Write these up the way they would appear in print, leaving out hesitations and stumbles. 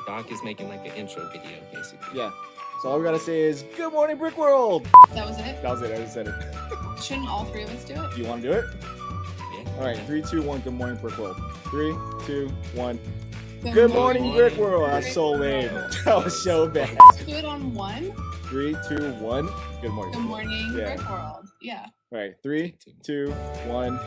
Doc is making like an intro video, basically. Yeah. So all we gotta say is, good morning, Brick World. That was it? That was it. I just said it. Shouldn't all three of us do it? You want to do it? Yeah. All right. 3, 2, 1. Good morning, Brick World. 3, 2, 1. Good Good morning, morning, Brick World. That's Brick so lame. World. That was so bad. Let's do it on one. 3, 2, 1. Good morning. Good morning, Yeah. Brick World. Yeah. All right. 3, 2, 1.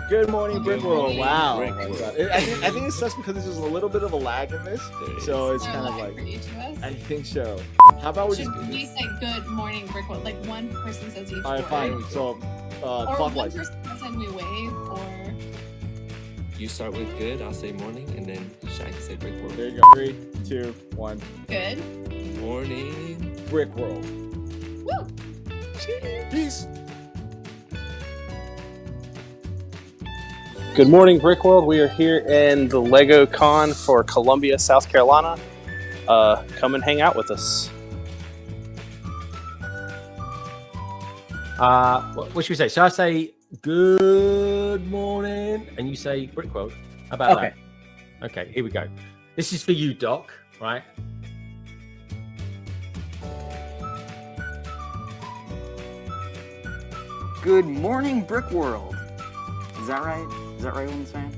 Good morning, Good Brick World. morning, Wow. Brick Oh my World. God. I think it sucks because there's just a little bit of a lag in this, so it's Is there kind a of lag for like. each of us? I think so. How about we Should just do we this? say good morning, Brick World? Like one person says each All right, word. fine. So, Or one clockwise. person says we wave, or You start with good, I'll say morning, and then Shai can say Brick World. There you go. 3, 2, 1. good. Morning. Brick World. Woo! Peace. Good morning, Brick World. We are here in the Lego Con for Columbia, South Carolina. Come and hang out with us. What should we say? Shall I say good morning and you say Brick World? How about that? Okay, here we go. This is for you, Doc, right? Good morning, Brick World. Is that right? Is that right what I'm saying?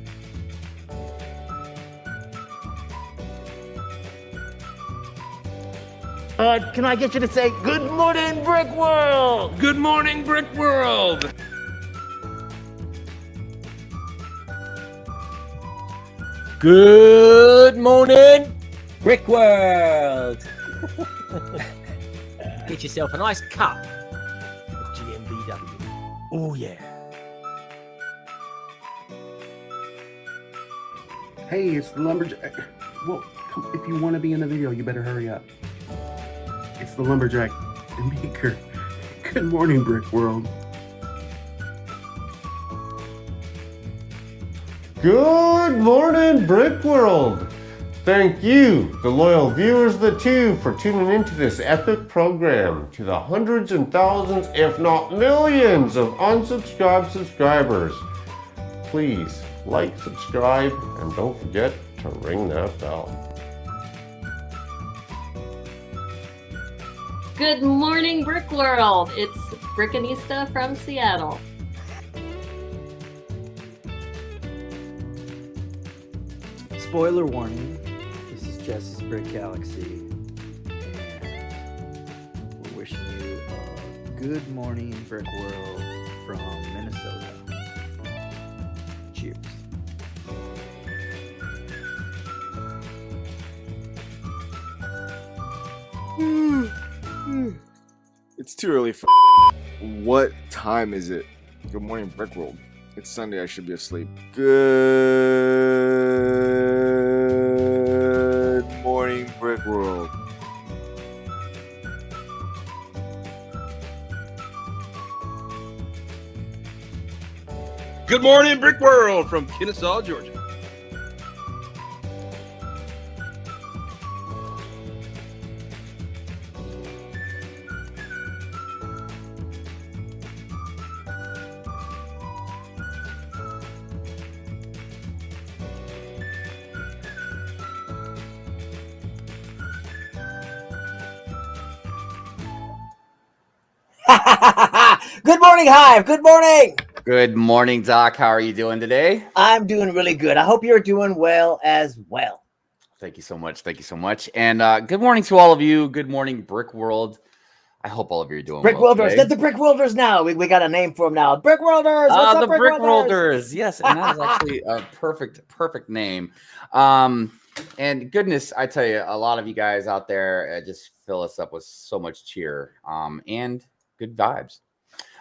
Can I get you to say good morning, Brick World? Good morning, Brick World! Good morning. Brick World. Get yourself a nice cup of GMBW. Oh, yeah. Hey, it's the lumberjack. Well, if you want to be in the video, you better hurry up. It's the lumberjack and maker. Good morning, Brick World. Good morning, Brick World! Thank you, the loyal viewers of the tube, for tuning into this epic program. To the hundreds and thousands, if not millions, of unsubscribed subscribers, please like, subscribe, and don't forget to ring that bell. Good morning, Brick World. It's Brickanista from Seattle. Spoiler warning, this is Jess's Brick Galaxy, and we're wishing you a good morning, Brick World, from Minnesota. Cheers. It's too early for. What time is it? Good morning, Brick World. It's Sunday. I should be asleep. Good morning, Brick World. Good morning, Brick World from Kennesaw, Georgia. Good morning, Hive. Good morning. Good morning, Doc. How are you doing today? I'm doing really good. I hope you're doing well as well. Thank you so much. Thank you so much. And good morning to all of you. Good morning, Brick World. I hope all of you are doing Brick well Worlders. today. The Brick Worlders now. We got a name for them now. Brick Worlders. What's up, The Brick Brick Worlders? Worlders. Yes, and that is actually a perfect name. And goodness, I tell you, a lot of you guys out there just fill us up with so much cheer and good vibes.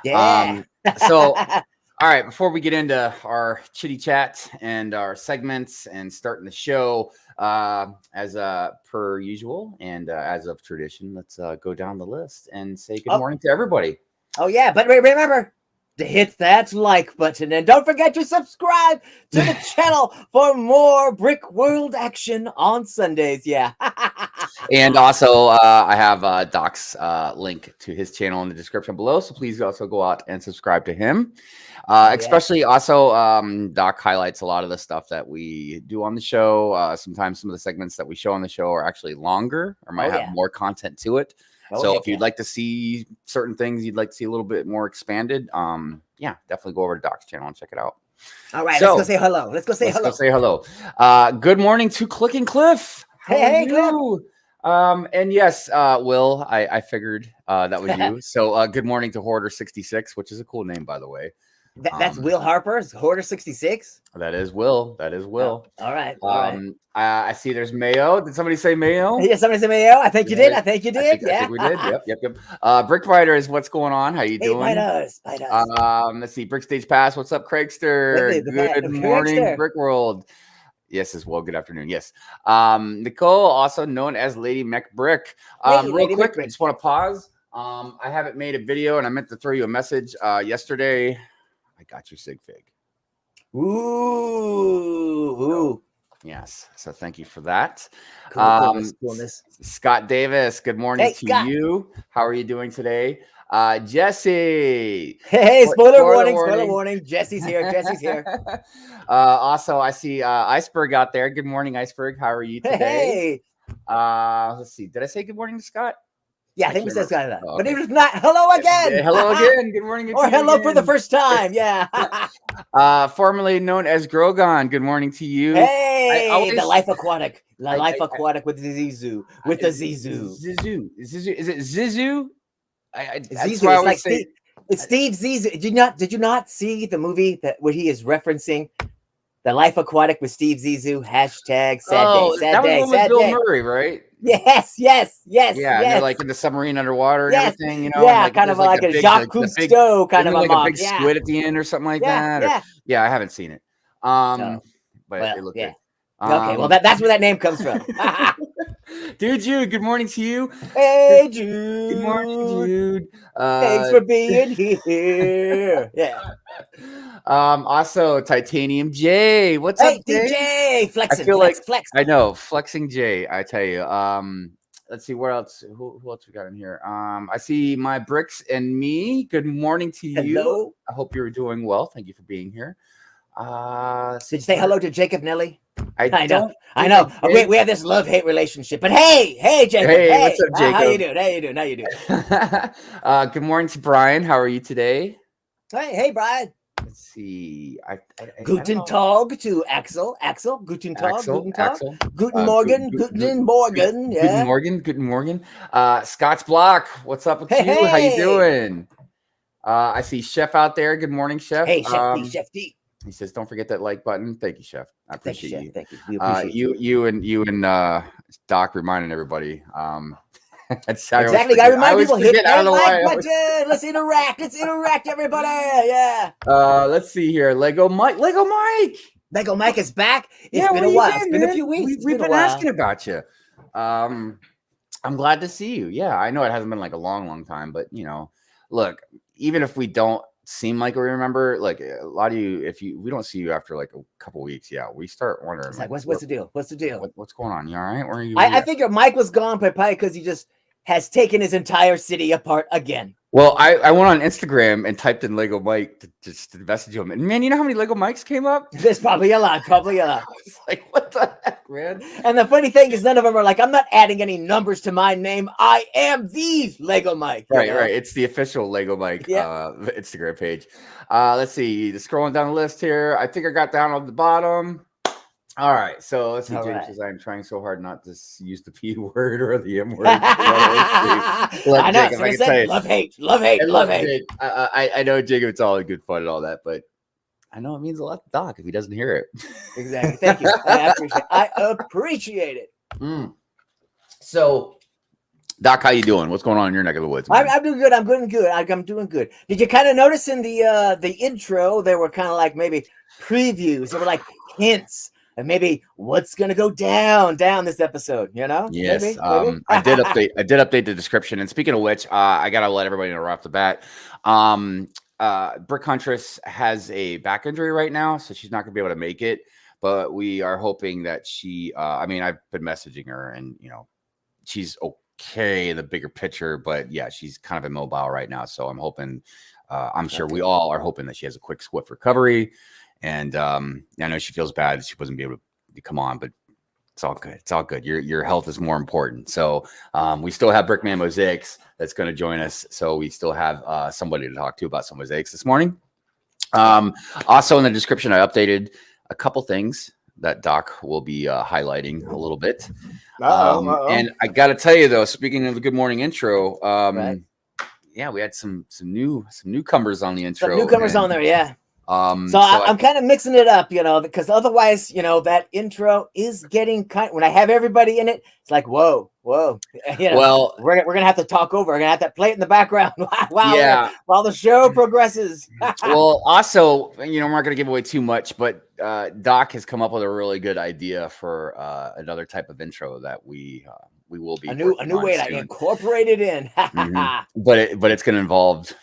Yeah. So, all right, before we get into our chitty chat and our segments and starting the show, as per usual and as of tradition, let's go down the list and say good morning to everybody. Oh, yeah. But remember, to hit that like button. And don't forget to subscribe to the channel for more Brick World action on Sundays. Yeah. And also, I have Doc's link to his channel in the description below. So please also go out and subscribe to him. Especially also, Doc highlights a lot of the stuff that we do on the show. Sometimes some of the segments that we show on the show are actually longer or might have more content to it. So if you'd like to see certain things, you'd like to see a little bit more expanded, yeah, definitely go over to Doc's channel and check it out. All right, let's go say hello. Let's go say hello. Let's go say hello. Good morning to Clicking Cliff. Hey, Cliff. And yes, Will, I figured that was you. So good morning to Hoarder 66, which is a cool name, by the way. That's Will Harper's Hoarder 66. That is Will. That is Will. All right. I see there's Mayo. Did somebody say Mayo? Yeah, somebody say Mayo. I think you did. I think you did. I think we did. Yep. Brick Rider is what's going on. How you doing? Let's see. Brick Stage Pass. What's up, Craigster? Good morning, Brick World. Yes, as well. Good afternoon. Yes. Nicole, also known as Lady Mech Brick. Real quick, I just want to pause. I haven't made a video, and I meant to throw you a message yesterday. I got you, Sig Fig. Ooh. Yes. So thank you for that. Coolness. Scott Davis, good morning to you. How are you doing today? Jesse. Hey, spoiler warning. Jesse's here. Also, I see Iceberg out there. Good morning, Iceberg. How are you today? Hey. Let's see. Did I say good morning to Scott? Yeah, I think we said Scott. But even if not, hello again. Hello again. Good morning. Or hello for the first time. Yeah. Formerly known as Grogon. Good morning to you. Hey, the Life Aquatic. Life Aquatic with the Zizu. With the Zizu. Zizu. Is it Zizu? Zizu. It's Steve Zizu. Did you not see the movie where he is referencing the Life Aquatic with Steve Zizu? Hashtag sad day. That was one with Bill Murray, right? Yes. Yeah, and they're like in the submarine underwater and everything, you know. Yeah, like, kind of like a Jacques Cousteau kind of like a big squid at the end or something like that. Yeah, I haven't seen it. But it looked good. Okay, well that's where that name comes from. Dude, Jude, good morning to you. Hey, Jude. Good morning, Jude. Thanks for being here. Yeah. Also, Titanium J. What's up, DJ? Flexing. Flex. I know, flexing J. I tell you. Let's see where else. Who else we got in here? I see my Bricks and me. Good morning to you. Hello. I hope you're doing well. Thank you for being here. Did you say hello to Jacob Nelly? I know. We have this love-hate relationship. But hey, Jacob. Hey, what's up, Jacob? How you doing? Good morning to Brian. How are you today? Hey, Brian. Let's see. Guten Tag to Axel. Guten Tag. Guten Tag. Axel. Guten Morgen. Guten Morgen. Yeah. Guten Morgen. Scott's Block. What's up with you? How you doing? I see Chef out there. Good morning, Chef. Hey, Chef D. He says, "Don't forget that like button." Thank you, Chef. I appreciate you. Thank you. We appreciate you and Doc reminding everybody. Exactly. Gotta remind people, hit that like button. Let's interact, everybody. Yeah. Let's see here. Lego Mike is back. It's been a while. It's been a few weeks. We've been asking about you. I'm glad to see you. Yeah, I know it hasn't been like a long time, but you know, look, even if we don't seem like we remember, like a lot of you, we don't see you after like a couple weeks, we start wondering. It's like, what's the deal? What's the deal? What's going on? You all right? Where are you? I figure Mike was gone, but probably because he just has taken his entire city apart again. Well, I went on Instagram and typed in Lego Mike to message him. And man, you know how many Lego Mikes came up? There's probably a lot. It's like, what the heck, man? And the funny thing is, none of them are like, I'm not adding any numbers to my name. I am the Lego Mike. Right. It's the official Lego Mike Instagram page. Let's see. Scrolling down the list here. I think I got down on the bottom. All right, so let's see. James says, I'm trying so hard not to use the P word or the M word. I know. Jacob, I can tell you. Love hate. I know, Jacob, it's all good fun and all that, but I know it means a lot to Doc if he doesn't hear it. Exactly. Thank you. I appreciate it. So, Doc, how you doing? What's going on in your neck of the woods? I'm doing good. I'm doing good. Did you kind of notice in the intro there were kind of like maybe previews? There were like hints. And maybe what's gonna go down this episode, you know? Yes, maybe? I did update the description. And speaking of which, I gotta let everybody know right off the bat. Brick Huntress has a back injury right now, so she's not going to be able to make it. But we are hoping that she. I mean, I've been messaging her, and she's okay in the bigger picture. But yeah, she's kind of immobile right now. So I'm hoping. I'm sure we all are hoping that she has a quick, swift recovery. And I know she feels bad that she wasn't be able to come on, but it's all good. It's all good. Your health is more important. So we still have BrickMan Mosaics that's going to join us. So we still have somebody to talk to about some mosaics this morning. Also in the description, I updated a couple things that Doc will be highlighting a little bit. And I got to tell you though, speaking of the good morning intro, Right. yeah, we had some newcomers on the intro. Some newcomers on there, yeah. So I'm kind of mixing it up, because otherwise, that intro is getting when I have everybody in it, it's like, whoa. Well, we're gonna have to talk over. We're gonna have to play it in the background while the show progresses. Well, also, we're not gonna give away too much, but Doc has come up with a really good idea for another type of intro that we will be a new way to incorporate it in. But it's gonna involve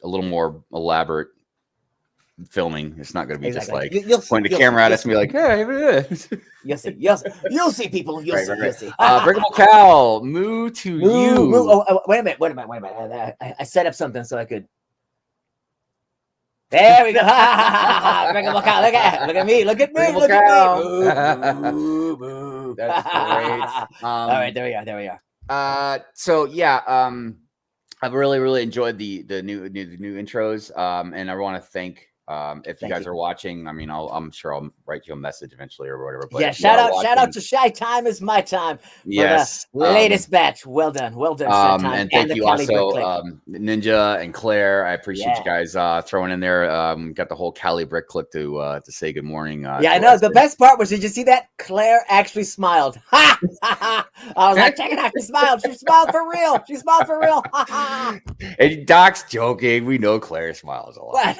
a little more elaborate filming. It's not going to be just like point the camera at us and be like, "Hey, you'll see people. You'll see. Breakable Cow, moo to you. Moo. Oh, wait a minute. I set up something so I could. There we go. Breakable Cow. Look at me. Look at me. Look at me. Moo. That's great. All right, there we are. So yeah, I've really enjoyed the new intros. And I want to thank. If you guys are watching, I mean, I'm sure I'll write you a message eventually or whatever. But yeah, shout out to Shy Time is my time. Yes, latest batch. Well done. And thank you also, Ninja and Claire. I appreciate you guys throwing in there. Got the whole Cali Brick click to say good morning. Yeah, I know. The best part was, did you see that? Claire actually smiled. Ha! I was like, check it out. She smiled. She smiled for real. She smiled for real. And Doc's joking. We know Claire smiles a lot.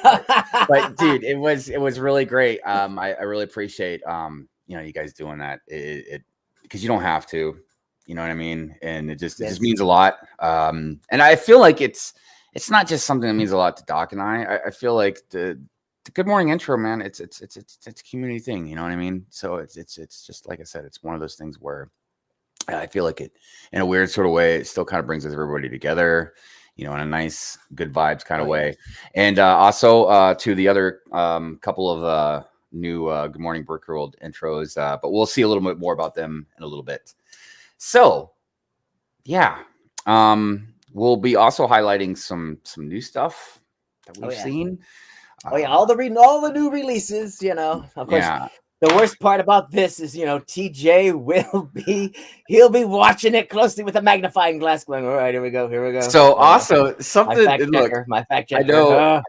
But dude, it was really great. I really appreciate you guys doing that. It because you don't have to, you know what I mean, and it just means a lot. And I feel like it's not just something that means a lot to Doc and I feel like the good morning intro, man. It's a community thing, you know what I mean. So it's just like I said, it's one of those things where I feel like it, in a weird sort of way, it still kind of brings everybody together. In a nice, good vibes kind of way. And also to the other couple of new Good Morning Brick World intros, but we'll see a little bit more about them in a little bit. So, yeah, we'll be also highlighting some new stuff that we've seen. All the new releases, of course. Yeah. The worst part about this is, TJ he'll be watching it closely with a magnifying glass going, all right, here we go. So also something, my fact checker.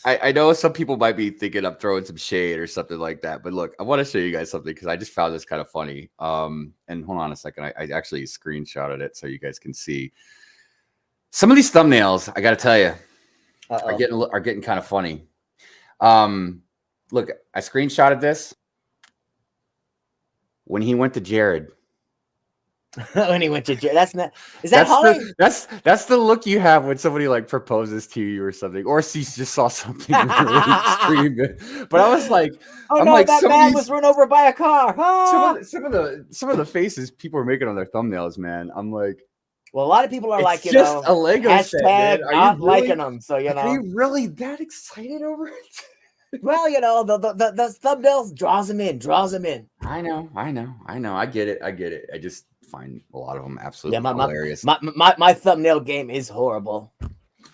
I know some people might be thinking I'm throwing some shade or something like that, but look, I want to show you guys something because I just found this kind of funny. And hold on a second. I actually screenshotted it so you guys can see. Some of these thumbnails, I got to tell you, are getting kind of funny. Look, I screenshotted this. When he went to Jared. That's not. Is that Holly? That's the look you have when somebody like proposes to you or something, or she just saw something really extreme. But I was like, that man was run over by a car. Some of the faces people are making on their thumbnails, man. I'm like, well, a lot of people are like, just a Lego hashtag set, not liking them. So are you really that excited over it? Well, the thumbnails draws them in. I know. I get it. I just find a lot of them absolutely hilarious. My thumbnail game is horrible.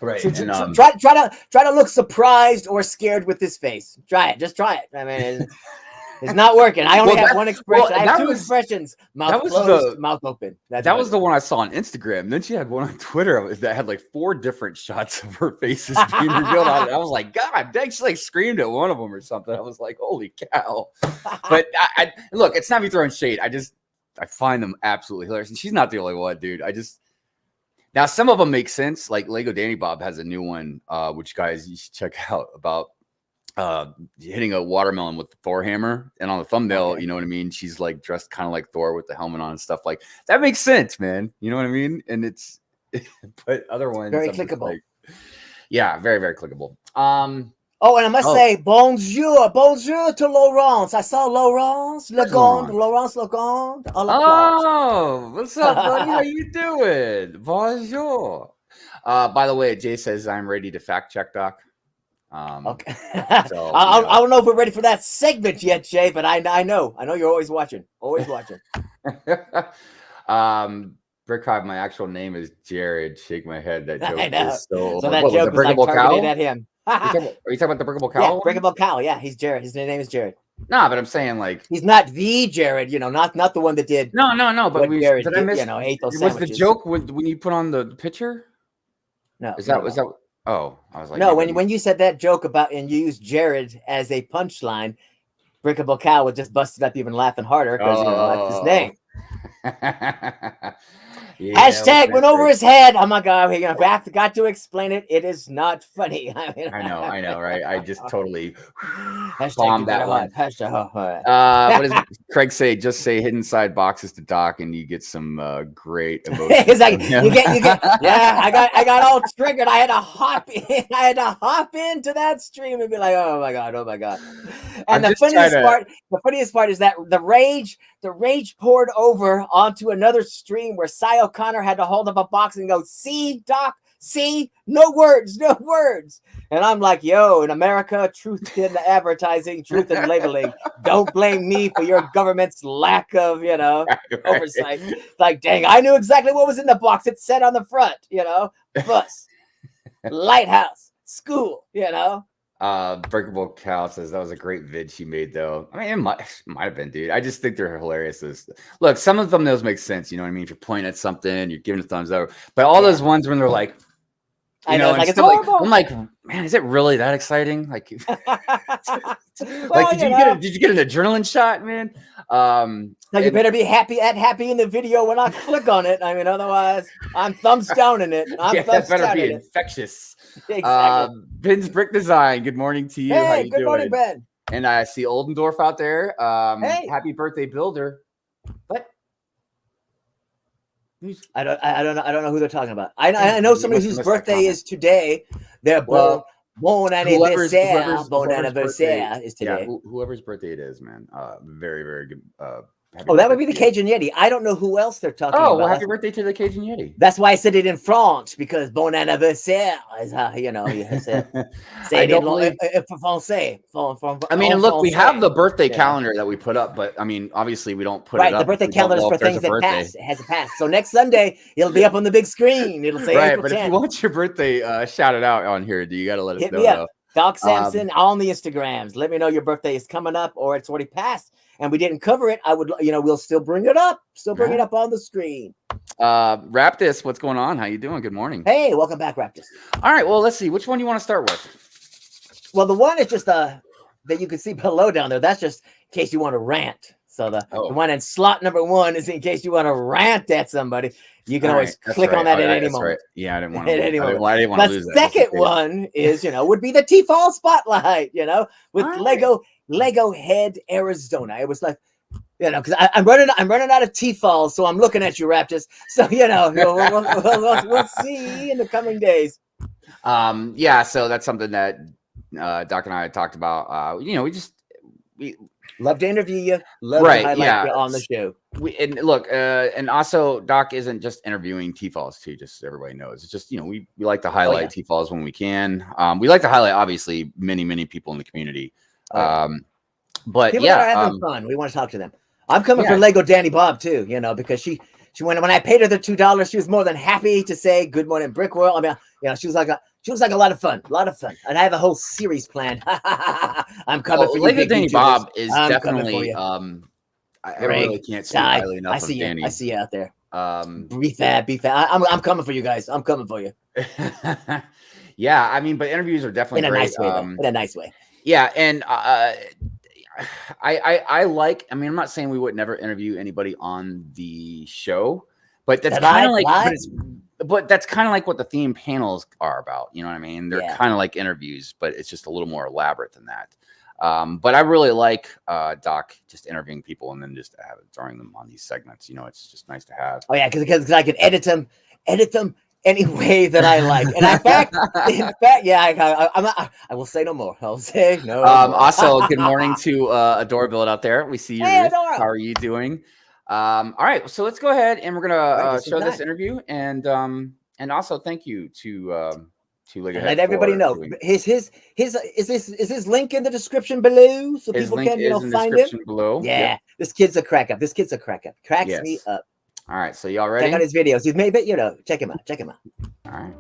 Right. So, try to look surprised or scared with this face. Try it. Just try it. I mean, it's not working. I only have one expression. I have two expressions. Mouth closed, mouth open. That was the one I saw on Instagram. Then she had one on Twitter that had like 4 different shots of her faces being revealed on it. I was like, God, dang, she like screamed at one of them or something. I was like, holy cow. But I look, it's not me throwing shade. I find them absolutely hilarious. And she's not the only one, dude. Now some of them make sense. Like Lego Danny Bob has a new one, which guys you should check out, about hitting a watermelon with the Thor hammer, and on the thumbnail, you know what I mean, she's like dressed kind of like Thor with the helmet on and stuff. Like that makes sense, man, you know what I mean? And it's but other ones very clickable. Yeah, very, very clickable. Oh, and I must say, bonjour to Laurence. I saw Laurence, Laurence. Oh, what's up, buddy? How you doing? Bonjour. By the way, Jay says I'm ready to fact check, Doc. Okay. So, I don't know if we're ready for that segment yet, Jay, but I know you're always watching. Brick Hive, my actual name is Jared. Shake my head. That joke I know. is so. So that joke was like targeted at him. Are you talking about the Breakable Cow? Yeah, Breakable Cow. Yeah, he's Jared. His name is Jared. Nah, but I'm saying like he's not the Jared. not the one that did. No. But Jared did I miss? ate those was sandwiches. the joke when you put on the picture? No. Was that? Oh, I was like, no. When you said that joke about and you used Jared as a punchline, Breakable Cow was just busted up even laughing harder because that's his name. Yeah, Hashtag went over his head. Oh my god, we got to explain it. It is not funny. I know, right? I just totally bombed that one. What does Craig say? Just say hidden side boxes to Doc, and you get some great emotions. It's like you get. Yeah, I got all triggered. I had to hop in. I had to hop into that stream and be like, oh my god. And the funniest part is that the rage poured over onto another stream where Cy O'Connor had to hold up a box and go, see, Doc, see, no words. And I'm like, yo, in America, truth in advertising, truth in labeling. Don't blame me for your government's lack of, oversight. Like, dang, I knew exactly what was in the box. It said on the front, bus, lighthouse, school, Breakable Cow says that was a great vid she made, though. I mean, it might have been, dude. I just think they're hilarious. Look, some of them those make sense. You know what I mean? If you're pointing at something, you're giving a thumbs up. But all those ones when they're like, I know, it's horrible. I'm like, man, is it really that exciting? Like, did you get an adrenaline shot, man? Now you better be happy in the video when I click on it. I mean, otherwise, I'm thumbs down in it. That better be infectious. Exactly. Ben's Brick Design. Good morning to you. Hey, How you good doing? morning, Ben. And I see Oldendorf out there. Hey, happy birthday, Builder. What? I don't know who they're talking about. I know somebody whose birthday is today. They're bon anniversaire. Bon anniversaire is today. Yeah, whoever's birthday it is, man. Very, very good. That would be the Cajun Yeti. I don't know who else they're talking about. Oh, well, happy birthday to the Cajun Yeti. That's why I said it in French, because bon anniversaire is how, you say it in Francais. I mean, look, we have the birthday calendar that we put up, but I mean, obviously we don't put it up. Right, the birthday calendar is for things that pass. It hasn't passed. So next Sunday, it'll be up on the big screen. It'll say April 10th. But if you want your birthday shouted out on here, you got to let us know. Up. Dok Sampson on the Instagrams. Let me know your birthday is coming up or it's already passed and we didn't cover it. I would, we'll still bring it up. Bring it up on the screen. Raptus, what's going on? How you doing? Good morning. Hey, welcome back, Raptus. All right, well, let's see. Which one do you want to start with? Well, the one is just that you can see below down there. That's just in case you want to rant. So the one in slot number 1 is in case you want to rant at somebody. You can always click on that at any moment. Right. Yeah, I didn't want to. I didn't want to lose that. The second one is, would be the T-Fall Spotlight, with LegoHead Arizona. It was like, because I'm running out of T-Falls, so I'm looking at you, Raptors. So, we'll see in the coming days. Yeah, so that's something that Doc and I had talked about. We love to interview you. Love to highlight you on the show. And also Doc isn't just interviewing T-Falls too, just so everybody knows. It's just, we like to highlight T-Falls when we can. We like to highlight, obviously, many people in the community. But people that are having fun, we want to talk to them. I'm coming for Lego Danny Bob too, because she when I paid her the $2, she was more than happy to say good morning, Brick World. I mean, she was like a lot of fun, and I have a whole series planned. I'm coming for you. Lego Danny Bob is definitely. I really can't speak highly enough of Danny. I see you out there. Be fat. I'm coming for you guys. I'm coming for you. Yeah, I mean, but interviews are definitely in a great. Nice way. In a nice way. Yeah, and I like. I mean, I'm not saying we would never interview anybody on the show, but that's kind of like. But that's kind of like what the theme panels are about. You know what I mean? They're kind of like interviews, but it's just a little more elaborate than that. But I really like Doc just interviewing people and then just throwing them on these segments. It's just nice to have. Oh yeah, because I can edit them any way that I like. And in fact, yeah, I will say no more. I'll say no more. Also, good morning to Adorable out there. We see you. Hey, Ruth. Adora. How are you doing? All right, so let's go ahead and we're gonna show this interview, and also thank you to LegoHead. Let everybody know. Is his link in the description below so his people link can is in the find description him? below. Yeah, Yep. this kid's a crack up. Cracks me up. All right, so y'all ready? Check out his videos. He's made it, check him out. All right.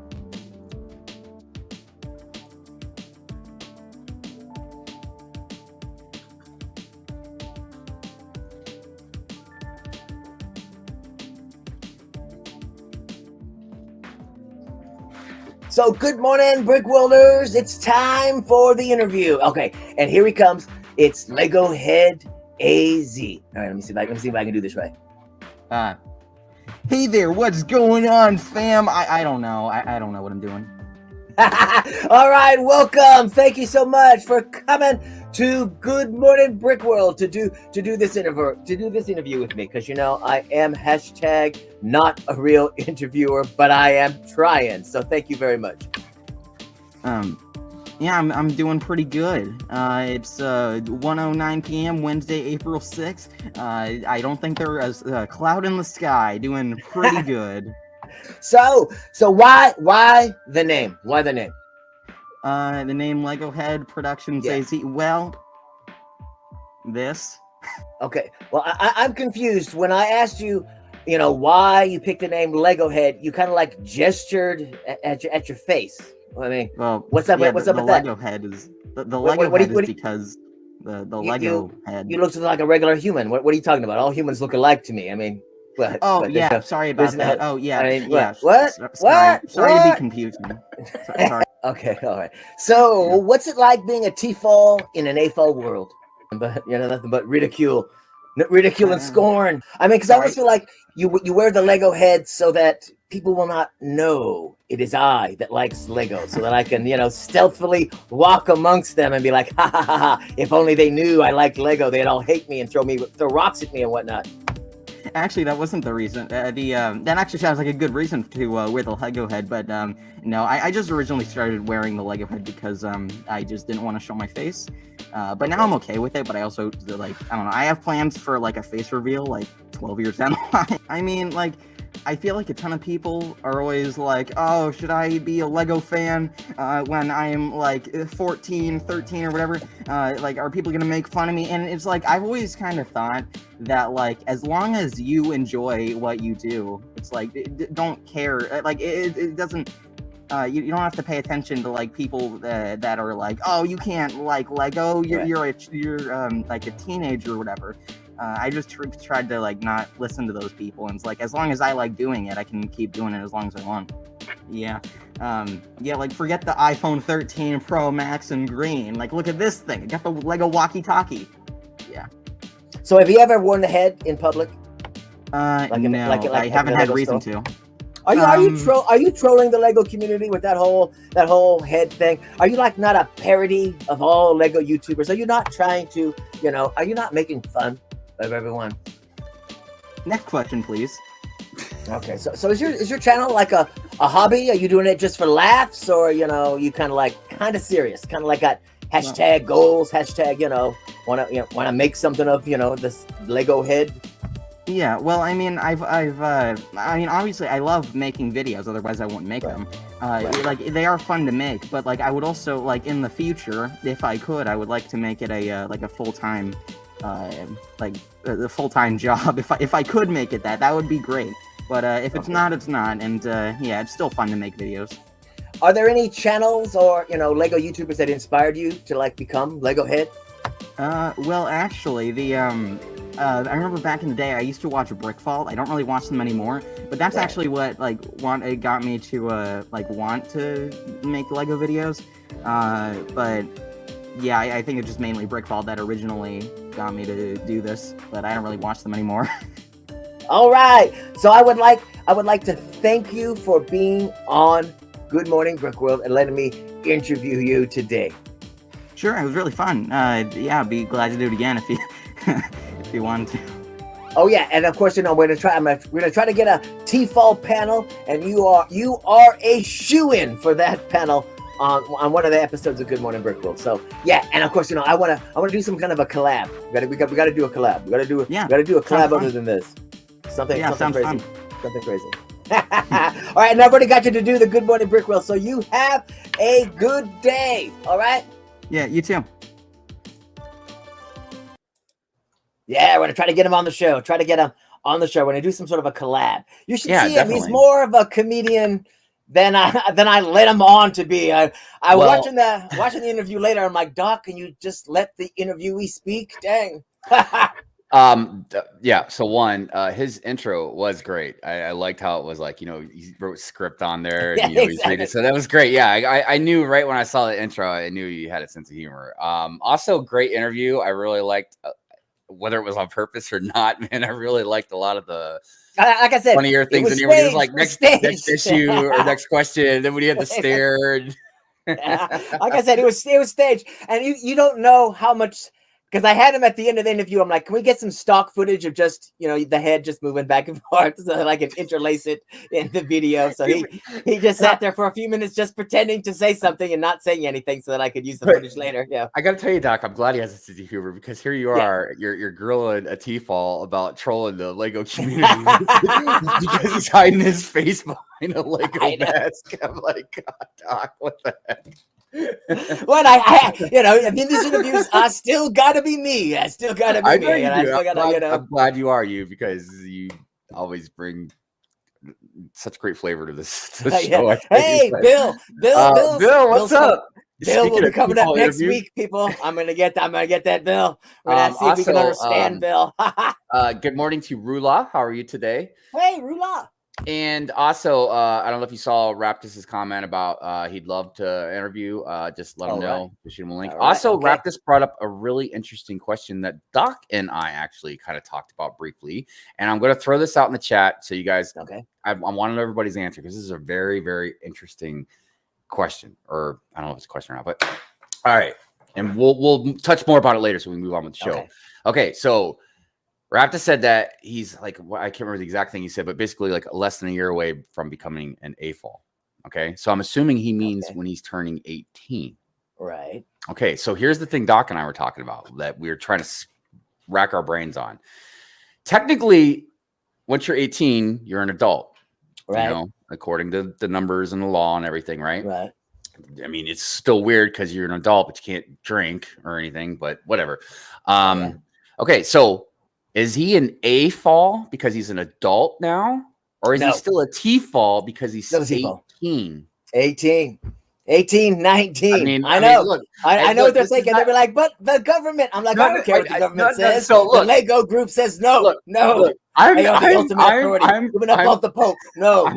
So good morning, Brick Worlders. It's time for the interview. Okay, and here he comes. It's LegoHead AZ. All right, let me see if I can do this right. Hey there, what's going on, fam? I don't know. I don't know what I'm doing. All right, welcome. Thank you so much for coming to Good Morning Brick World to do this interview with me, because I am hashtag not a real interviewer, but I am trying. So thank you very much. Yeah, I'm doing pretty good. It's 1:09 p.m. Wednesday, April 6th. I don't think there is a cloud in the sky. Doing pretty good. So why the name? Why the name? The name LegoHead Productions. Yeah. Well, this. Okay. Well, I'm confused. When I asked you, why you picked the name LegoHead, you kind of like gestured at your face. I mean, well, what's up? Yeah, what's up with that? LegoHead is the LegoHead is because the Lego head. You look like a regular human. What are you talking about? All humans look alike to me. I mean, but yeah. Sorry about that. Oh yeah. I mean, yeah. What? Sorry What? to be confusing. Sorry. Okay. All right. So, what's it like being a T-fall in an A-fall world? But nothing but ridicule and scorn. I mean, because I always feel like you wear the Lego head so that people will not know it is I that likes Lego, so that I can stealthily walk amongst them and be like, ha ha ha ha. If only they knew I liked Lego, they'd all hate me and throw rocks at me and whatnot. Actually, that wasn't the reason. That actually sounds like a good reason to wear the Lego head, but no, I just originally started wearing the Lego head because I just didn't want to show my face. But now I'm okay with it. But I also I don't know. I have plans for like a face reveal like 12 years down the line. I mean, like, I feel like a ton of people are always like, oh, should I be a Lego fan when I'm like 14, 13 or whatever? Like, are people gonna make fun of me? And it's like, I've always kind of thought that, like, as long as you enjoy what you do, it's like, don't care. Like, it doesn't, you don't have to pay attention to like people that are like, oh, you can't like Lego, you're like a teenager or whatever. I just tried to like not listen to those people, and it's like, as long as I like doing it, I can keep doing it as long as I want. Yeah. Yeah, like, forget the iPhone 13 Pro Max in green. Like, look at this thing. I got the Lego walkie-talkie. Yeah. So have you ever worn the head in public? No, I haven't had reason to. Are you trolling the Lego community with that whole head thing? Are you like not a parody of all Lego YouTubers? Are you not trying to, are you not making fun of everyone? Next question, please. Okay, so is your channel like a hobby? Are you doing it just for laughs, or you kind of serious, kind of like got hashtag goals, hashtag want to make something of this Lego head? Yeah, well, I mean, I mean, obviously, I love making videos. Otherwise, I wouldn't make them. Like, they are fun to make, but like, I would also like in the future, if I could, I would like to make it a like a full-time, like a full-time job. If I could make it that would be great. But if it's not, it's not. And yeah, it's still fun to make videos. Are there any channels or Lego YouTubers that inspired you to like become LegoHead? Well, actually, I remember back in the day, I used to watch Brick Fault. I don't really watch them anymore, but that's actually what it got me to want to make Lego videos. But yeah, I think it's just mainly Brick Fault that originally got me to do this, but I don't really watch them anymore. All right, so I would like to thank you for being on Good Morning Brick World and letting me interview you today. Sure, it was really fun. Yeah, I'd be glad to do it again if you if you wanted to. Oh yeah, and of course, we're gonna try to get a T-Fall panel, and you are a shoo-in for that panel on one of the episodes of Good Morning Brick World. So yeah, and of course, I wanna do some kind of a collab. We gotta do a collab. We gotta do a collab other than this. Something crazy. Fun. Something crazy. All right, and I've already got you to do the Good Morning Brick World, so you have a good day. All right. Yeah, you too. Yeah, we're gonna try to get him on the show. We're gonna do some sort of a collab. You should see him. Definitely. He's more of a comedian than I let him on to be. Watching the interview later. I'm like, Doc, can you just let the interviewee speak? Dang. Yeah. So one, his intro was great. I liked how it was like, he wrote script on there. Yeah, And, he's exactly. reading. So that was great. Yeah. I knew right when I saw the intro, I knew you had a sense of humor. Also great interview. I really liked, whether it was on purpose or not, man, I really liked a lot of the like I said, funnier things in here. When he was like, next issue or next question. And then when he had to stare. Yeah. Like I said, it was staged, and you don't know how much, because I had him at the end of the interview. I'm like, can we get some stock footage of just the head just moving back and forth so that I can interlace it in the video? So he just sat there for a few minutes just pretending to say something and not saying anything so that I could use the footage later. Yeah, I gotta tell you, Doc, I'm glad he has a sense of humor, because here you are, you're grilling a T-Fall about trolling the Lego community because he's hiding his face behind a Lego mask. I'm like, God, Doc, what the heck? Well, I mean, these interviews, I still gotta be me. I still gotta be me. And I still gotta, I'm glad you are you, because you always bring such great flavor to this show. Hey, Bill, what's up? Bill will be coming up next week, people. I'm gonna get that Bill. We're gonna see if we can understand Bill. Good morning to Rula. How are you today? Hey, Rula. And also, I don't know if you saw Raptus's comment about he'd love to interview. Just let him know. Just shoot him a link. Also, Raptus brought up a really interesting question that Doc and I actually kind of talked about briefly. And I'm going to throw this out in the chat so you guys. Okay. I wanted everybody's answer, because this is a very, very interesting question. Or I don't know if it's a question or not, but all right. And we'll touch more about it later, so we can move on with the show. Okay, so Raptor said that he's like, I can't remember the exact thing he said, but basically like less than a year away from becoming an AFOL. Okay. So I'm assuming he means when he's turning 18. Right. Okay. So here's the thing Doc and I were talking about that we were trying to rack our brains on. Technically, once you're 18, you're an adult. Right. According to the numbers and the law and everything. Right. Right. I mean, it's still weird because you're an adult, but you can't drink or anything, but whatever. Okay. So is he an A-fall because he's an adult now? Or is he still a T-fall because he's 18? 18, 19. I know. I know what they're thinking. They'll be like, but the government. I'm like, I don't care what the government says. So look, the Lego group says no. I'm giving up off the Pope. No.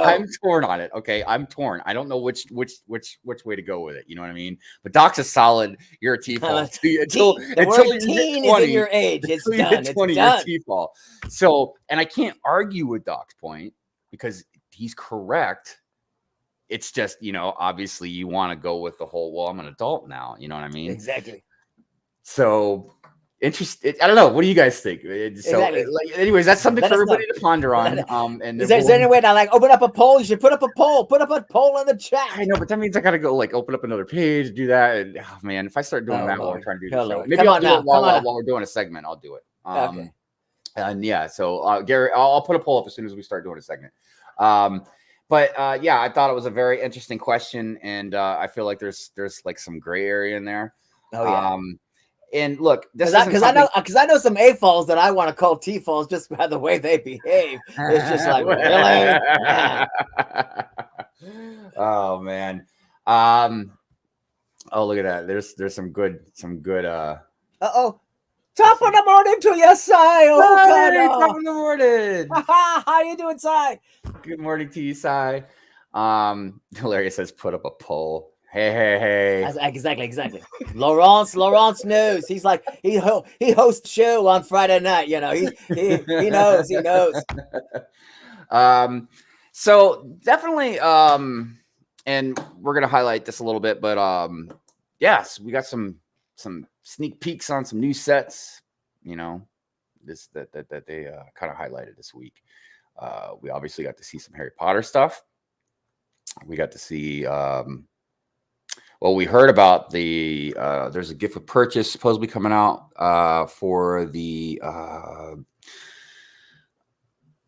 I'm torn on it. Okay, I'm torn. I don't know which way to go with it. You know what I mean? But Doc's a solid. You're a T-fall until you're teen 20, is in your age. It's done. 20, you're a T-fall. So, and I can't argue with Doc's point because he's correct. It's just, obviously you want to go with the whole, well, I'm an adult now. You know what I mean? Exactly. So interesting. I don't know. What do you guys think? So, exactly. Anyways, that's something for everybody to ponder on. And is there any way to open up a poll? You should put up a poll. Put up a poll in the chat. I know, but that means I got to go open up another page, do that. And man, if I start doing that while we're trying to do the show, maybe I'll do it while we're doing a segment. I'll do it. Okay. And yeah, so Gary, I'll put a poll up as soon as we start doing a segment. But yeah, I thought it was a very interesting question, and I feel like there's like some gray area in there. Oh yeah. And look, because I know some A-falls that I want to call T-falls just by the way they behave. It's just like really. Oh man. Oh look at that. There's some good. Top of the morning to you, Sai. Hey, top of the morning. How you doing, Sai? Good morning to you, Sai. Hilarious says put up a poll. Hey. Exactly. Laurence knows. He's like he hosts show on Friday night. He knows. So definitely and we're gonna highlight this a little bit, but yes, we got some sneak peeks on some new sets. that they kind of highlighted this week. We obviously got to see some Harry Potter stuff. We got to see. Well, we heard about the there's a gift with purchase supposedly coming out for the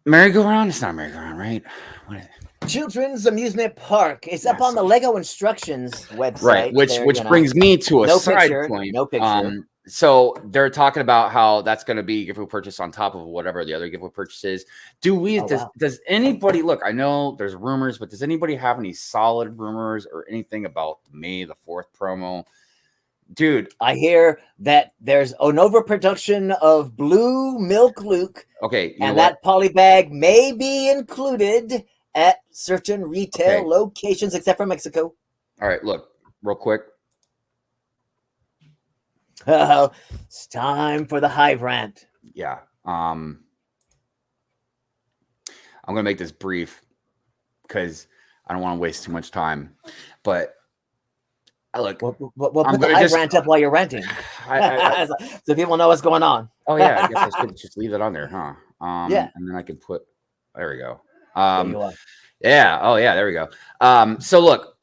merry-go-round. It's not a merry-go-round, right? What is it? Children's Amusement Park. It's up on the Lego Instructions website. Right, which brings me to a side point. No picture. So they're talking about how that's going to be gift with purchase on top of whatever the other gift with purchase is. Does anybody look? I know there's rumors, but does anybody have any solid rumors or anything about May the 4th promo? Dude, I hear that there's an overproduction of Blue Milk Luke. Okay, and that poly bag may be included at certain retail locations, except for Mexico. All right, look, real quick. It's time for the Hive rant. Yeah. I'm going to make this brief because I don't want to waste too much time. But look, put the Hive rant up while you're ranting, so people know what's going on. Oh yeah, I guess I should just leave that on there, huh? Yeah, and then I can put. There we go. There you are. Yeah. Oh yeah, there we go. So look,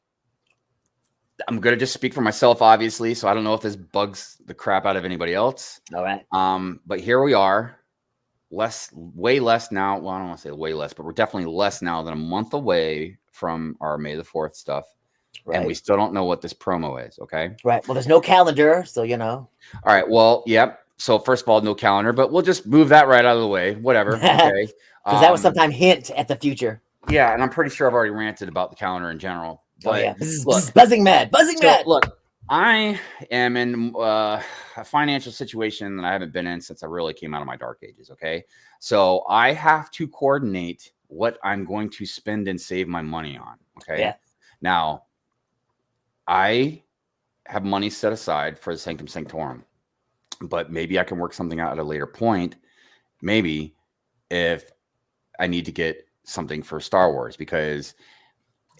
I'm gonna just speak for myself, obviously. So I don't know if this bugs the crap out of anybody else. All right. But here we are, way less now. Well, I don't want to say way less, but we're definitely less now than a month away from our May the 4th stuff. Right. And we still don't know what this promo is. Okay. Right. Well, there's no calendar, so you know. All right. Well, yep. So first of all, no calendar, but we'll just move that right out of the way. Whatever. Okay. Because that would sometime hint at the future. Yeah, and I'm pretty sure I've already ranted about the calendar in general. But look, buzzing mad. Look, I am in a financial situation that I haven't been in since I really came out of my dark ages. Okay, so I have to coordinate what I'm going to spend and save my money on. Okay, yeah. Now I have money set aside for the Sanctum Sanctorum, but maybe I can work something out at a later point. Maybe if I need to get something for Star Wars, because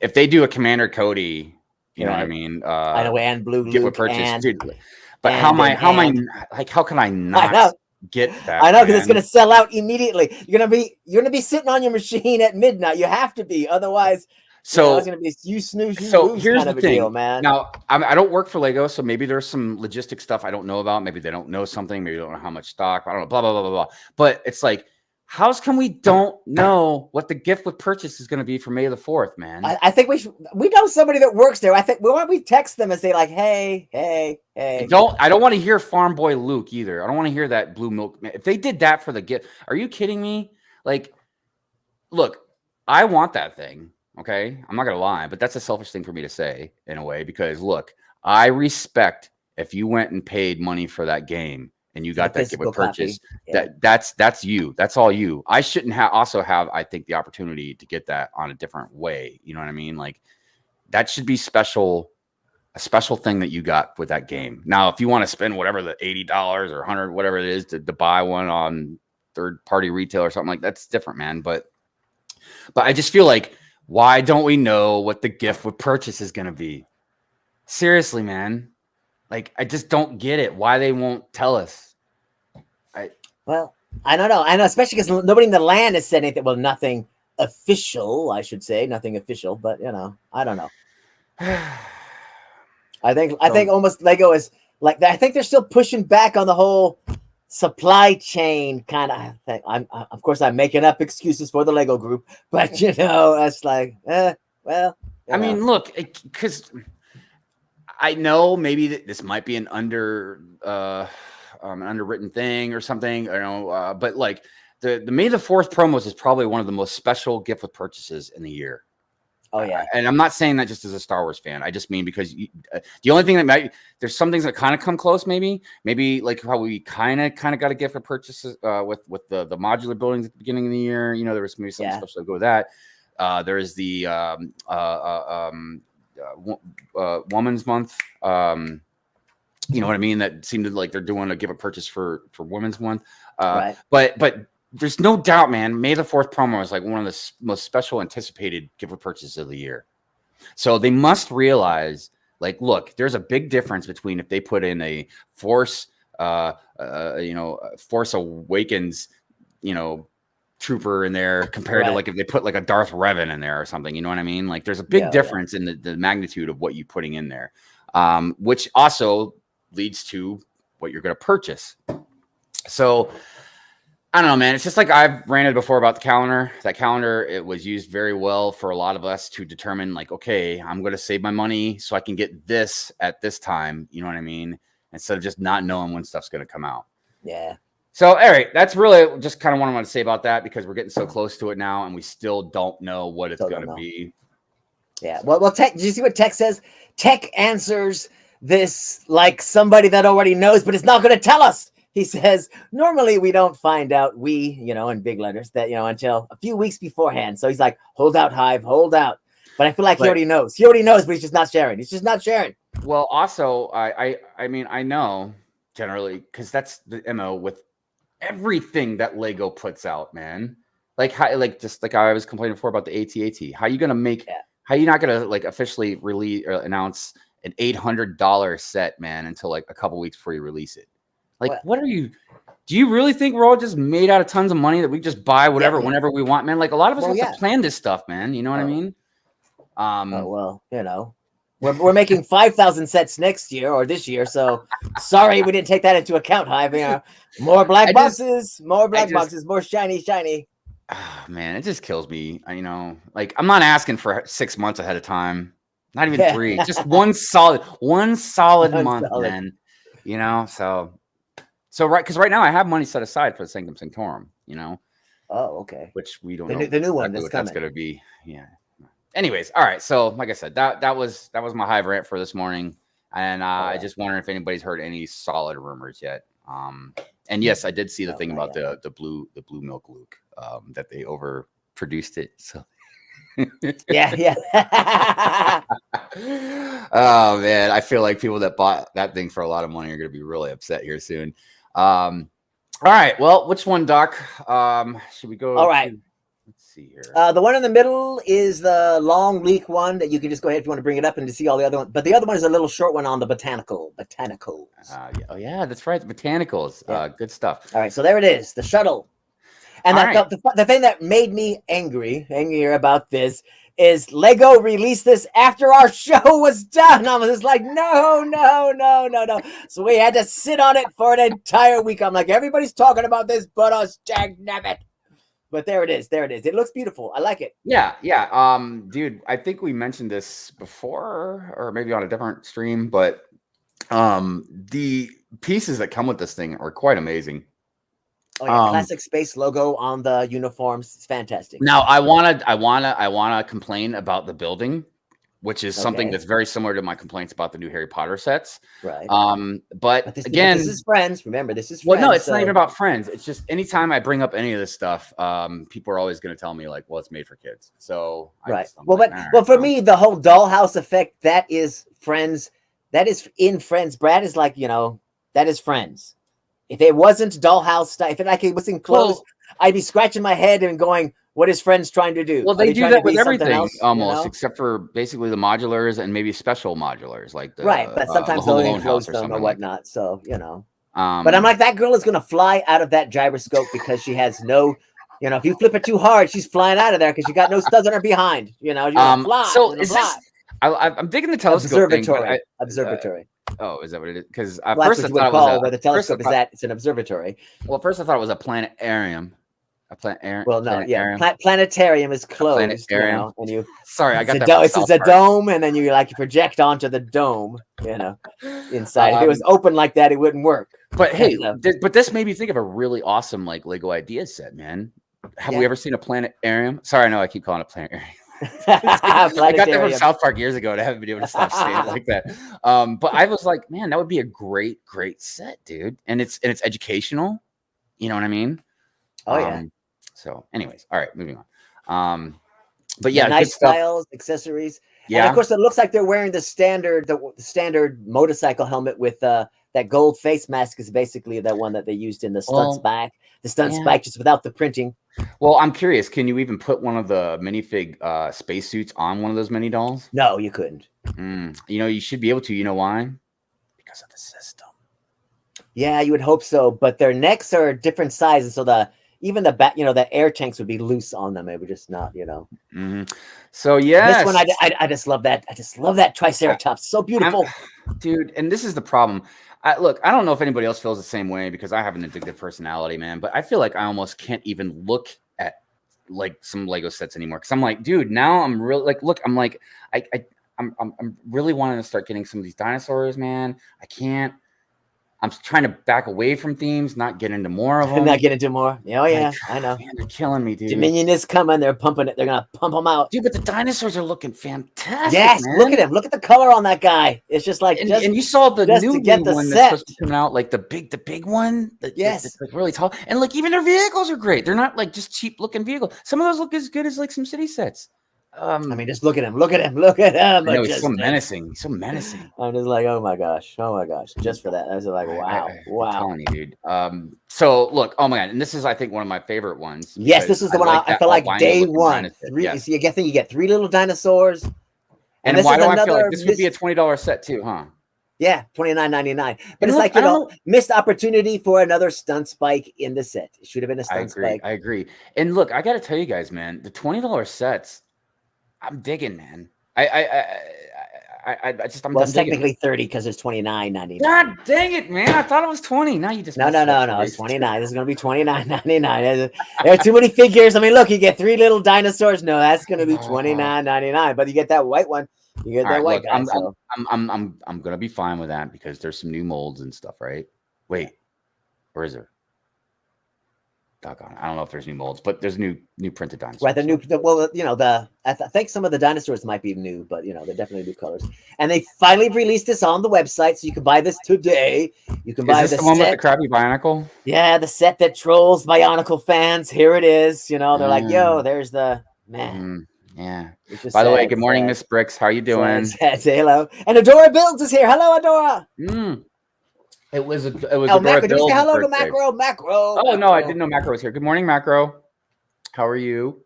if they do a Commander Cody, you know what I mean? I know, and Blue Luke purchase, dude. But how can I not get that? I know, because it's gonna sell out immediately. You're gonna be sitting on your machine at midnight. You have to be, otherwise. So it's gonna be you snooze, you lose here's kind the of a thing, deal, man. Now I don't work for Lego, so maybe there's some logistic stuff I don't know about. Maybe they don't know something. Maybe they don't know how much stock. I don't know. Blah blah blah blah blah. But it's like, how's come we don't know what the gift with purchase is going to be for May the 4th, man? I think we know somebody that works there. I think we text them and say like, hey. I don't want to hear Farm Boy Luke either. I don't want to hear that Blue Milk. If they did that for the gift, are you kidding me? Like, look, I want that thing. Okay, I'm not gonna lie, but that's a selfish thing for me to say in a way, because look, I respect if you went and paid money for that game and you got that gift with purchase. Yeah. That's you. That's all you. I shouldn't also have, I think, the opportunity to get that on a different way. You know what I mean? Like, that should be special, a special thing that you got with that game. Now, if you want to spend whatever the $80 or $100, whatever it is to buy one on third-party retail or something, like that's different, man. But I just feel like, why don't we know what the gift with purchase is going to be? Seriously, man. Like, I just don't get it. Why they won't tell us. Well, I don't know. I know, especially because nobody in the land has said anything. Well, nothing official, I should say. Nothing official, but, you know, I don't know. I think almost Lego is like, I think they're still pushing back on the whole supply chain kind of thing. Of course, I'm making up excuses for the Lego group, but, you know, it's like, well. I mean, look, because I know maybe this might be an underwritten thing or something, I don't know, but like the May the 4th promos is probably one of the most special gift with purchases in the year. Oh yeah, and I'm not saying that just as a Star Wars fan. I just mean because the only thing that there's some things that kind of come close, maybe like how we kind of got a gift with purchases with the modular buildings at the beginning of the year. You know, there was maybe some stuff that go with that. There's the Women's Month. You know what I mean? That seemed like they're doing a give a purchase for Women's Month. Right. But there's no doubt, man, May the 4th promo is like one of the most special anticipated give a purchase of the year. So they must realize, like, look, there's a big difference between if they put in a Force Force Awakens, trooper in there compared to like if they put like a Darth Revan in there or something. You know what I mean? Like there's a big difference in the magnitude of what you're putting in there, which also leads to what you're going to purchase. So I don't know, man. It's just like I've ranted before about the calendar. That calendar, it was used very well for a lot of us to determine like, okay, I'm going to save my money so I can get this at this time. You know what I mean? Instead of just not knowing when stuff's going to come out. Yeah. So, all right, that's really just kind of what I want to say about that because we're getting so close to it now and we still don't know what it's going to be. Yeah. Well, Tech, did you see what Tech says? Tech answers this like somebody that already knows, but it's not going to tell us. He says, normally we don't find out, in big letters, that, until a few weeks beforehand. So he's like, hold out, Hive, hold out. But I feel like he already knows. He already knows, but he's just not sharing. He's just not sharing. Well, also, I mean, I know generally because that's the MO with everything that Lego puts out, man. Just like I was complaining before about the AT-AT. How are you going to make, how are you not going to like officially release or announce an $800 set, man, until like a couple weeks before you release it? Like, what are you? Do you really think we're all just made out of tons of money that we just buy whatever whenever we want, man? Like a lot of us have to plan this stuff, man. You know what I mean? We're making 5,000 sets next year or this year, so sorry we didn't take that into account, Hive. More black boxes, more shiny. Oh, man, it just kills me. Like I'm not asking for 6 months ahead of time, not even 3, just one solid month, man. So right, because right now I have money set aside for the Sanctum Sanctorum, Oh, okay. Which we don't know the new one exactly that's going to be. Yeah. Anyways, all right. So like I said, that was my Hive rant for this morning, and I just wondering if anybody's heard any solid rumors yet. And yes, I did see the thing about the blue milk Luke, that they overproduced it. So yeah. Oh man, I feel like people that bought that thing for a lot of money are going to be really upset here soon. All right, well, which one, Doc? Should we go? All right. Let's see here. The one in the middle is the long leak one that you can just go ahead if you want to bring it up and to see all the other ones. But the other one is a little short one on the botanicals. Oh yeah, that's right. The botanicals. Yeah. Good stuff. All right, so there it is, the shuttle. And the thing that made me angrier about this is Lego released this after our show was done. I was just like, no. So we had to sit on it for an entire week. I'm like, everybody's talking about this, but us, dagnabbit. But there it is. It looks beautiful. I like it. Yeah. Dude, I think we mentioned this before, or maybe on a different stream, but the pieces that come with this thing are quite amazing. Oh yeah, classic space logo on the uniforms. It's fantastic. Now I wanna complain about the building, which is something that's very similar to my complaints about the new Harry Potter sets. Right. But this is Friends. Remember, this is Friends. Well, no, it's not even about Friends. It's just anytime I bring up any of this stuff, people are always going to tell me like, well, it's made for kids. So for me, the whole dollhouse effect, that is Friends. That is in Friends. Brad is like, that is Friends. If it wasn't dollhouse stuff, if it was enclosed, I'd be scratching my head and going, what is Friends trying to do? Well, they do that with everything almost, except for basically the modulars and maybe special modulars like the but sometimes they'll enclose them or whatnot. So but I'm like, that girl is gonna fly out of that gyroscope because she has no, if you flip it too hard, she's flying out of there because she got no studs on her behind. You're gonna fly. So is this? I'm digging the telescope observatory. Oh, is that what it is? Because first I thought it was where the telescope is at. It's an observatory. Well, first I thought it was a planetarium. Planetarium is closed. Planetarium. And you. Sorry, I got that. It's a dome, and then you project onto the dome. Inside. If it was open like that, it wouldn't work. But hey, but this made me think of a really awesome Lego idea set, man. Have we ever seen a planetarium? Sorry, I know I keep calling it planetarium. I got that from South Park years ago, and I haven't been able to stop saying it like that. But I was like, man, that would be a great set, dude. And it's educational. You know what I mean? Oh yeah. So, anyways, all right, moving on. But yeah, nice styles, accessories. Yeah, and of course, it looks like they're wearing the standard motorcycle helmet with that gold face mask. Is basically that one that they used in the stunt spike. The stunt spike, just without the printing. Well, I'm curious. Can you even put one of the minifig spacesuits on one of those mini dolls? No, you couldn't. You should be able to. You know why? Because of the system. Yeah, you would hope so, but their necks are different sizes, so even the back, the air tanks would be loose on them. It would just not, So yeah, This one, I just love that. I just love that Triceratops. So beautiful, dude. And this is the problem. Look, I don't know if anybody else feels the same way because I have an addictive personality, man. But I feel like I almost can't even look at like some Lego sets anymore because I'm like, dude, now I'm really like, look, I'm like, I'm really wanting to start getting some of these dinosaurs, man. I can't. I'm trying to back away from themes, not get into more of them. Not get into more. Oh yeah, I know. Man, they're killing me, dude. Dominion is coming. They're pumping it. They're gonna pump them out, dude. But the dinosaurs are looking fantastic. Yes, man. Look at him. Look at the color on that guy. It's just like, and you saw the new one that's supposed to come out, like the big one. That's like really tall, and like even their vehicles are great. They're not like just cheap looking vehicles. Some of those look as good as like some city sets. I mean, just look at him. Look at him. Look at him. I know, he's so menacing. He's so menacing. I'm just like, oh my gosh. Just for that, I was like, wow. I'm telling you, dude. So look, oh my god, and this is, I think, one of my favorite ones. Yes, this is the one I feel like day one. So you get 3 little dinosaurs. And why do I feel like this would be a $20 set too, huh? Yeah, $29.99. But it's like, missed opportunity for another stunt spike in the set. It should have been a stunt spike. I agree. And look, I got to tell you guys, man, the $20 sets, I'm digging, man. I'm it's technically 30 because it's $29.99. God dang it, man! I thought it was 20. Now you just no. It's 29. This is gonna be $29.99. There are too many figures. I mean, look, you get 3 little dinosaurs. No, that's gonna be $29.99. But you get that white one. You get that white guy. I'm gonna be fine with that because there's some new molds and stuff, right? Wait, where is there? I don't know if there's new molds, but there's new printed dinosaurs. Right, I think some of the dinosaurs might be new, but they're definitely new colors. And they finally released this on the website, so you can buy this today. You can buy this the one with the crappy Bionicle? Yeah, the set that trolls Bionicle fans. Here it is. They're like, yo, there's the man. Yeah. By the way, good morning, Miss Bricks. How you doing? Say hello. And Adora Builds is here. Hello, Adora. It was Macro. Did you say hello to Macro? Oh no, I didn't know Macro was here. Good morning, Macro. How are you?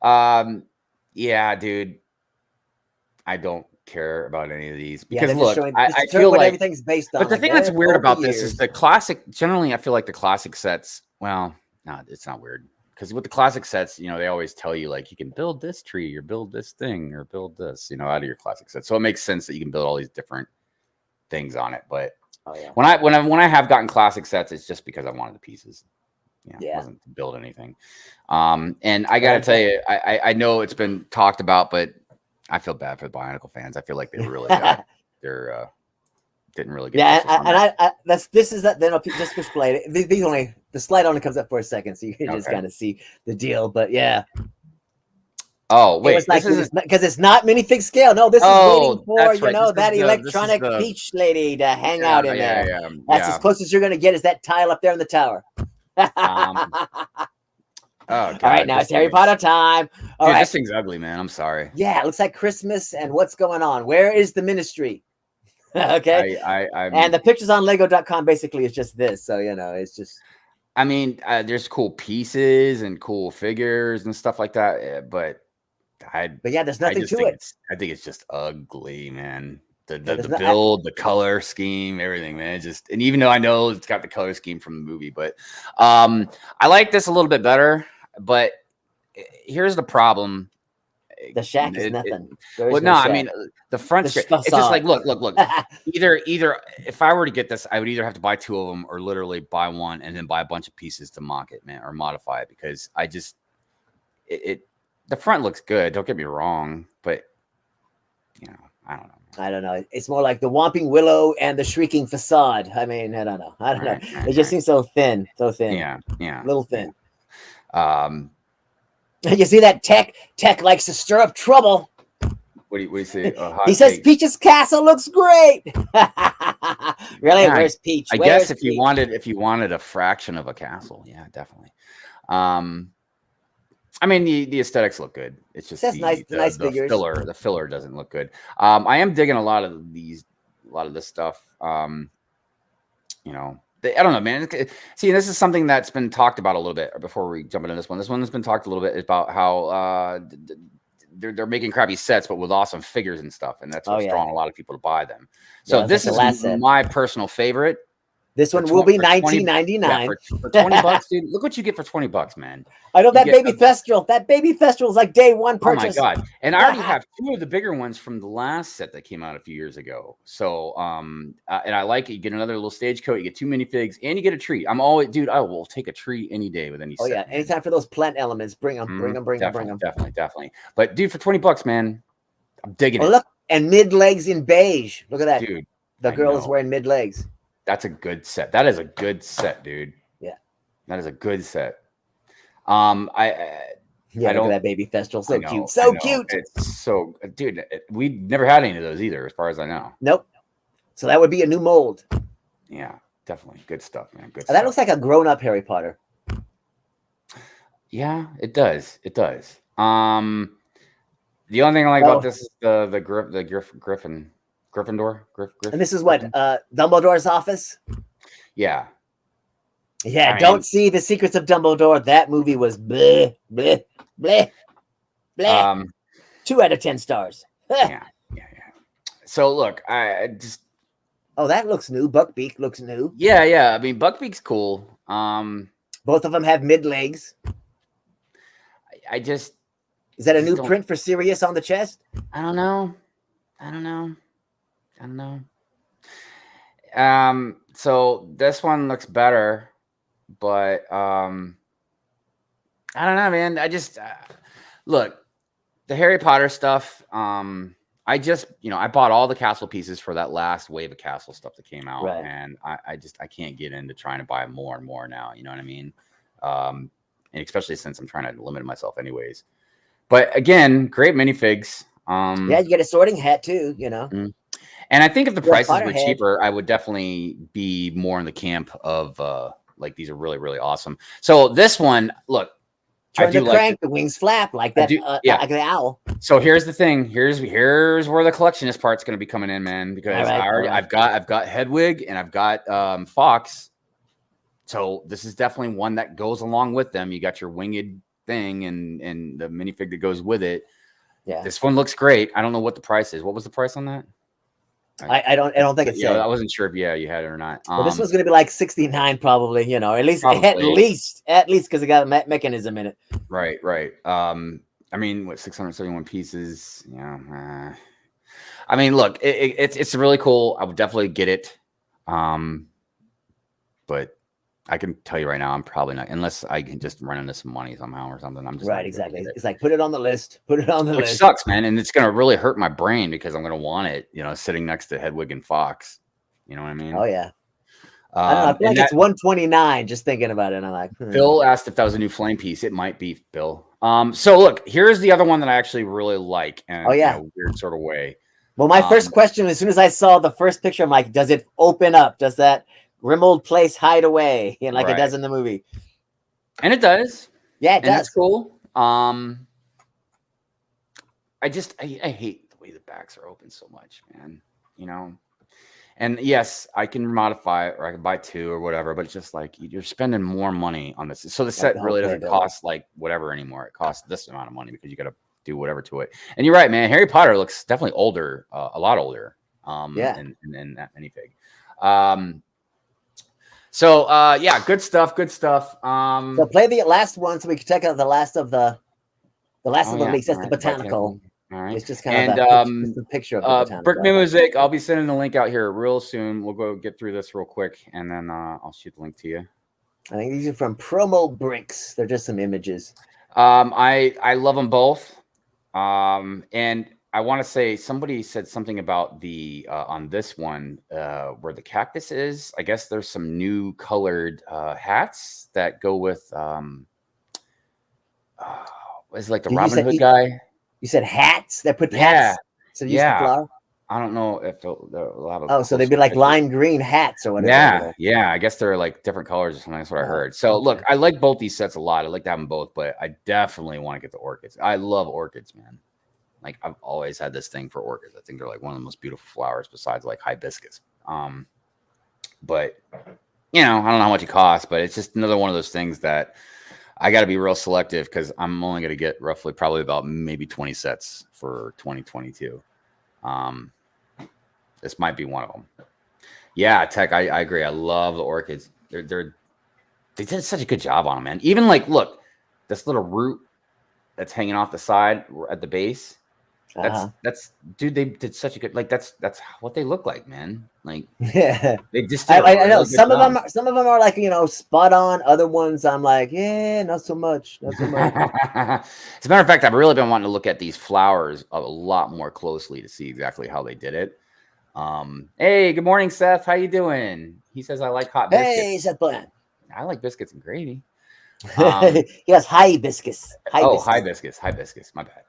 Yeah, dude. I don't care about any of these because look, I feel like everything's based on. But the thing that's weird about this is the classic. Generally, I feel like the classic sets. Well, no, it's not weird because with the classic sets, they always tell you like you can build this tree or build this thing or build this, out of your classic set. So it makes sense that you can build all these different things on it, but. Oh, yeah. When I have gotten classic sets, it's just because I wanted the pieces. It wasn't to build anything. And I gotta tell you, I know it's been talked about, but I feel bad for the Bionicle fans. I feel like they really didn't really get. Yeah, this is that. Then just display it. The slide only comes up for a second, so you can just kind of see the deal. But yeah. Oh wait, because it's not minifig scale. No, this is waiting for that electronic peach lady to hang out in there. That's as close as you're gonna get. Is that tile up there in the tower? All right, now it's Harry Potter time. All right, this thing's ugly, man. I'm sorry. Yeah, it looks like Christmas. And what's going on? Where is the ministry? Okay, and the pictures on Lego.com basically is just this. So it's just. I mean, there's cool pieces and cool figures and stuff like that, but there's nothing to it. I think it's just ugly, man. The build, the color scheme, everything, man. And even though I know it's got the color scheme from the movie, but I like this a little bit better. But here's the problem: the shack is nothing. I mean the front's great. It's just like look. either if I were to get this, I would either have to buy 2 of them or literally buy one and then buy a bunch of pieces to mock it, man, or modify it because I just the front looks good. Don't get me wrong, but I don't know. I don't know. It's more like the Whomping Willow and the Shrieking Facade. I mean, I don't know. It just seems so thin. Yeah. A little thin. You see that Tech likes to stir up trouble. What do you say? He says Peach's castle looks great. Really? Yeah, where's Peach? I guess if you wanted a fraction of a castle, yeah, definitely. I mean, the aesthetics look good. It's just nice figures. The filler doesn't look good. I am digging a lot of this stuff. I don't know, man. See, this is something that's been talked about a little bit before we jump into this one. This one has been talked a little bit about how they're making crappy sets, but with awesome figures and stuff, and that's what's drawing a lot of people to buy them. So this is my personal favorite. This one For will be for 20 $19.99. Yeah, for 20 bucks, dude. Look what you get for 20 bucks, man. I know You that get baby Thestral. That baby Thestral is like day one Oh my purchase. god! And I already have 2 of the bigger ones from the last set that came out a few years ago. So, and I like it. You get another little stagecoach. You get 2 minifigs, and you get a treat. I'm always, dude. I will take a treat any day with any. Oh set, yeah, man. anytime for those plant elements, bring them, bring them, bring them, bring them. Definitely. But dude, for 20 bucks, man, I'm digging Oh it. look, and mid legs in beige. Look at that, dude. The I girl is know. wearing mid legs. That's a good set. That is a good set, dude. Yeah, that is a good set. Yeah, I look don't. at that baby Thestral. So I know, cute. I So know. cute. It's so, dude. We never had any of those either, as far as I know. Nope. So that would be a new mold. Yeah, definitely good stuff, man. Good. That stuff. looks like a grown-up Harry Potter. Yeah, it does. It does. The only thing I like about this is the Gryffindor. And this is what Dumbledore's office. Yeah. Yeah, I don't mean- see the secrets of Dumbledore. That movie was bleh, bleh, bleh, bleh. 2 out of 10 stars. yeah. So look, I just. Oh, that looks new. Buckbeak looks new. Yeah. I mean, Buckbeak's cool. Both of them have mid legs. I just. Is that a just new don't- print for Sirius on the chest? I don't know. So this one looks better, but I don't know, man. I just look, the Harry Potter stuff. I just, I bought all the castle pieces for that last wave of castle stuff that came out, Right. and I can't get into trying to buy more and more now. You know what I mean? And especially since I'm trying to limit myself, anyways. But again, great minifigs. Yeah, you get a sorting hat too. And I think if the Yeah, prices were Potterhead. cheaper, I would definitely be more in the camp of like these are really, really awesome. So this one, look, I Turn do the like crank, the wings flap like that. yeah. Like the owl. So here's the thing. Here's where the collectionist part's going to be coming in, man. Because All right. I've got Hedwig and I've got Fox. So this is definitely one that goes along with them. You got your winged thing and the minifig that goes with it. Yeah. This one looks great. I don't know what the price is. What was the price on that? I don't think it's Yeah, said. I wasn't sure if you had it or not. Well, this one's gonna be like 69 probably. At least Probably. at least because it got a mechanism in it. Right. I mean, what 671 pieces? Yeah. I mean, look, it's really cool. I would definitely get it. But I can tell you right now, I'm probably not, unless I can just run into some money somehow or something. I'm just not Right, gonna exactly. get it. It's like put it on the list. Put it on the Which list. sucks, man, and it's gonna really hurt my brain because I'm gonna want it, sitting next to Hedwig and Fox. You know what I mean? Oh yeah. I don't know. I feel like it's 129 just thinking about it. I'm like, Bill asked if that was a new flame piece. It might be, Bill. So look, here's the other one that I actually really like, and Oh, yeah. in a weird sort of way. Well, my first question, as soon as I saw the first picture, I'm like, does it open up? Does that Grimmauld place hide away? Like it does in the movie. And it does. Yeah, it And does. that's cool. I hate the way the backs are open so much, man. And yes, I can modify it or I can buy 2 or whatever, but it's just like you're spending more money on this. So the set really doesn't cost like whatever anymore. It costs this amount of money because you got to do whatever to it. And you're right, man. Harry Potter looks definitely older, a lot older. Yeah. In that minifig. So yeah, good stuff. So play the last one so we can check out the last of the leaks. That's the botanical. All right. It's just kind of the picture of the botanical. BrickMan Mosaic. I'll be sending the link out here real soon. We'll go get through this real quick, and then I'll shoot the link to you. I think these are from Promo Bricks. They're just some images. I love them both. And I want to say somebody said something about the on this one where the cactus is. I guess there's some new colored hats that go with is it like the Robin Hood guy. You said hats that put hats. So use the flower. I don't know if they'll have Oh, so they'd be like lime green hats or whatever. Yeah. I guess they're like different colors or something. That's what I heard. So look, I like both these sets a lot. I like to have them both, but I definitely want to get the orchids. I love orchids, man. Like I've always had this thing for orchids. I think they're like one of the most beautiful flowers besides like hibiscus. But I don't know how much it costs, but it's just another one of those things that I got to be real selective because I'm only going to get roughly probably about maybe 20 sets for 2022. This might be one of them. Yeah, Tech, I agree. I love the orchids. They did such a good job on them, man. Even like, look, this little root that's hanging off the side at the base. That's dude. They did such a good that's what they look like, man. Like Yeah, they just. I know some of them are like spot on. Other ones I'm like, yeah, not so much, not so much. As a matter of fact, I've really been wanting to look at these flowers a lot more closely to see exactly how they did it. Hey, good morning, Seth. How you doing? He says I like hot biscuits. Hey, Seth Bland. I like biscuits and gravy. Yes, hibiscus. Hibiscus. My bad.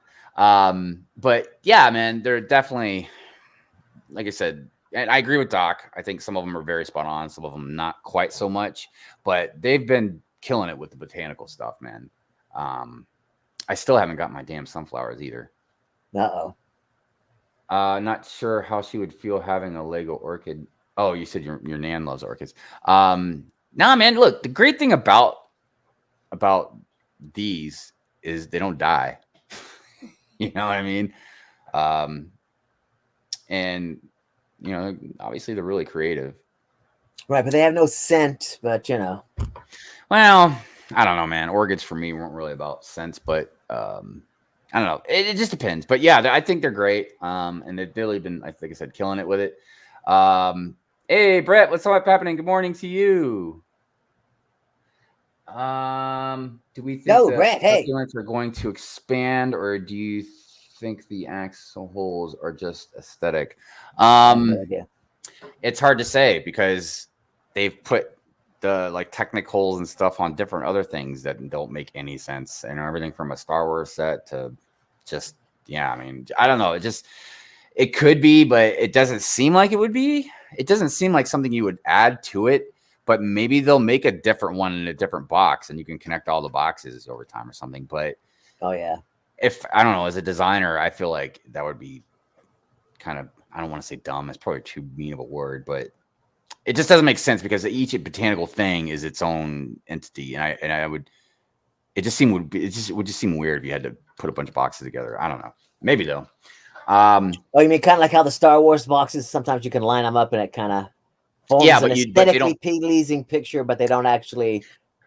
But yeah, man, they're definitely, like I said, and I agree with Doc. I think some of them are very spot on, some of them not quite so much, but they've been killing it with the botanical stuff, man. I still haven't got my damn sunflowers either. Not sure how she would feel having a Lego orchid. Oh, you said your nan loves orchids. Nah, man, look, the great thing about these is they don't die. You know what I mean? And obviously they're really creative. Right, but they have no scent, but Well, I don't know, man. Orchids for me weren't really about scents, but I don't know. It just depends. But yeah, I think they're great. And they've really been, like I said, killing it with it. Hey, Brett, what's up happening? Good morning to you. Do we think succulents are going to expand, or do you think the axle holes are just aesthetic? It's hard to say because they've put the technic holes and stuff on different other things that don't make any sense, and everything from a Star Wars set to just I mean, I don't know. It could be, but it doesn't seem like it would be. It doesn't seem like something you would add to it. But maybe they'll make a different one in a different box and you can connect all the boxes over time or something. But if I don't know, as a designer, I feel like that would be kind of, I don't want to say dumb. It's probably too mean of a word, but it just doesn't make sense because each botanical thing is its own entity. And I would, it would just seem weird if you had to put a bunch of boxes together. I don't know. Maybe though. Oh, you mean kind of like how the Star Wars boxes, sometimes you can line them up and it kind of forms an aesthetically pleasing picture, but they don't actually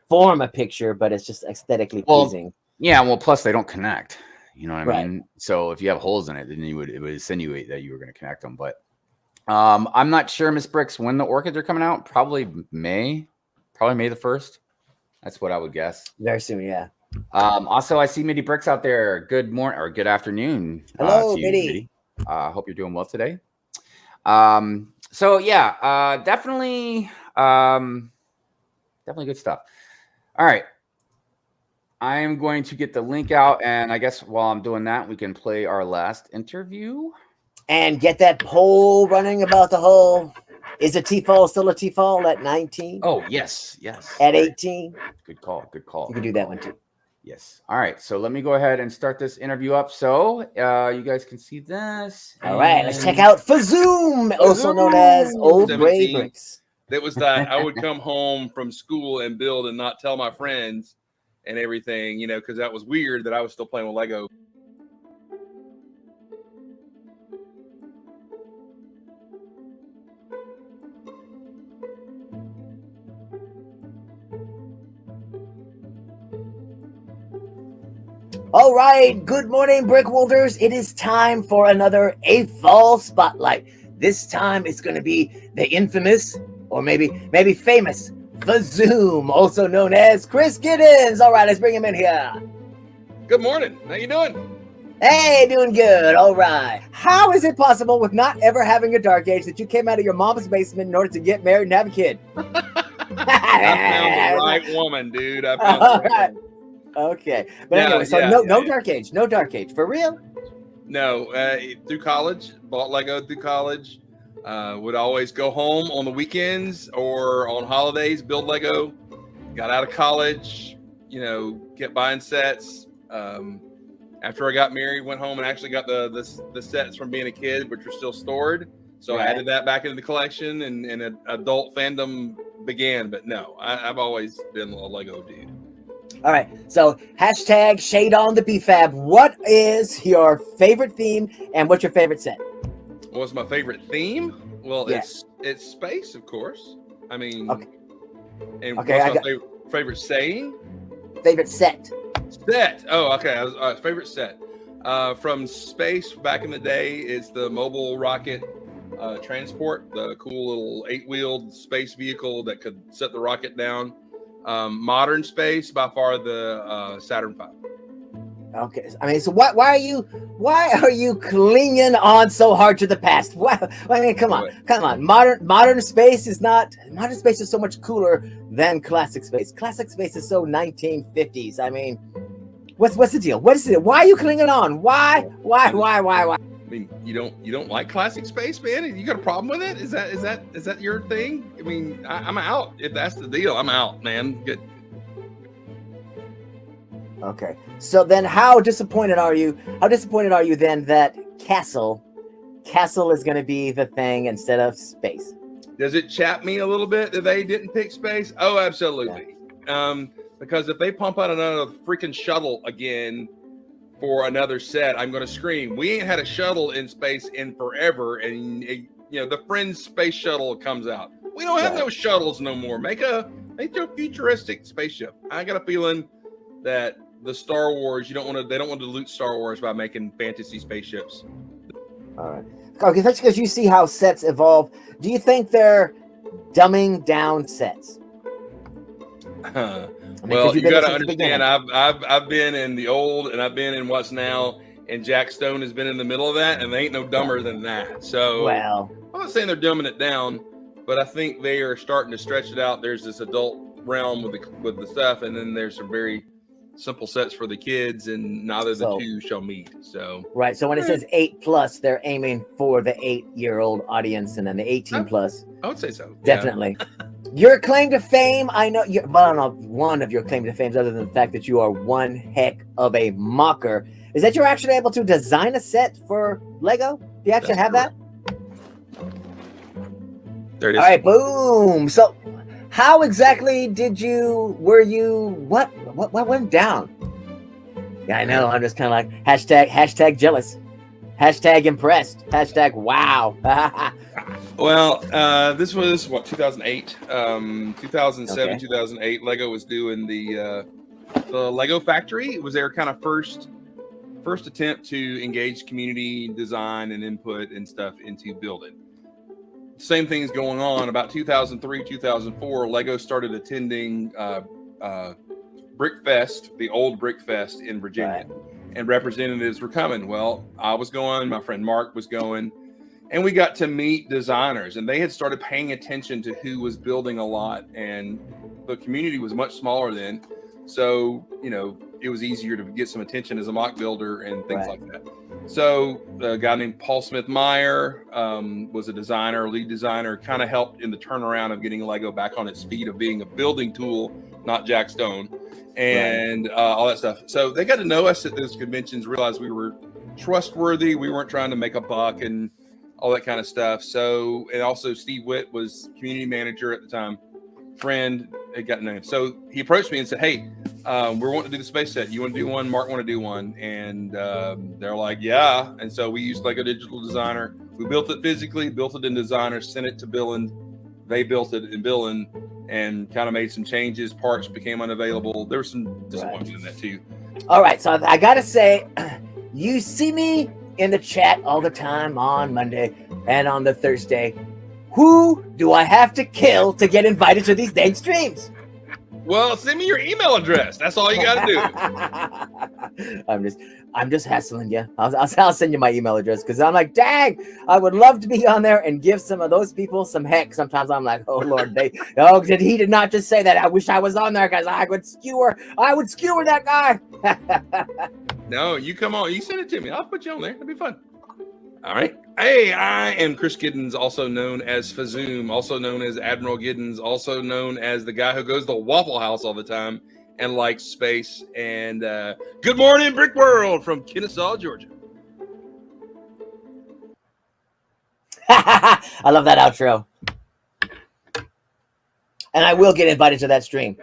form a picture, but it's just aesthetically pleasing. Yeah, well, plus they don't connect. You know what I mean? So if you have holes in it, then it would insinuate that you were going to connect them. But I'm not sure, Miss Bricks, when the orchids are coming out. Probably May the 1st. That's what I would guess. Very soon, yeah. Also, I see Mitty Bricks out there. Good morning or good afternoon. Hello, Mitty. Hope you're doing well today. So yeah, definitely good stuff. All right. I'm going to get the link out, and I guess while I'm doing that, we can play our last interview. And get that poll running about the whole, is a T-fall still a T-fall at 19? Oh, yes. At 18? Good call. You can do that one too. Yes. All right. So let me go ahead and start this interview up so you guys can see this. All right. Let's check out FAZOOM, also known as Old Gray Bricks. That was that I would come home from school and build and not tell my friends and everything, because that was weird that I was still playing with Lego. All right, good morning, Brick Worlders. It is time for another fall spotlight. This time it's going to be the infamous, or maybe famous, FAZOOM, also known as Chris Giddens. All right, let's bring him in here. Good morning. How you doing? Hey, doing good. All right. How is it possible, with not ever having a dark age, that you came out of your mom's basement in order to get married and have a kid? I found the right woman, dude. I found the right woman. Okay, but anyway, so no dark age, for real? No, through college, bought Lego through college. Would always go home on the weekends or on holidays, build Lego. Got out of college, kept buying sets. After I got married, went home and actually got the sets from being a kid, which were still stored. So I added that back into the collection, and adult fandom began. But no, I've always been a Lego dude. All right, so hashtag shade on the BFAB. What is your favorite theme and what's your favorite set? What's my favorite theme? Well, Yeah. it's space, of course. I mean, Okay. And Okay, what's my favorite saying? Favorite set. Set. Oh, okay. Favorite set. From space back in the day, it's the mobile rocket transport, the cool little 8-wheeled space vehicle that could set the rocket down. Modern space, by far the Saturn V. Okay, I mean, so why are you clinging on so hard to the past? Why? I mean, come on. Modern space is so much cooler than classic space. Classic space is so 1950s. I mean, what's the deal? What is it? Why are you clinging on? Why? I mean, you don't like classic space, man? You got a problem with it? Is that your thing? I mean, I'm out. If that's the deal, I'm out, man. Good. Okay. So then how disappointed are you? How disappointed are you then that Castle is going to be the thing instead of space? Does it chap me a little bit that they didn't pick space? Oh, absolutely. Yeah. Because if they pump out another freaking shuttle again for another set, I'm going to scream. We ain't had a shuttle in space in forever. And the Friends space shuttle comes out. We don't have no shuttles no more. Make a futuristic spaceship. I got a feeling that the Star Wars, they don't want to dilute Star Wars by making fantasy spaceships. All right. Okay, that's because you see how sets evolve. Do you think they're dumbing down sets? Well, you got to understand, I've been in the old and I've been in what's now, and Jack Stone has been in the middle of that, and they ain't no dumber than that. So, well, I'm not saying they're dumbing it down, but I think they are starting to stretch it out. There's this adult realm with the stuff, and then there's some very simple sets for the kids, and neither the two shall meet. So right. So when it says 8+, they're aiming for the 8-year-old audience, and then the 18+. I would say so. Definitely. Yeah. Your claim to fame, I know. Well, I don't know one of your claim to fame, other than the fact that you are one heck of a mocker, is that you're actually able to design a set for Lego. Do you actually have that? There it is. All right. Boom. So, how exactly what went down? Yeah, I know. I'm just kind of like hashtag jealous, hashtag impressed, hashtag wow. Well, this was 2008, 2007, okay. 2008. Lego was doing the Lego Factory. It was their kind of first attempt to engage community design and input and stuff into building. Same things going on. About 2003, 2004, Lego started attending Brick Fest, the old Brick Fest in Virginia, and representatives were coming. Well, I was going, my friend Mark was going, and we got to meet designers, and they had started paying attention to who was building a lot, and the community was much smaller then. So, it was easier to get some attention as a mock builder and things like that. So a guy named Paul Smith Meyer was a designer, lead designer, kind of helped in the turnaround of getting Lego back on its feet of being a building tool, not Jack Stone, and all that stuff. So they got to know us at those conventions, realized we were trustworthy. We weren't trying to make a buck and all that kind of stuff. So, and also Steve Witt was community manager at the time, friend, it got named. So he approached me and said, hey, we're wanting to do the space set. You want to do one? Mark want to do one. And they're like, yeah. And so we used Lego Digital Designer. We built it physically, built it in Designer, sent it to Billund. They built it in Billund and kind of made some changes. Parts became unavailable. There was some disappointment in that too. All right. So I got to say, you see me in the chat all the time on Monday and on the Thursday. Who do I have to kill to get invited to these dang streams? Well, send me your email address. That's all you got to do. I'm just hassling you. I'll send you my email address because I'm like, dang, I would love to be on there and give some of those people some heck. Sometimes I'm like, oh Lord, he did not just say that. I wish I was on there because I would skewer that guy. No, you come on. You send it to me. I'll put you on there. It'll be fun. All right. Hey, I am Chris Giddens, also known as FAZOOM, also known as Admiral Giddens, also known as the guy who goes to the Waffle House all the time and likes space. And good morning, Brick World from Kennesaw, Georgia. I love that outro. And I will get invited to that stream.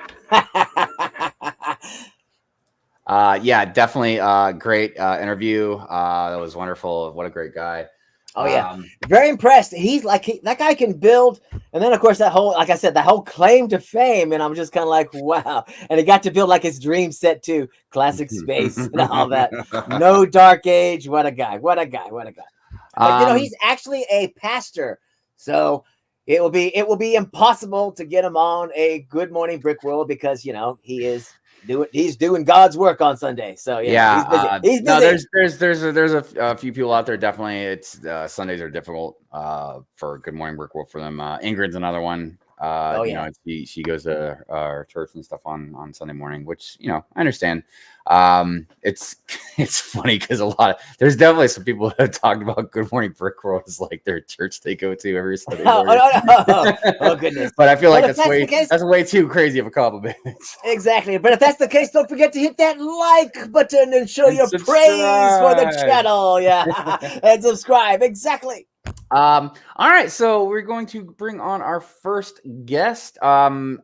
Yeah, definitely great interview. That was wonderful. What a great guy. Oh yeah, very impressed. He's like that guy can build, and then of course that whole, like I said, that whole claim to fame, and I'm just kind of like, wow. And he got to build like his dream set too, classic space and all that. No dark age. What a guy! What a guy! What a guy! But you know, he's actually a pastor, so it will be impossible to get him on a Good Morning Brick World because you know he's doing God's work on Sunday. So yeah, he's busy. He's busy. No, there's a few people out there. Definitely, it's Sundays are difficult for Good Morning Brick World for them. Ingrid's another one. You know, she goes to our church and stuff on Sunday morning, which you know I understand. It's funny because there's definitely some people that have talked about Good Morning Brick World as like their church they go to every Sunday morning. Oh goodness! But I feel like that's way too crazy of a compliment. Exactly. But if that's the case, don't forget to hit that like button and show your praise for the channel. Yeah, and subscribe. Exactly. All right, so we're going to bring on our first guest, and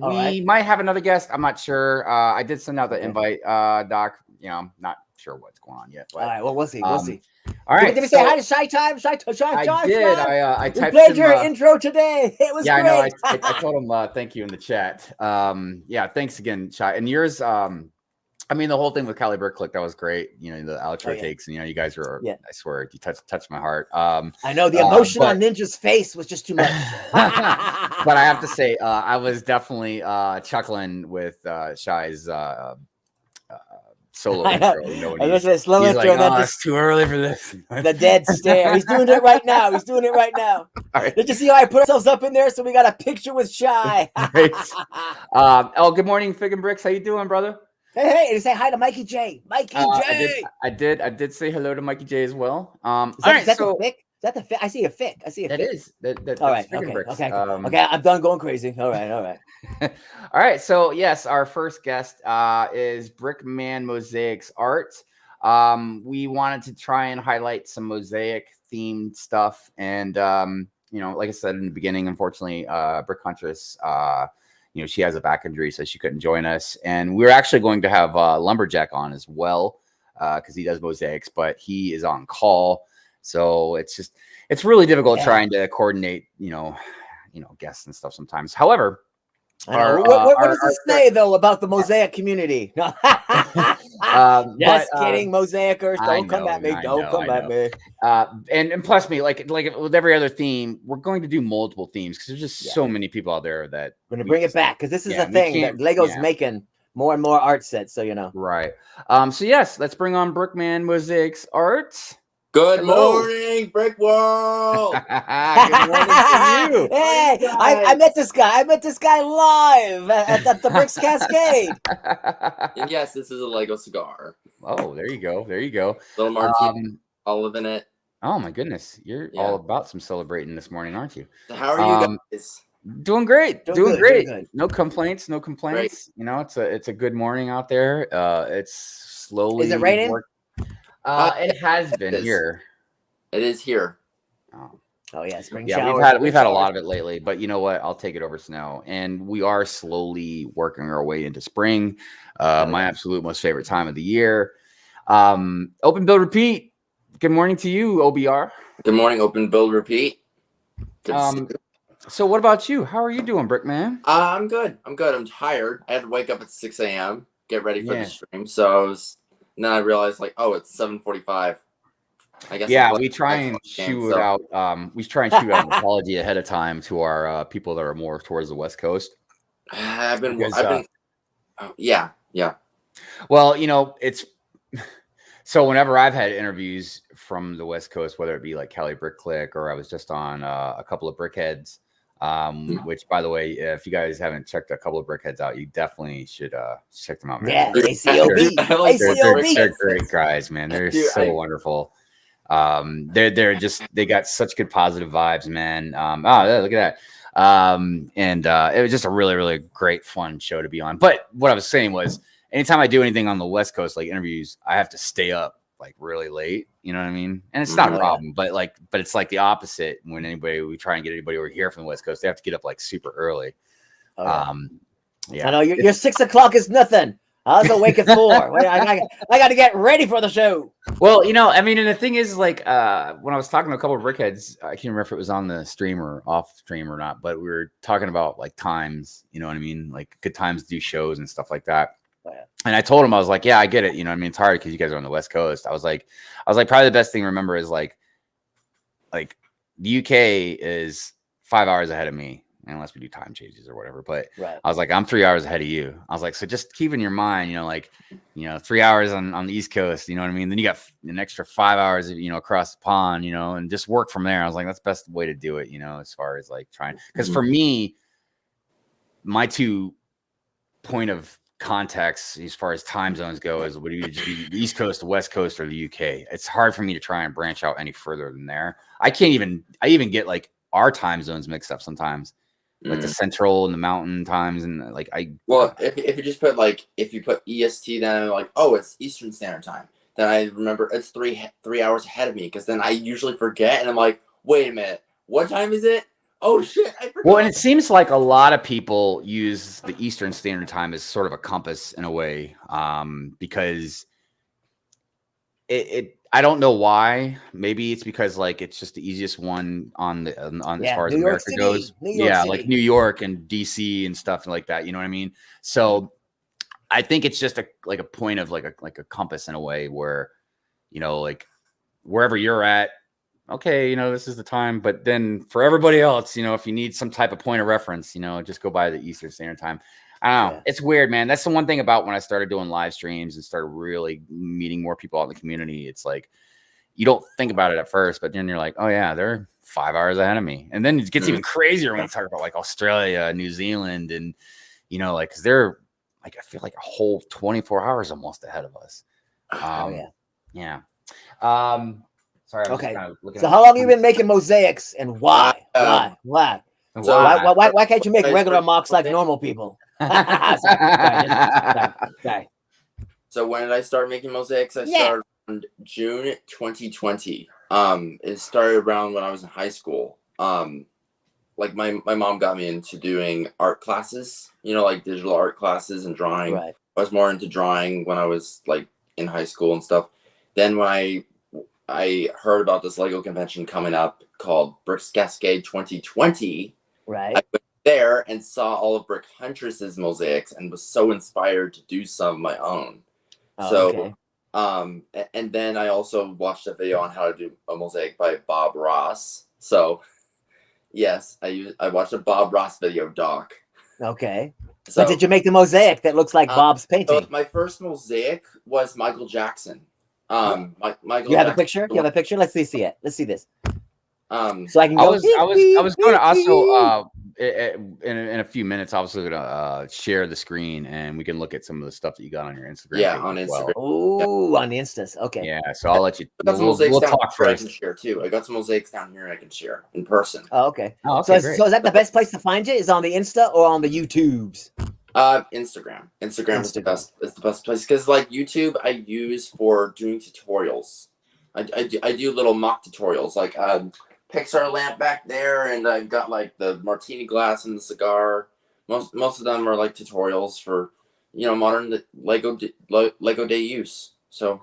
we might have another guest. I'm not sure. I did send out the invite, Doc. You know, I'm not sure what's going on yet. But, all right, well, we'll see. We'll see. All right, did we say hi to Shy Time? Shy. I did. I typed played him, your intro today. It was great. I know. I told him thank you in the chat. Yeah, thanks again, Shy. And yours, I mean, the whole thing with Cali Brick Click, that was great. You know, the outro takes, and you know, you guys were, I swear, you touched my heart. I know the emotion on Ninja's face was just too much. But I have to say, I was definitely chuckling with Shy's solo intro. You know, he's like, it's too early for this. The dead stare. He's doing it right now. All right. Did you see how I put ourselves up in there? So we got a picture with Shy. Oh, good morning, Fig and Bricks. How you doing, brother? Hey, and say hi to Mikey J. Mikey J. I did say hello to Mikey J as well. Is that the Fick? Is that the Fick? I see a Fick. That is. All right. Okay. I'm done going crazy. All right. All right. So yes, our first guest is BrickMan Mosaicsart. We wanted to try and highlight some mosaic themed stuff, and you know, like I said in the beginning, unfortunately, Brick Huntress, you know, she has a back injury, so she couldn't join us. And we're actually going to have Lumberjack on as well because he does mosaics, but he is on call. So it's really difficult trying to coordinate, you know, guests and stuff sometimes. However, what does this say though about the mosaic community? Just kidding, mosaicers. Don't come at me. Don't come at me. And plus, like with every other theme, we're going to do multiple themes because there's just so many people out there that we're going to bring it back because this is the thing that Lego's making more and more art sets. So you know, right? So yes, let's bring on BrickMan Mosaicsart. Good morning, Brick World. Good morning to you. Hey, I met this guy. Live at the Bricks Cascade. And yes, this is a Lego cigar. Oh, there you go. Little martini, olive in it. Oh my goodness, you're all about some celebrating this morning, aren't you? How are you guys? Doing great. Doing great. Good. No complaints. Great. You know, it's a good morning out there. It's slowly. Is it raining? It has been here. It is here. Oh yeah, spring yeah. showers. We've had a lot of it lately, but you know what? I'll take it over snow, and we are slowly working our way into spring. My absolute most favorite time of the year. Open build repeat. Good morning to you, OBR. Good morning. Open build repeat. So what about you? How are you doing, BrickMan? I'm good. I'm tired. I had to wake up at 6 a.m. get ready for the stream. So then I realized like, oh, it's 7:45. I guess. Yeah, we try and shoot out. We try and shoot out an apology ahead of time to our people that are more towards the West Coast. Yeah. Well, you know, it's so whenever I've had interviews from the West Coast, whether it be like Cali Brick Click or I was just on a couple of Brickheads, which by the way, if you guys haven't checked a couple of Brickheads out, you definitely should check them out. Man. Yeah, They're great guys, man. They're wonderful. They got such good positive vibes, man. Look at that. And it was just a really, really great fun show to be on. But what I was saying was anytime I do anything on the West Coast, like interviews, I have to stay up like really late. You know what I mean? And it's not a problem, but it's like the opposite when we try and get anybody over here from the West Coast, they have to get up like super early. I know your 6 o'clock is nothing. I was awake at 4. I got to get ready for the show. Well, I mean, and the thing is, like, when I was talking to a couple of brickheads, I can't remember if it was on the stream or off stream or not, but we were talking about like times, you know what I mean? Like good times to do shows and stuff like that. And I told him, I was like, yeah, I get it. You know what I mean? It's hard because you guys are on the West Coast. I was like, probably the best thing to remember is like the UK is 5 hours ahead of me, unless we do time changes or whatever. But I was like, I'm 3 hours ahead of you. I was like, so just keep in your mind, 3 hours on the East Coast, you know what I mean? Then you got an extra 5 hours, across the pond, and just work from there. I was like, that's the best way to do it, as far as like trying. Because for me, my 2 point of context as far as time zones go is would either just be the East Coast, the West Coast, or the UK. It's hard for me to try and branch out any further than there. I even get like our time zones mixed up sometimes, like the central and the mountain times, and like if you just put if you put EST, then I'm like, oh, it's Eastern Standard Time. Then I remember it's three hours ahead of me, because then I usually forget, and I'm like, wait a minute, what time is it? Oh shit, I forgot. Well, and it seems like a lot of people use the Eastern Standard Time as sort of a compass in a way, because I don't know why. Maybe it's because like it's just the easiest one on as far as America goes. Like New York and DC and stuff like that. You know what I mean? So I think it's just a point of like a compass in a way where, like wherever you're at, okay, this is the time. But then for everybody else, if you need some type of point of reference, just go by the Eastern Standard Time. I don't know. It's weird, man. That's the one thing about when I started doing live streams and started really meeting more people out in the community. It's like, you don't think about it at first, but then you're like, oh yeah, they're 5 hours ahead of me. And then it gets even crazier when you talk about like Australia, New Zealand, and, like, cause they're like, I feel like a whole 24 hours almost ahead of us. Yeah. Sorry. Okay. So how long have you been making mosaics, and why? Why can't you make regular mocks like normal people? Sorry. So when did I start making mosaics? I started in June 2020. It started around when I was in high school. Like my mom got me into doing art classes, like digital art classes and drawing. Right. I was more into drawing when I was like in high school and stuff. Then when I heard about this Lego convention coming up called Bricks Cascade 2020. Right. I went there and saw all of Brick Huntress's mosaics and was so inspired to do some of my own. And then I also watched a video on how to do a mosaic by Bob Ross. So yes, I watched a Bob Ross video, Doc. Okay. So, but did you make the mosaic that looks like Bob's painting? So my first mosaic was Michael Jackson. Michael. You have a picture? You have a picture? Let's see it. Let's see this. So I can I go. was going to also in a few minutes. I was going to share the screen, and we can look at some of the stuff that you got on your Instagram. Yeah, on Instagram. Oh, on the Instas. Okay. Yeah, so I'll let you. I got some mosaics we'll down talk here first. I can share too. I got some mosaics down here I can share in person. Oh, okay. Oh, okay, so is that the best place to find you? Is on the Insta or on the YouTubes? Instagram. Instagram is the best. It's the best place, because like YouTube, I use for doing tutorials. I do little mock tutorials, like Pixar lamp back there, and I've got like the martini glass and the cigar. Most of them are like tutorials for modern Lego day use. So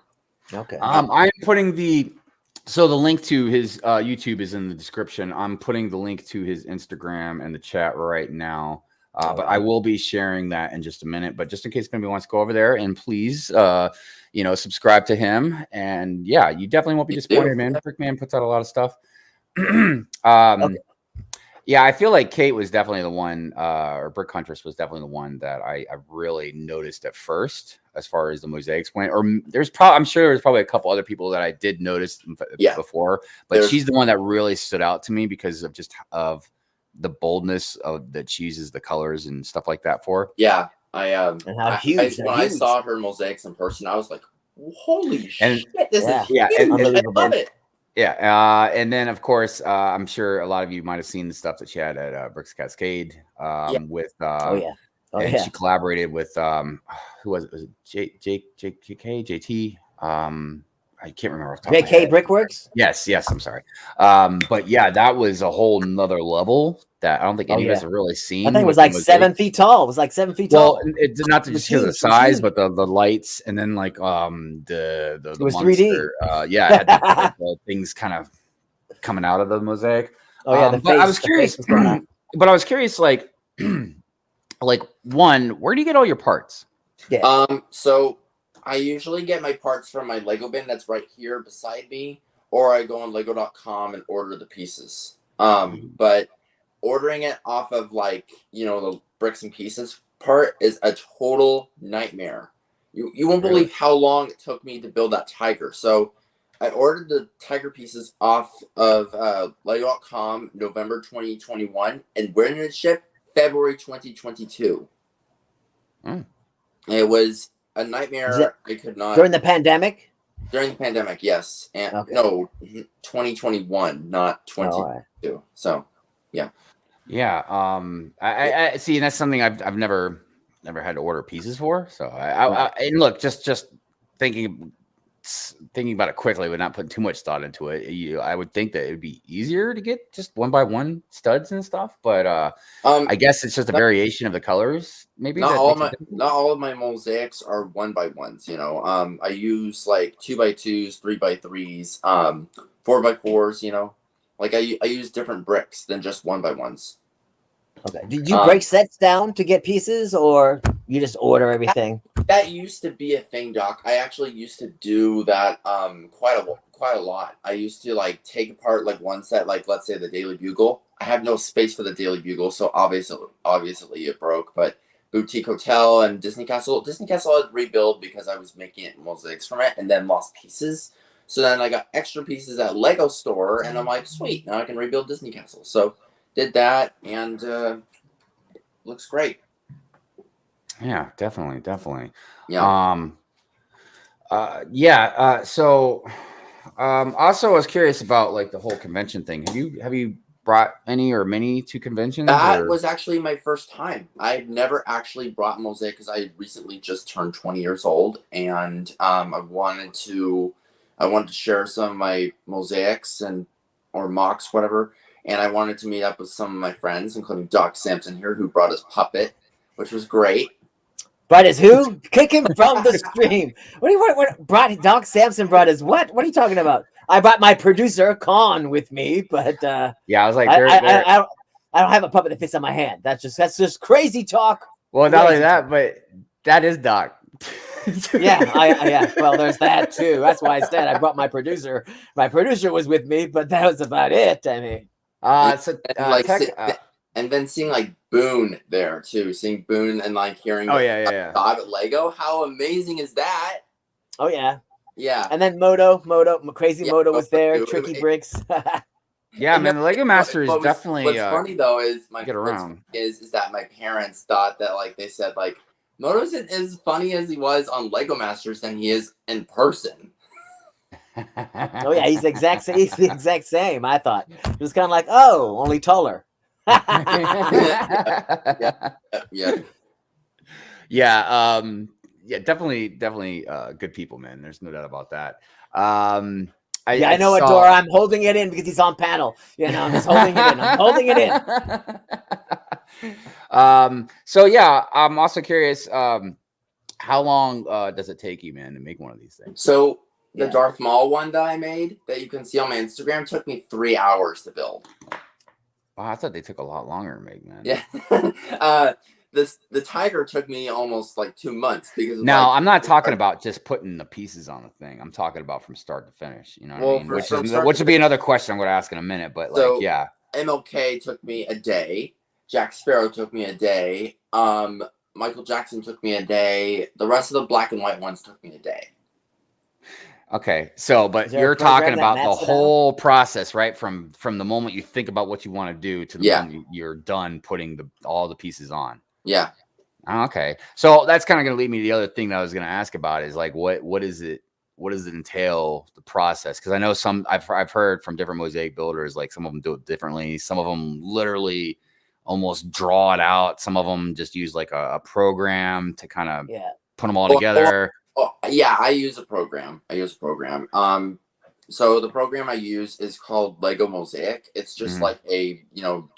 okay. I'm putting the link to his YouTube is in the description. I'm putting the link to his Instagram in the chat right now. But I will be sharing that in just a minute. But just in case anybody wants to go over there, and please, subscribe to him. And yeah, you definitely won't be disappointed, man. BrickMan puts out a lot of stuff. Yeah, I feel like Kate was definitely the one, or Brick Huntress was definitely the one that I really noticed at first, as far as the mosaics went. Or I'm sure there's probably a couple other people that I did notice before, but she's the one that really stood out to me because of the boldness that she uses the colors and stuff like that for. Yeah, and how huge. When I saw her mosaics in person, I was like, "Holy shit! This is unbelievable." I love it. Yeah, and then of course, I'm sure a lot of you might have seen the stuff that she had at Bricks Cascade with. She collaborated with who was it? Was it JT? I can't remember. Off the top of my JK head. Brickworks. Yes, I'm sorry. But yeah, that was a whole nother level that I don't think any of us have really seen. I think it was with the like mosaic. 7 feet tall. It was like 7 feet Well, tall. it's not just because of the size, but the lights, and then like the It was monster, 3D. yeah, it had the things kind of coming out of the mosaic. Oh yeah, but I was curious. But I was curious, like one, where do you get all your parts? Yeah. So I usually get my parts from my Lego bin that's right here beside me, or I go on Lego.com and order the pieces. But ordering it off of like, you know, the bricks and pieces part is a total nightmare. You won't believe how long it took me to build that tiger. So I ordered the tiger pieces off of Lego.com November 2021, and we're going to ship February 2022. It was a nightmare. I could not during the pandemic. During the pandemic, yes, and no, 2021, not 2022. So, yeah. I see, and that's something I've never had to order pieces for. So and look, just thinking about it quickly, but not putting too much thought into it. I would think that it would be easier to get just 1x1 studs and stuff, but I guess it's just a variation of the colors. Maybe not all of my mosaics are 1x1s. You know, I use like 2x2s, 3x3s, 4x4s. You know, like I use different bricks than just 1x1s. Okay. Did you break sets down to get pieces, or you just order everything? That used to be a thing, Doc. I actually used to do that quite a lot. I used to like take apart like one set, like let's say the Daily Bugle. I have no space for the Daily Bugle, so obviously it broke. But Boutique Hotel and Disney Castle I had rebuild because I was making it mosaics from it, and then lost pieces. So then I got extra pieces at Lego store, and I'm like, sweet, now I can rebuild Disney Castle. So did that, and looks great. Yeah, definitely. Yeah. So, also, I was curious about like the whole convention thing. Have you brought any or many to conventions? That was actually my first time. I've never actually brought mosaic because I recently just turned 20 years old, and I wanted to share some of my mosaics or mocks, whatever. And I wanted to meet up with some of my friends, including Dok Sampson here, who brought his puppet, which was great. Brought his who? Kick him from the stream. What Dok Sampson brought his what? What are you talking about? I brought my producer Con with me, but yeah, I was like, I don't have a puppet that fits on my hand. That's just crazy talk. Well, not only that, but that is Doc. yeah. Well, there's that too. That's why I said I brought my producer. My producer was with me, but that was about it. I mean. And then seeing like Boone there too, seeing Boone and like hearing God at Lego, how amazing is that? Oh yeah, yeah. And then Moto, Crazy Moto was there. Tricky Bricks. Yeah, man, the Lego Master is definitely. What's funny though is is that my parents thought that like they said like Moto's as funny as he was on Lego Masters than he is in person. Oh yeah, he's the exact same. I thought it was kind of like, oh, only taller. Definitely good people, man. There's no doubt about that. I know, Adora. I'm holding it in because he's on panel. You know, I'm just holding it in. I'm holding it in. So yeah, I'm also curious. How long does it take you, man, to make one of these things? So the Darth Maul one that I made that you can see on my Instagram took me 3 hours to build. Wow, I thought they took a lot longer to make, man. Yeah. The tiger took me almost like 2 months because I'm not talking about just putting the pieces on the thing. I'm talking about from start to finish. You know what I mean? Which would be another question I'm going to ask in a minute. But so, like, yeah, MLK took me a day. Jack Sparrow took me a day. Michael Jackson took me a day. The rest of the black and white ones took me a day. Okay, so but you're talking about the whole process, right? From the moment you think about what you want to do to the moment you're done putting all the pieces on. Yeah. Okay, so that's kind of going to lead me to the other thing that I was going to ask about is like what is it? What does it entail, the process? Because I know I've heard from different mosaic builders, like some of them do it differently. Some of them literally almost draw it out. Some of them just use like a program to kind of put them all together. Oh, yeah, I use a program. So the program I use is called Lego Mosaic. It's just like a,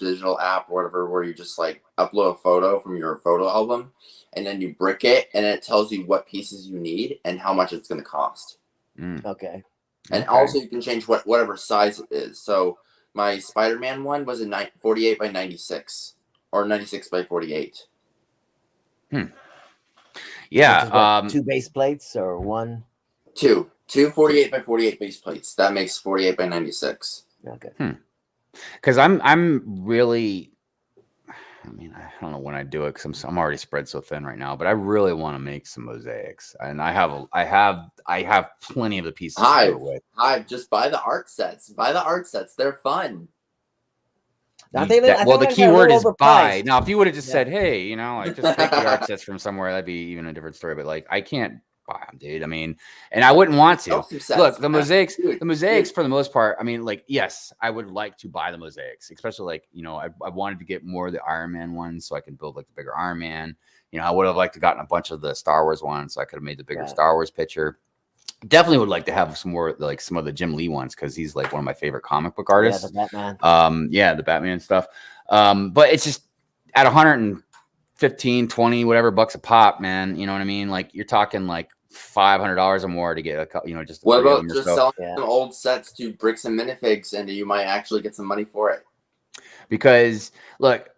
digital app or whatever, where you just like upload a photo from your photo album and then you brick it, and it tells you what pieces you need and how much it's going to cost. Okay. And also you can change whatever size it is. So my Spider-Man one was a 48 by 96 or 96 by 48. Yeah. Two base plates or one? Two 48 by 48 base plates. That makes 48 by 96. Okay. Because I'm really, I mean, I don't know when I do it because I'm already spread so thin right now. But I really want to make some mosaics, and I have plenty of the pieces. Hive, just buy the art sets. They're fun. The key word is buy. Now, if you would have just said, hey, like just take the art sets from somewhere, that'd be even a different story. But like, I can't buy them, dude. I mean, and I wouldn't want to. Look, the mosaics for the most part. I mean, like, yes, I would like to buy the mosaics, especially like, I wanted to get more of the Iron Man ones so I can build like the bigger Iron Man. I would have liked to gotten a bunch of the Star Wars ones so I could have made the bigger Star Wars picture. Definitely would like to have some more, like some of the Jim Lee ones, because he's like one of my favorite comic book artists. Yeah, the Batman. The Batman stuff. But it's just at 115, 20, whatever bucks a pop, man. You know what I mean? Like you're talking like $500 or more to get a couple. Just what about just selling some old sets to Bricks and Minifigs, and you might actually get some money for it? Because look,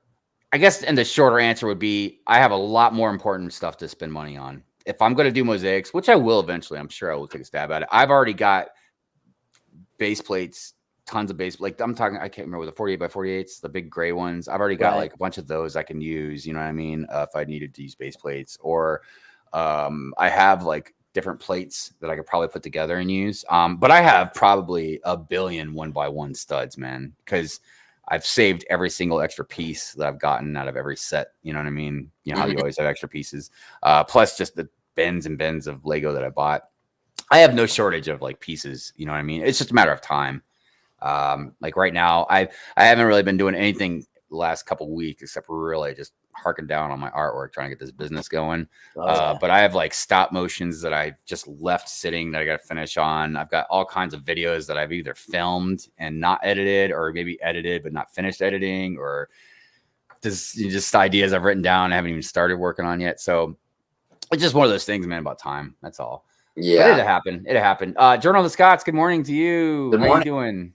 I guess, and the shorter answer would be, I have a lot more important stuff to spend money on. If I'm going to do mosaics, which I will eventually, I'm sure I will take a stab at it. I've already got base plates, tons of base. Like I'm talking, I can't remember the 48 by 48s, the big gray ones. I've already got like a bunch of those I can use. You know what I mean? If I needed to use base plates, or I have like different plates that I could probably put together and use. But I have probably a billion 1x1 studs, man, because I've saved every single extra piece that I've gotten out of every set. You know what I mean? You know how you always have extra pieces, plus just the bins and bins of Lego that I bought. I have no shortage of like pieces. You know what I mean? It's just a matter of time. Like right now, I haven't really been doing anything the last couple weeks except really just harken down on my artwork, trying to get this business going. But I have like stop motions that I just left sitting that I got to finish on. I've got all kinds of videos that I've either filmed and not edited, or maybe edited but not finished editing, or just ideas I've written down I haven't even started working on yet. So it's just one of those things, man, about time. That's all. Yeah. But it happened. Journal of the Scots, good morning to you. Good morning.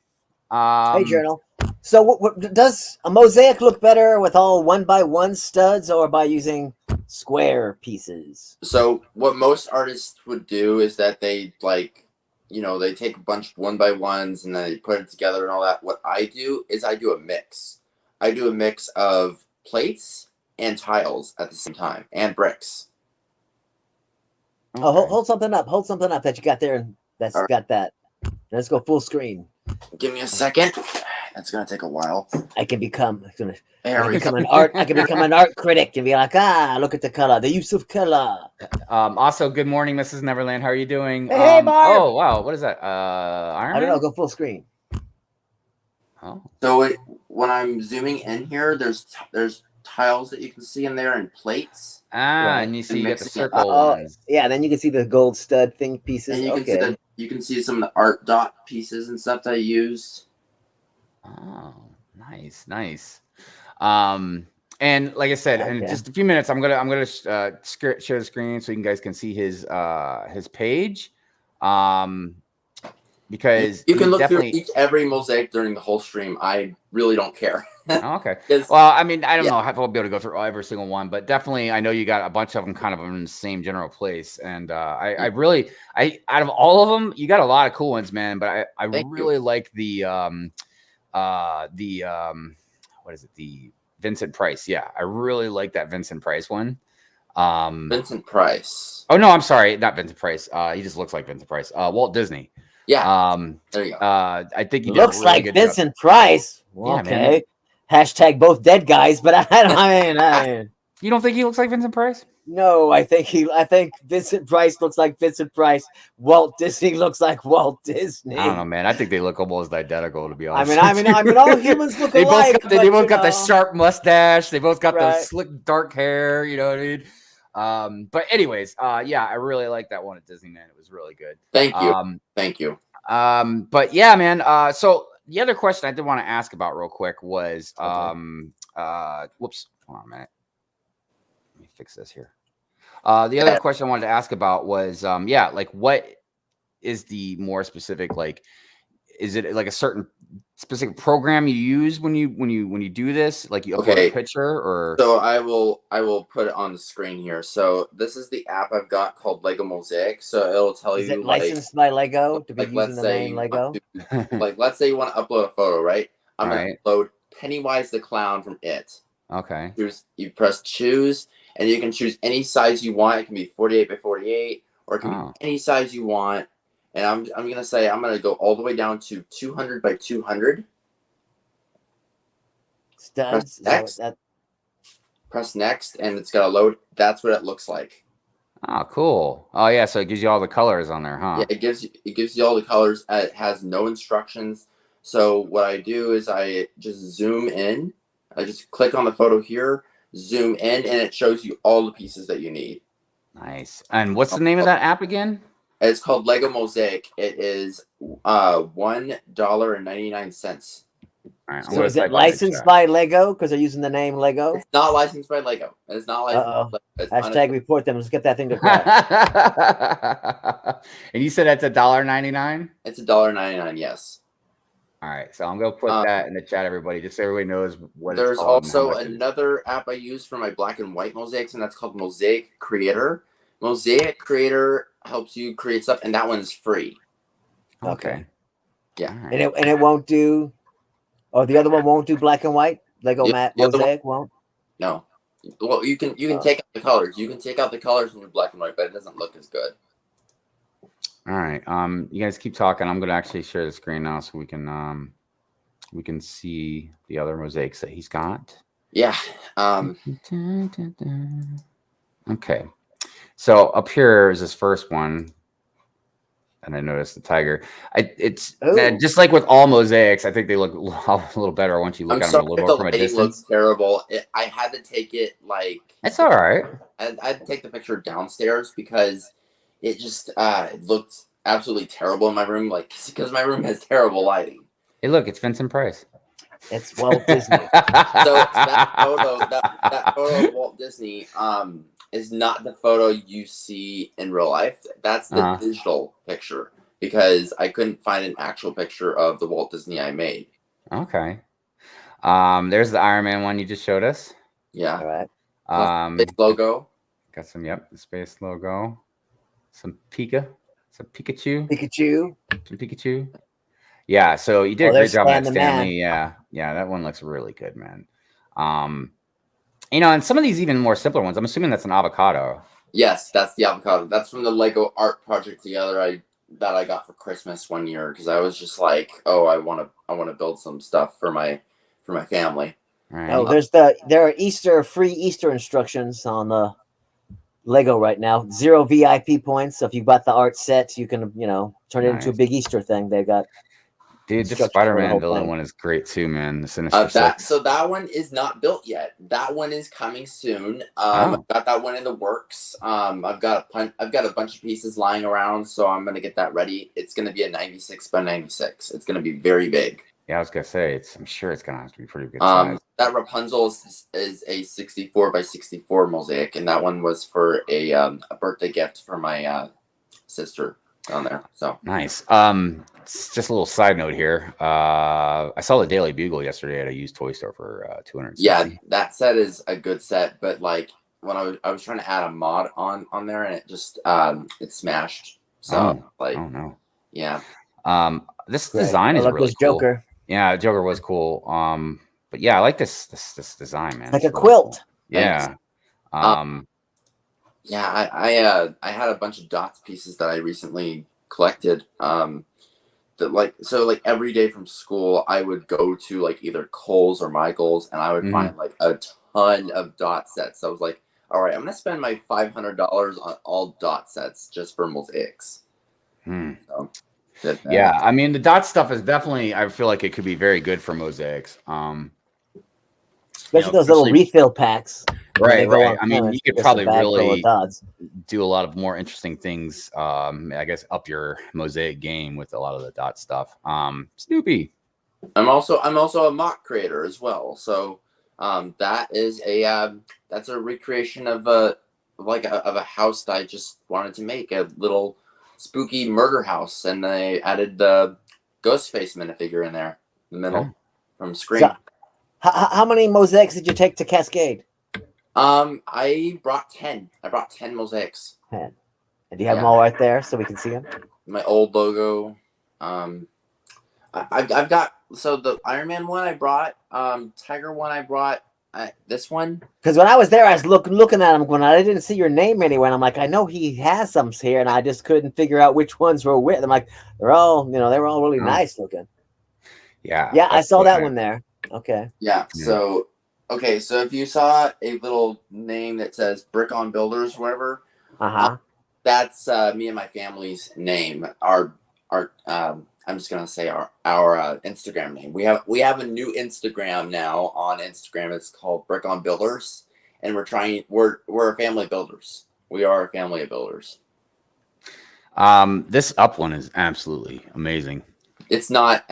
How you doing? Hey, Journal. So what does a mosaic look better with all 1x1 studs, or by using square pieces? So what most artists would do is that they they take a bunch of 1x1s and then they put it together and all that. What I do is I do a mix. I do a mix of plates and tiles at the same time, and bricks. Okay. Oh, hold something up. Hold something up that you got there. That's got that. Let's go full screen. Give me a second. That's gonna take a while. I can become an art critic and be like, look at the color, the use of color. Also, good morning, Mrs. Neverland. How are you doing? Hey, Mark. Oh wow, what is that? Iron Man? I don't know. Go full screen. Oh. So when I'm zooming in here, there's tiles that you can see in there, and plates. And you see you get the circle ones. Yeah, then you can see the gold stud thing pieces. And you can see some of the art dot pieces and stuff that I used. Oh, nice. And like I said, in just a few minutes, I'm gonna share the screen so you guys can see his page. Because you can look through every mosaic during the whole stream. I really don't care. Okay. Well, I mean, I don't know if I'll be able to go through every single one, but definitely I know you got a bunch of them kind of in the same general place. And I really out of all of them, you got a lot of cool ones, man. But I really like the what is it? The Vincent Price. Yeah, I really like that Vincent Price one. Vincent Price. Oh no, I'm sorry, not Vincent Price. He just looks like Vincent Price. Walt Disney. Yeah. There you go. I think he looks like Vincent Price. Well, yeah, okay. Man. Hashtag both dead guys, but I mean, you don't think he looks like Vincent Price? No, I think Vincent Price looks like Vincent Price. Walt Disney looks like Walt Disney. I don't know, man. I think they look almost identical, to be honest. I mean, all humans look alike. They both got the sharp mustache. They both got the slick dark hair. You know what I mean? But anyways, yeah, I really like that one at Disneyland. It was really good. Thank you. Thank you. But yeah, man. So the other question I did want to ask about real quick was, whoops, hold on a minute. Let me fix this here. The other question I wanted to ask about was, yeah, like what is the more specific, like, is it like a certain specific program you use when you do this? Like you upload a picture or? So I will put it on the screen here. So this is the app I've got called Lego Mosaics. So it'll tell you, is it licensed by Lego to be like, using the name Lego? Like let's say you want to upload a photo, right? I'm gonna Right. upload Pennywise the Clown from It. Okay. You press choose, and you can choose any size you want. It can be 48 by 48, or it can be any size you want. And I'm gonna say I'm gonna go all the way down to 200 by 200. Studs. Press next, and it's gonna load. That's what it looks like. Oh, cool. Oh yeah, so it gives you all the colors on there, huh? Yeah, it gives you all the colors. It has no instructions. So what I do is I just zoom in. I just click on the photo here, zoom in, and it shows you all the pieces that you need. Nice. And what's the name of that app again? It's called Lego Mosaic. It is $1.99. Right, So is it licensed by Lego because they're using the name Lego? It's not licensed by Lego. It's not licensed. Hashtag report them. Let's get that thing to crash. And you said that's $1.99? It's $1.99. Yes. All right, so I'm gonna put that in the chat, everybody, just so everybody knows what. There's it's called and how also much it is. another app I use for my black and white mosaics, and that's called Mosaic Creator. Mosaic Creator helps you create stuff, and that one's free. Okay. Yeah. And it won't do. Oh, the other one won't do black and white. Lego The other Mosaic won't. No. Well, you can take out the colors. You can take out the colors from your black and white, but it doesn't look as good. All right. You guys keep talking. I'm gonna actually share the screen now so we can see the other mosaics that he's got. Yeah. Okay. So up here is this first one. And I noticed the tiger. It's just like with all mosaics. I think they look a little better once you look at them a little more from a distance. Looks terrible. I had to take it like. It's all right. I had to take the picture downstairs because it just it looked absolutely terrible in my room. Like because my room has terrible lighting. Hey, look, it's Vincent Price. It's Walt Disney. So that photo of Walt Disney is not the photo you see in real life. That's the digital picture because I couldn't find an actual picture of the Walt Disney I made. Okay. There's the Iron Man one you just showed us. Yeah. All right. Space logo. Got some, the space logo. Some Pikachu. Some Pikachu. Yeah, so you did a great job on that, Stan the Stanley. Yeah, that one looks really good, man. And some of these even more simpler ones, I'm assuming that's an avocado. Yes, that's the avocado. That's from the Lego art project that I got for Christmas one year because I was just like, oh, I want to build some stuff for my family. Right. Oh, there are free Easter instructions on the Lego right now. 0 VIP points. So if you bought the art set, you can turn it into a big Easter thing. They got. Dude, the Spider-Man villain one is great too, man. The Sinister Six. So that one is not built yet. That one is coming soon. I've got that one in the works. I've got a bunch of pieces lying around, so I'm gonna get that ready. It's gonna be a 96 by 96. It's gonna be very big. Yeah, I was gonna say I'm sure it's gonna have to be pretty good size. That Rapunzel is a 64 by 64 mosaic, and that one was for a birthday gift for my sister down there. So nice. Just a little side note here. I saw the Daily Bugle yesterday at a used toy store for $260. Yeah, that set is a good set, but like when I was trying to add a mod on there, and it just it smashed. So oh no. Yeah. This design is really cool. Joker. Yeah, Joker was cool. But yeah, I like this design, man. Like a quilt. Yeah. Yeah, I had a bunch of dots pieces that I recently collected. That every day from school, I would go to like either Kohl's or Michael's, and I would find like a ton of dot sets. So I was like, all right, I'm gonna spend my $500 on all dot sets just for mosaics. So, yeah, I mean the dot stuff is definitely. I feel like it could be very good for mosaics. Especially those little refill packs. Right, right. On I mean, clearance, you could just a probably bag full of really dots. do a lot of more interesting things. I guess up your mosaic game with a lot of the dot stuff. Snoopy. I'm also a mock creator as well. So that is that's a recreation of a house that I just wanted to make, a little spooky murder house, and I added the Ghostface minifigure in there in the middle from Scream. So, how many mosaics did you take to Cascade? I brought 10. I brought 10 mosaics. 10. And do you have them all right there so we can see them? My old logo. I've got, so the Iron Man one I brought, Tiger one I brought, this one. Because when I was there, I was looking at them when I didn't see your name anywhere. And I'm like, I know he has some here, and I just couldn't figure out which ones were with. I'm like, they're all, they were all really nice looking. Yeah. Yeah, I saw that one there. Okay. Yeah. So, okay. So if you saw a little name that says Brick on Builders, or whatever, that's me and my family's name. I'm just gonna say our Instagram name. We have a new Instagram now on Instagram. It's called Brick on Builders, and we're a family of builders. We are a family of builders. This up one is absolutely amazing. It's not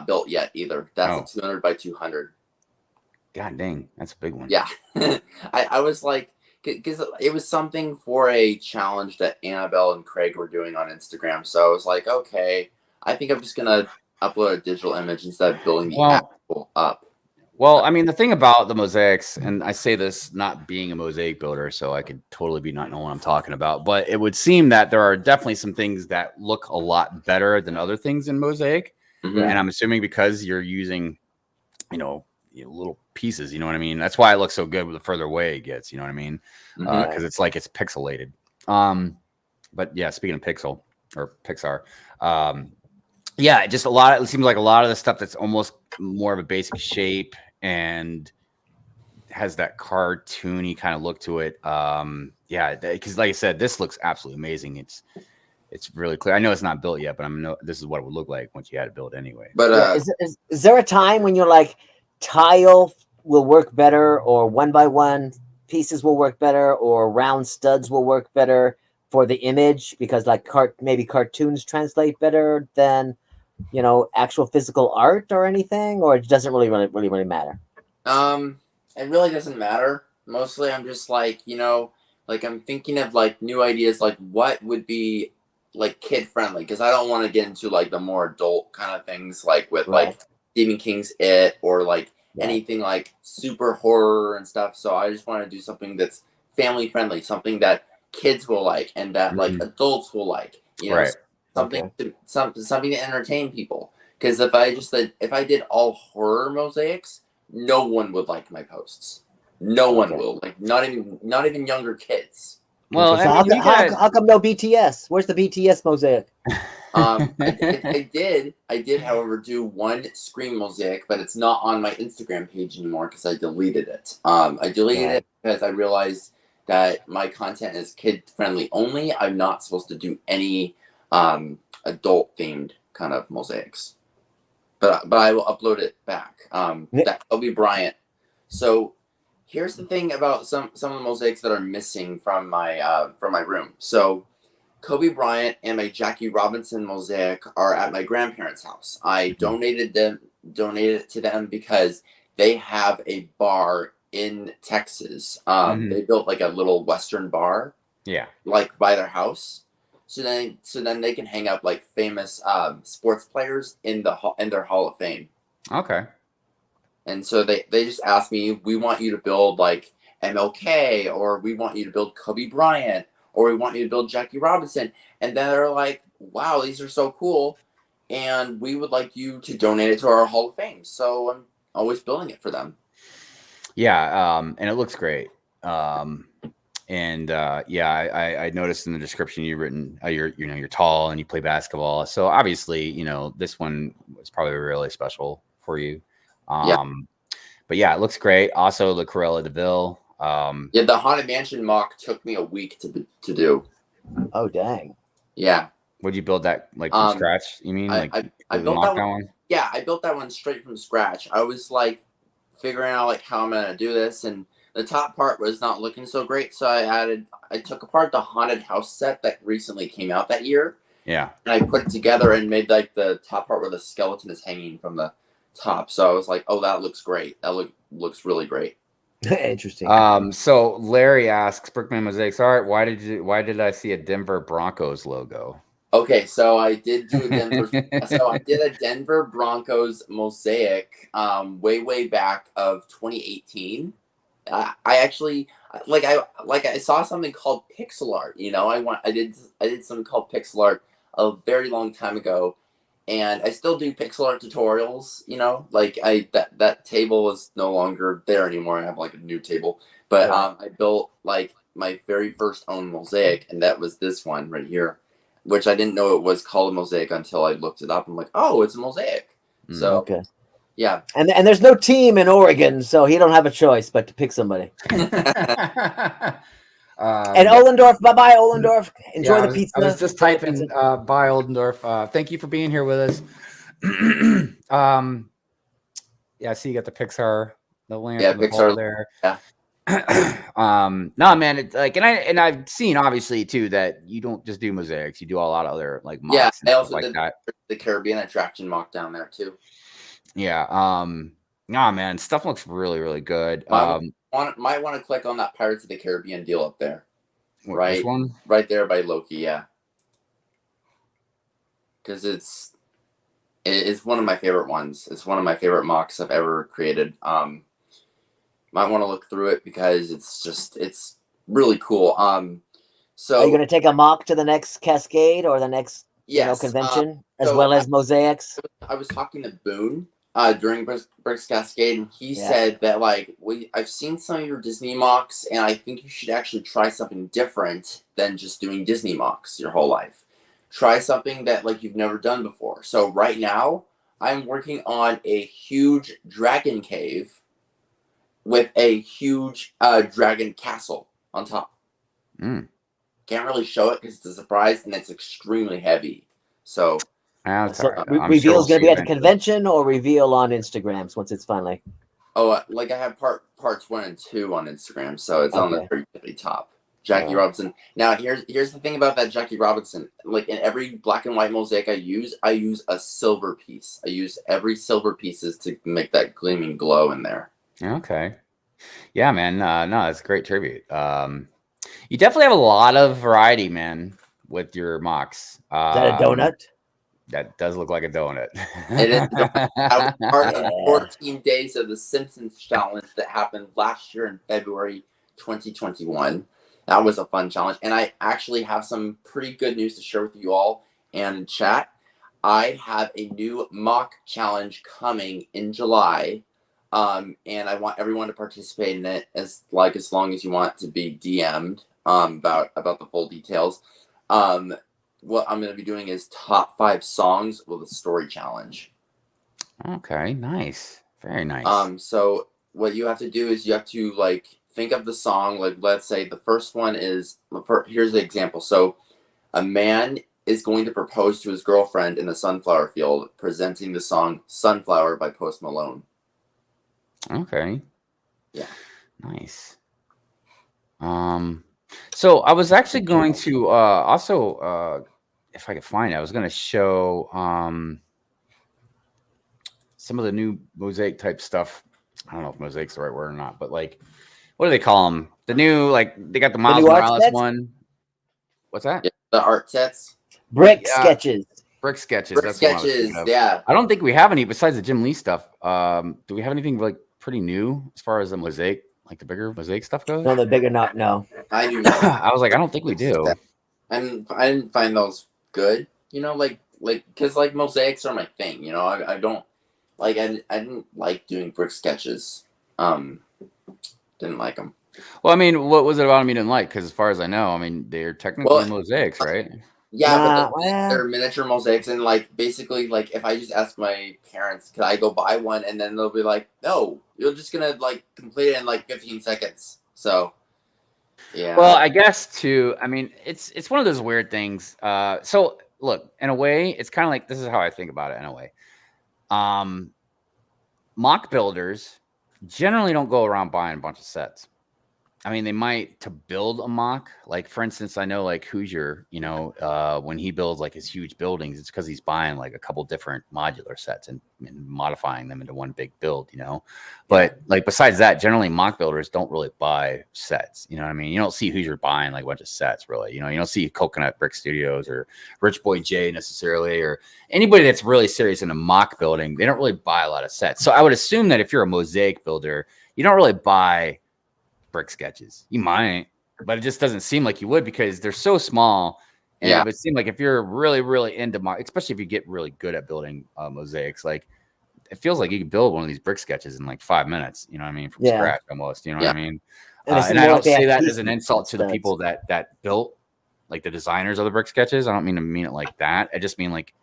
built yet either. That's a 200 by 200. God dang, that's a big one. Yeah. I was like, because it was something for a challenge that Annabelle and Craig were doing on Instagram. So I was like, okay, I think I'm just gonna upload a digital image instead of building the actual up. Well, I mean, the thing about the mosaics, and I say this not being a mosaic builder, so I could totally be not know what I'm talking about, but it would seem that there are definitely some things that look a lot better than other things in mosaic. Mm-hmm. And I'm assuming because you're using, little pieces, you know what I mean? That's why it looks so good the further away it gets, you know what I mean? Because it's like it's pixelated. But yeah, speaking of Pixel or Pixar, yeah, just it seems like a lot of the stuff that's almost more of a basic shape and has that cartoony kind of look to it. Yeah, because like I said, this looks absolutely amazing. It's really clear. I know it's not built yet, but this is what it would look like once you had it built anyway. But is there a time when you're like, tile will work better, or 1x1 pieces will work better, or round studs will work better for the image because like maybe cartoons translate better than actual physical art or anything, or it doesn't really matter? It really doesn't matter. Mostly I'm just like, like I'm thinking of like new ideas, like what would be like kid friendly, because I don't want to get into like the more adult kind of things like with like Stephen King's It or like anything like super horror and stuff. So I just want to do something that's family friendly, something that kids will like and that like adults will like, something to entertain people. Because if I did all horror mosaics, no one would like my posts. No one will, like not even younger kids. Well, so how come no BTS? Where's the BTS mosaic? I did, however, do one Scream mosaic, but it's not on my Instagram page anymore because I deleted it. I deleted it because I realized that my content is kid friendly only. I'm not supposed to do any adult themed kind of mosaics, but I will upload it back. That Kobe Bryant. So here's the thing about some of the mosaics that are missing from my room. So Kobe Bryant and my Jackie Robinson mosaic are at my grandparents' house. I donated it to them because they have a bar in Texas. They built like a little Western bar. Yeah. Like by their house. So then they can hang up like famous sports players in their Hall of Fame. Okay. And so they just asked me, we want you to build like MLK, or we want you to build Kobe Bryant, or we want you to build Jackie Robinson. And then they're like, wow, these are so cool. And we would like you to donate it to our Hall of Fame. So I'm always building it for them. Yeah. And it looks great. I noticed in the description you've written, you're tall and you play basketball. So obviously, this one was probably really special for you. But yeah, it looks great. Also, the Cruella de Vil. The Haunted Mansion mock took me a week to do. Oh dang! Yeah. Would you build that like from scratch? You mean I built that one? Yeah, I built that one straight from scratch. I was like figuring out like how I'm gonna do this, and the top part was not looking so great, so I took apart the haunted house set that recently came out that year. Yeah. And I put it together and made like the top part where the skeleton is hanging from the top. So I was like, oh, that looks great. That looks really great. Interesting. So Larry asks, BrickMan Mosaicsart, why did I see a Denver Broncos logo? Okay, so I did do a Denver. So I did a Denver Broncos mosaic way back of 2018. I actually I saw something called pixel art. You know, I did something called pixel art a very long time ago, and I still do pixel art tutorials. You know, like that table is no longer there anymore. I have like a new table, but I built like my very first own mosaic, and that was this one right here, which I didn't know it was called a mosaic until I looked it up. I'm like, oh, it's a mosaic. So okay. Yeah. And there's no team in Oregon, so he don't have a choice but to pick somebody. And Ollendorf, bye-bye, Ollendorf. Enjoy the pizza. I was just typing bye, Ollendorf. Thank you for being here with us. Yeah, I see you got the Pixar, the lamp, yeah, and the Pixar ball there. Yeah. No, man, it's like, and I've seen obviously too that you don't just do mosaics, you do a lot of other like mocks Yeah, and I stuff also like did that. the Caribbean attraction mock down there too. Yeah. Nah, man, stuff looks really, really good. Might want to click on that Pirates of the Caribbean deal up there. Right. This one? Right there by Loki, yeah. Because it's one of my favorite ones. It's one of my favorite mocks I've ever created. Might want to look through it because it's really cool. So are you going to take a mock to the next Cascade or the next convention as well as mosaics? I was talking to Boone during Brick's Cascade, and he said that like I've seen some of your Disney mocks, and I think you should actually try something different than just doing Disney mocks your whole life. Try something that like you've never done before. So right now I'm working on a huge dragon cave with a huge dragon castle on top. Mm. Can't really show it because it's a surprise and it's extremely heavy. So, reveal's going to be at the convention or reveal on Instagrams once it's finally. Oh, like I have parts 1 and 2 on Instagram, so it's on the very top. Jackie Robinson. Now here's the thing about that Jackie Robinson. Like in every black and white mosaic I use a silver piece. I use every silver pieces to make that gleaming glow in there. Okay. Yeah, man. No, it's a great tribute. You definitely have a lot of variety, man, with your mocks. Is that a donut? That does look like a donut. It is. I was part of 14 days of the Simpsons challenge that happened last year in February 2021. That was a fun challenge. And I actually have some pretty good news to share with you all and in chat. I have a new mock challenge coming in July. And I want everyone to participate in it as long as you want to be DM'd about the full details. What I'm going to be doing is top 5 songs with a story challenge. Okay, nice. Very nice. So what you have to do is you have to like think of the song. Like let's say the first one is, here's the example. So a man is going to propose to his girlfriend in a sunflower field, presenting the song Sunflower by Post Malone. Okay. Yeah. Nice. So I was actually going to also if I could find it, I was going to show some of the new mosaic type stuff. I don't know if mosaic's the right word or not, but like, what do they call them? The new, like, they got the Miles Morales one. What's that? Yeah, the art sets. Brick sketches. Brick sketches. Brick that's sketches. what Yeah. I don't think we have any besides the Jim Lee stuff. Do we have anything like pretty new as far as the mosaic, like the bigger mosaic stuff goes? No, the bigger not. No. I do not. I was like, I don't think we do. I didn't find those good. You know, like because like mosaics are my thing. You know, I don't like I didn't like doing brick sketches. Didn't like them. Well, I mean, what was it about them you didn't like? Because as far as I know, I mean, they're technically mosaics, right? Yeah, but they're miniature mosaics, and like basically, like if I just ask my parents, could I go buy one, and then they'll be like, no, you're just gonna like complete it in like 15 seconds. So, yeah. Well, I guess too. I mean, it's one of those weird things. So look, in a way, it's kind of like this is how I think about it. In a way, mock builders generally don't go around buying a bunch of sets. I mean, they might to build a mock. Like, for instance, I know like Hoosier, you know, when he builds like his huge buildings, it's because he's buying like a couple different modular sets and modifying them into one big build, you know. But like besides that, generally mock builders don't really buy sets. You know what I mean? You don't see Hoosier buying like a bunch of sets, really. You know, you don't see Coconut Brick Studios or Rich Boy J necessarily, or anybody that's really serious in a mock building. They don't really buy a lot of sets. So I would assume that if you're a mosaic builder, you don't really buy brick sketches. You might, but it just doesn't seem like you would because they're so small. And it would seem like if you're really, really into especially if you get really good at building mosaics, like it feels like you can build one of these brick sketches in like 5 minutes. You know what I mean? From scratch almost. You know what I mean? And I don't say that as an insult to the people that built, like the designers of the brick sketches. I don't mean it like that. I just mean like,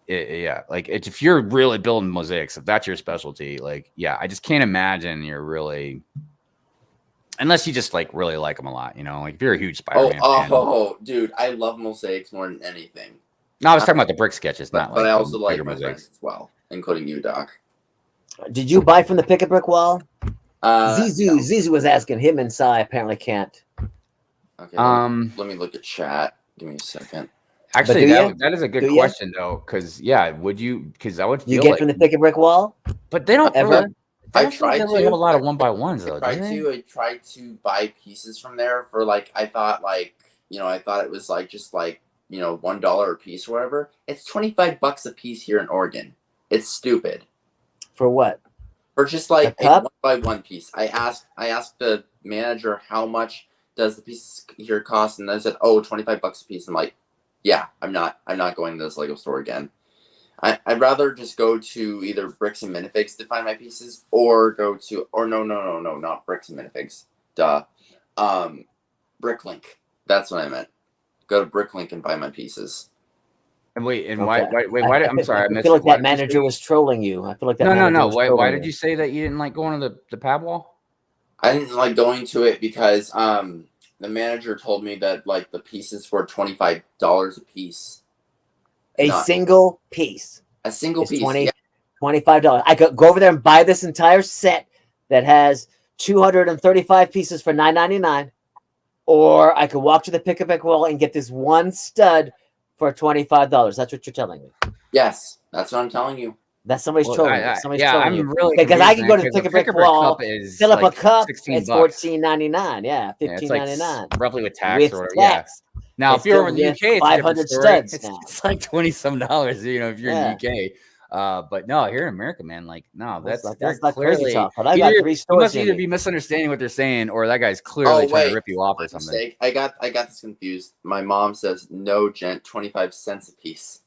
like if you're really building mosaics, if that's your specialty, like I just can't imagine you're really. Unless you just like really like them a lot, you know, like if you're a huge Spider-Man fan. Dude, I love mosaics more than anything. No, I was talking about the brick sketches, but not like. But I also like my mosaics friends as well, including you, Doc. Did you buy from the Pick a Brick Wall? No. Zizu was asking. Him and Sai apparently can't. Okay. Let me look at chat. Give me a second. Actually, that is a good question though, because would you? Because I would feel you get like, from the Pick a Brick Wall, but they don't ever. Really, I tried to have a lot of 1x1s though. I tried to buy pieces from there for like I thought it was like just like $1 a piece or whatever. It's $25 a piece here in Oregon. It's stupid. For what? For just like a 1x1 piece. I asked the manager how much does the piece here cost, and they said, $25 a piece. I'm like, yeah, I'm not going to this Lego store again. I'd rather just go to either Bricks and Minifigs to find my pieces, or no, not Bricks and Minifigs. Duh. Bricklink. That's what I meant. Go to Bricklink and buy my pieces. And wait, and why? I'm sorry, I feel like that manager was trolling you. I feel like that. No. Why did you say that you didn't like going to the pad wall? I didn't like going to it because the manager told me that like the pieces were $25 a piece. A single piece. A single piece. $25. I could go over there and buy this entire set that has 235 pieces for $9.99, or I could walk to the Pick a Brick Wall and get this one stud for $25. That's what you're telling me. Yes, that's what I'm telling you. That's somebody's trolling. I'm really because I can go to the Pick a Brick Wall, fill up like a cup. $16. It's $14.99. Yeah, $15.99. Like roughly with tax or whatever. Tax. Now, if you're over in the UK, it's 500 studs. It's like $20-some. You know, if you're in the UK. But no, here in America, man, like no, that's like clearly. crazy talk. But I got 3 stores. You must either be misunderstanding what they're saying, or that guy's clearly trying to rip you off or something. Mistake. I got this confused. My mom says no, gent, 25 cents a piece.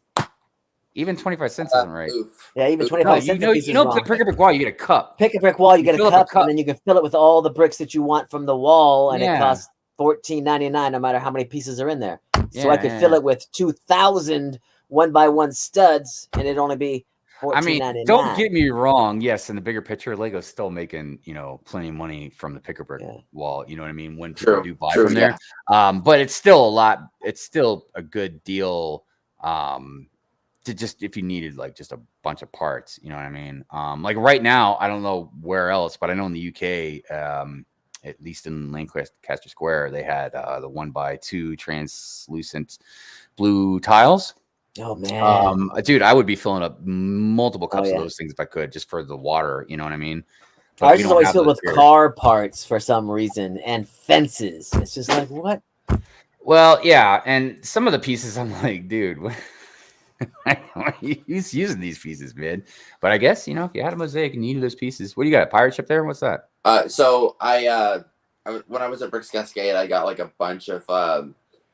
Even 25 cents isn't right. Yeah, even 25 cents. You know, the Pick a Brick Wall, you get a cup. Pick a Brick Wall, you get a cup, and then you can fill it with all the bricks that you want from the wall, and it costs $14.99 no matter how many pieces are in there. So I could fill it with 2,000 1x1 studs, and it'd only be $14.99. Don't get me wrong. Yes, in the bigger picture, Lego's still making plenty of money from the Pick a Brick Wall. You know what I mean? When people do buy from there, but it's still a lot. It's still a good deal. To just if you needed like just a bunch of parts, you know what I mean? Like right now, I don't know where else, but I know in the UK, at least in Lancaster Square, they had the 1x2 translucent blue tiles. Oh man, dude, I would be filling up multiple cups of those things if I could, just for the water. You know what I mean? But ours is always filled with car parts for some reason and fences. It's just like what? Well, yeah, and some of the pieces, I'm like, dude. He's using these pieces, man. But I guess if you had a mosaic and you needed those pieces, what do you got? A pirate ship there? What's that? So I when I was at Bricks Cascade, I got like a bunch of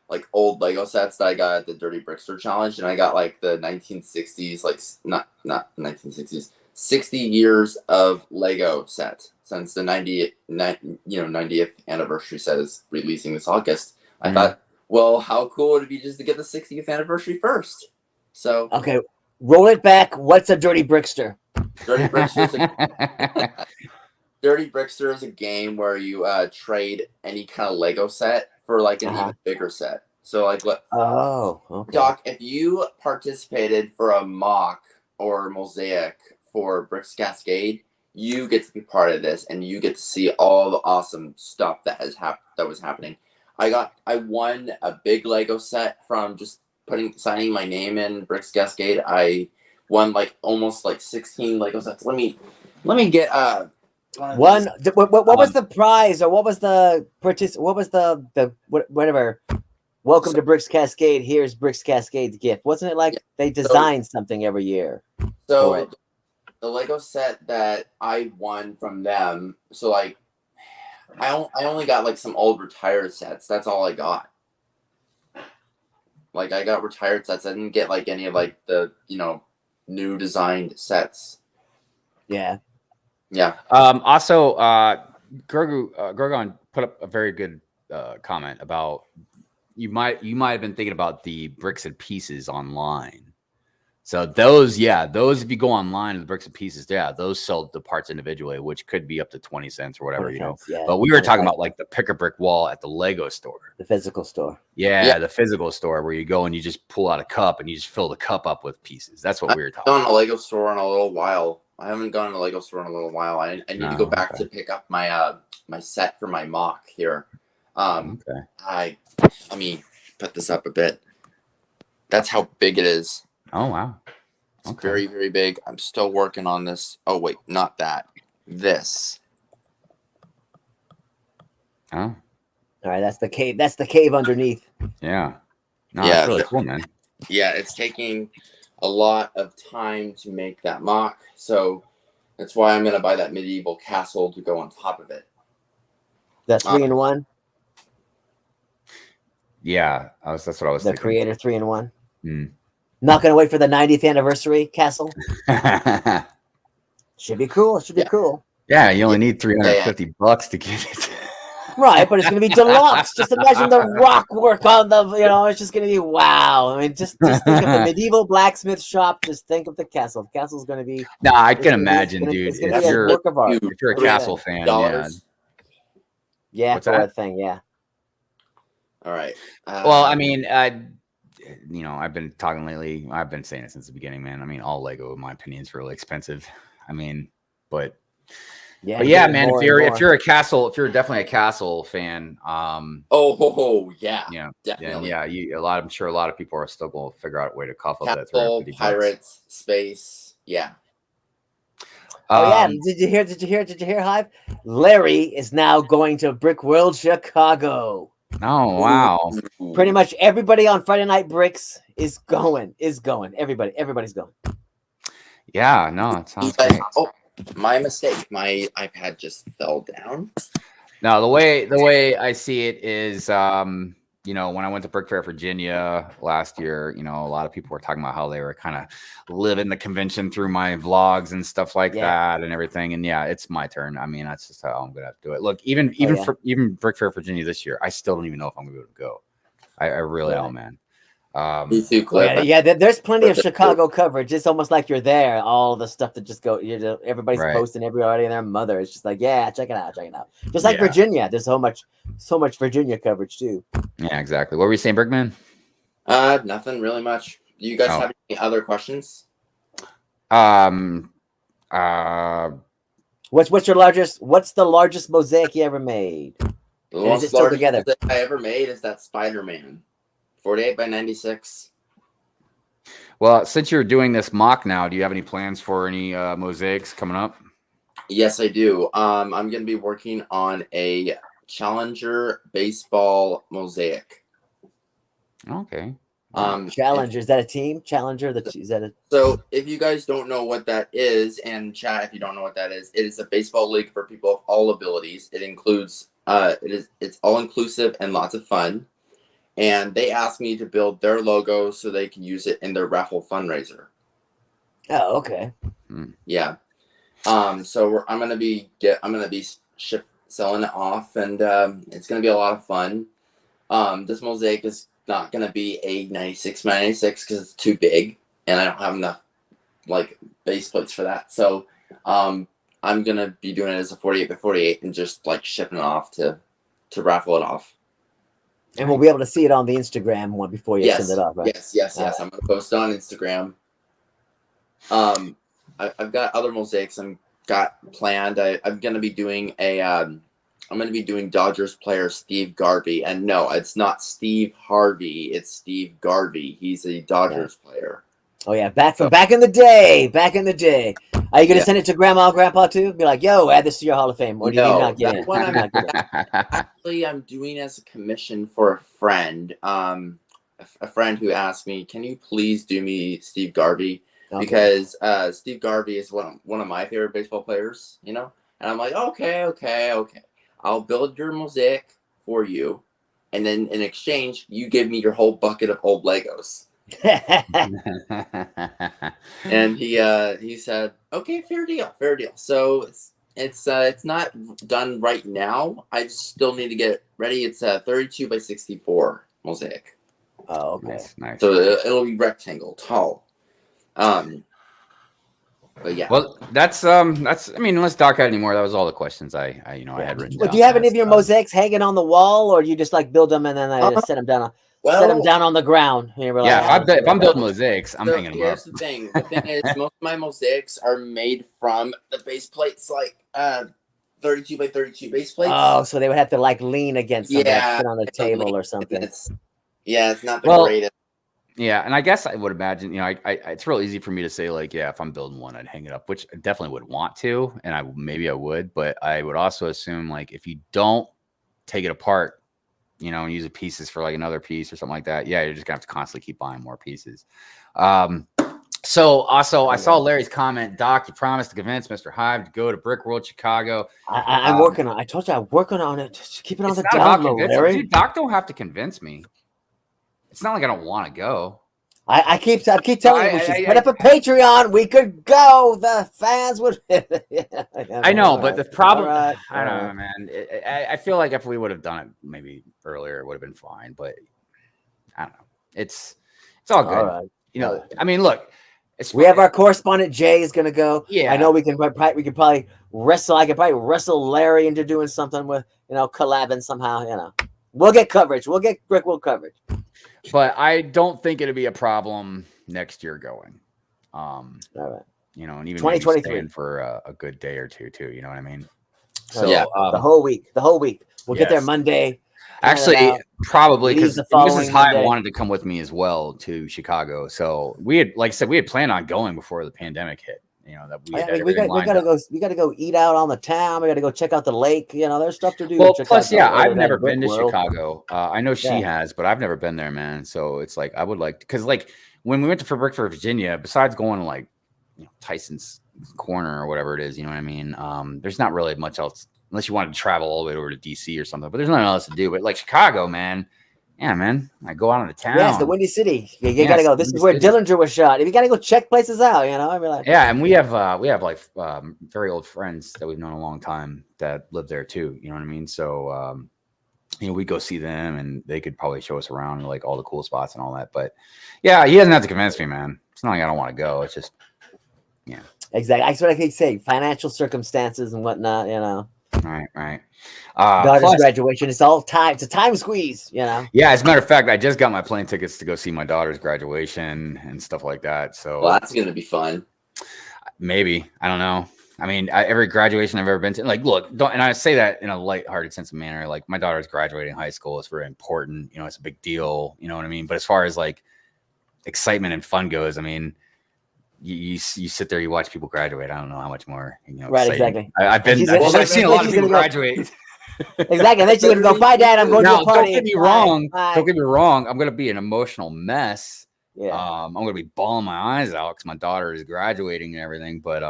like old Lego sets that I got at the Dirty Brickster Challenge, and I got like the 1960s, like not 1960s, 60 years of Lego set since the 90th anniversary set is releasing this August. I thought, well, how cool would it be just to get the 60th anniversary first? So okay, roll it back. What's a Dirty Brickster? Dirty Brickster is a game where you trade any kind of Lego set for like an even bigger set. So like what? Oh, okay. Doc, if you participated for a mock or mosaic for Bricks Cascade, you get to be part of this, and you get to see all the awesome stuff that was happening. I won a big Lego set from just signing my name in Brick's Cascade. I won like almost like 16 Lego sets. Let me get what was the prize, or what was the whatever? Welcome to Brick's Cascade. Here's Brick's Cascade's gift. Wasn't it like they designed something every year? So the Lego set that I won from them. So like, I only got like some old retired sets. That's all I got. Like I got retired sets. I didn't get like any of like the new designed sets. Yeah. Yeah. Also, Gorgon put up a very good comment about you might have been thinking about the bricks and pieces online. So those if you go online, the bricks and pieces, those sell the parts individually, which could be up to 20 cents or whatever, Yeah, But we were talking about like the pick a brick wall at the Lego store, the physical store. Yeah, the physical store where you go and you just pull out a cup and you just fill the cup up with pieces. That's what we were talking about. I've gone to a Lego store in a little while. I haven't gone to a Lego store in a little while. I need to go back to pick up my my set for my mock here. Let me put this up a bit. That's how big it is. Oh wow. It's very, very big. I'm still working on this. Oh wait, not that. This. Oh. All right, that's the cave. That's the cave underneath. Yeah. No, that's really cool, man. Yeah, it's taking a lot of time to make that mock, so that's why I'm gonna buy that medieval castle to go on top of it. That's 3-in-1. Yeah, that's what I was thinking. The Creator 3-in-1. Hmm. Not gonna wait for the 90th anniversary castle. Should be cool. Should be cool. Yeah, you only need $350 to get it. Right, but it's gonna be deluxe. Just imagine the rock work on the. It's just gonna be wow. I mean, just think of the medieval blacksmith shop. Just think of the castle. The castle's gonna be. No, I can imagine, dude. If you're a castle fan, yeah. What's that? Thing, yeah. All right. Well, I mean, I've been talking lately. I've been saying it since the beginning, man. I mean, all Lego, in my opinion, is really expensive. I mean, but man, if you're a castle, if you're definitely a castle fan, yeah, definitely. I'm sure a lot of people are still going to figure out a way to cough up that $350. Pirates, space, yeah. Did you hear, Hive? Larry is now going to Brick World Chicago. Oh wow! Pretty much everybody on Friday Night Bricks is going. Everybody's going. Yeah, no, it sounds great. Oh, my mistake. My iPad just fell down. No, the way I see it is, when I went to Brick Fair, Virginia last year, a lot of people were talking about how they were kind of living the convention through my vlogs and stuff like that and everything. And it's my turn. I mean, that's just how I'm gonna have to do it. Look, even Brick Fair, Virginia this year, I still don't even know if I'm gonna be able to go. I really don't, man. Me too, Cliff. There's plenty of Chicago coverage. It's almost like you're there. All the stuff that just go, everybody's posting, everybody and their mother. It's just like, check it out. Just like Virginia, there's so much Virginia coverage too. Yeah, exactly. What were you saying, Brickman? Nothing really much. Do you guys have any other questions? What's the largest mosaic you ever made? The most largest mosaic I ever made is that Spider-Man. 48 by 96. Well, since you're doing this mock now, do you have any plans for any mosaics coming up? Yes, I do. I'm going to be working on a Challenger baseball mosaic. Okay. Challenger, is that a team? Challenger, So if you guys don't know what that is, and chat, if you don't know what that is, it is a baseball league for people of all abilities. It includes it's all inclusive and lots of fun. And they asked me to build their logo so they can use it in their raffle fundraiser. Oh, okay. Yeah. So I'm gonna be selling it off, and it's gonna be a lot of fun. This mosaic is not gonna be a 96 by 96 because it's too big, and I don't have enough base plates for that. So I'm gonna be doing it as a 48 by 48 and just shipping it off to raffle it off. And we'll be able to see it on the Instagram one before you send it off, right? Yes. I'm going to post it on Instagram. I've got other mosaics I'm got planned. I'm gonna be doing I'm gonna be doing Dodgers player Steve Garvey, and no, it's not Steve Harvey. It's Steve Garvey. He's a Dodgers player. Oh yeah, back in the day. Back in the day. Are you gonna send it to Grandma and Grandpa too? Be like, yo, add this to your Hall of Fame, or do you not get in? One actually, I'm doing as a commission for a friend. A friend who asked me, "Can you please do me Steve Garvey?" Okay. Because Steve Garvey is one of my favorite baseball players. You know, and I'm like, okay. I'll build your mosaic for you, and then in exchange, you give me your whole bucket of old Legos. And he said, okay, fair deal. So it's not done right now. I still need to get it ready. It's a 32 by 64 mosaic. Oh, okay. Nice. So it'll be rectangle tall. But yeah. Well, that's I mean, unless Doc had any more, that was all the questions I had written down. Do you have any of your mosaics hanging on the wall, or do you just like build them and then set them down? Set them down on the ground. And if I'm building mosaics, I'm hanging them up. Here's the thing. The thing is, most of my mosaics are made from the base plates, like 32 by 32 base plates. Oh, so they would have to like lean against something, like, sit on the table or something. It's not the greatest. Yeah, and I guess I would imagine, it's real easy for me to say, like, yeah, if I'm building one, I'd hang it up, which I definitely would want to, and maybe I would, but I would also assume, like, if you don't take it apart, and use the pieces for like another piece or something like that, yeah, you're just gonna have to constantly keep buying more pieces. So also, I saw Larry's comment, Doc, you promised to convince Mr. Hive to go to Brick World Chicago. I'm working on it. I told you I'm working on it. Just keep it on the not down about low, convincing. Larry. Dude, Doc don't have to convince me. It's not like I don't want to go. I keep telling you we should put up a Patreon. We could go. The fans would. I know, but the problem, right, I don't know, man. I feel like if we would have done it maybe earlier, it would have been fine. But I don't know. It's all good. All right. I mean, look. We have our correspondent Jay is going to go. Yeah, I know we could probably wrestle. I could probably wrestle Larry into doing something with collabing somehow. We'll get coverage. We'll get Brick World coverage. But I don't think it'd be a problem next year going. All right. And even 2023 for a good day or two too. You know what I mean? So yeah, the whole week. We'll get there Monday. Actually, probably because Mrs. Hive Monday. wanted to come with me as well to Chicago. So we had, like I said, we had planned on going before the pandemic hit. That we gotta go eat out on the town. We gotta go check out the lake. There's stuff to do. Well, plus, I've never been to Chicago. I know she Yeah. has, but I've never been there, man. So it's like I would like because like when we went to Brickford, Virginia, besides going to like Tyson's Corner or whatever it is, you know what I mean? There's not really much else unless you wanted to travel all the way over to DC or something. But there's nothing else to do. But like Chicago, man. Yeah, man. I go out into town. Yeah, it's the Windy City. You gotta go. This is where Dillinger was shot. If you gotta go check places out, I mean, like, yeah, and we have like very old friends that we've known a long time that live there too. You know what I mean? So we go see them, and they could probably show us around like all the cool spots and all that. But yeah, he doesn't have to convince me, man. It's not like I don't want to go. It's just exactly. That's what I keep saying. Financial circumstances and whatnot. Right. Daughter's graduation. It's all time. It's a time squeeze. Yeah. As a matter of fact, I just got my plane tickets to go see my daughter's graduation and stuff like that. So that's gonna be fun. Maybe, I don't know. I mean, every graduation I've ever been to, like, look, and I say that in a lighthearted sense of manner. Like, my daughter's graduating high school. It's very important. It's a big deal. You know what I mean? But as far as like excitement and fun goes, I mean, you sit there, you watch people graduate. I don't know how much more. Right, exciting. exactly. I've seen a lot of people graduate. Exactly. Then she's gonna go, bye, Dad. I'm going to a party. Don't get me wrong. Don't get me wrong. I'm gonna be an emotional mess. Yeah. I'm gonna be bawling my eyes out because my daughter is graduating and everything. But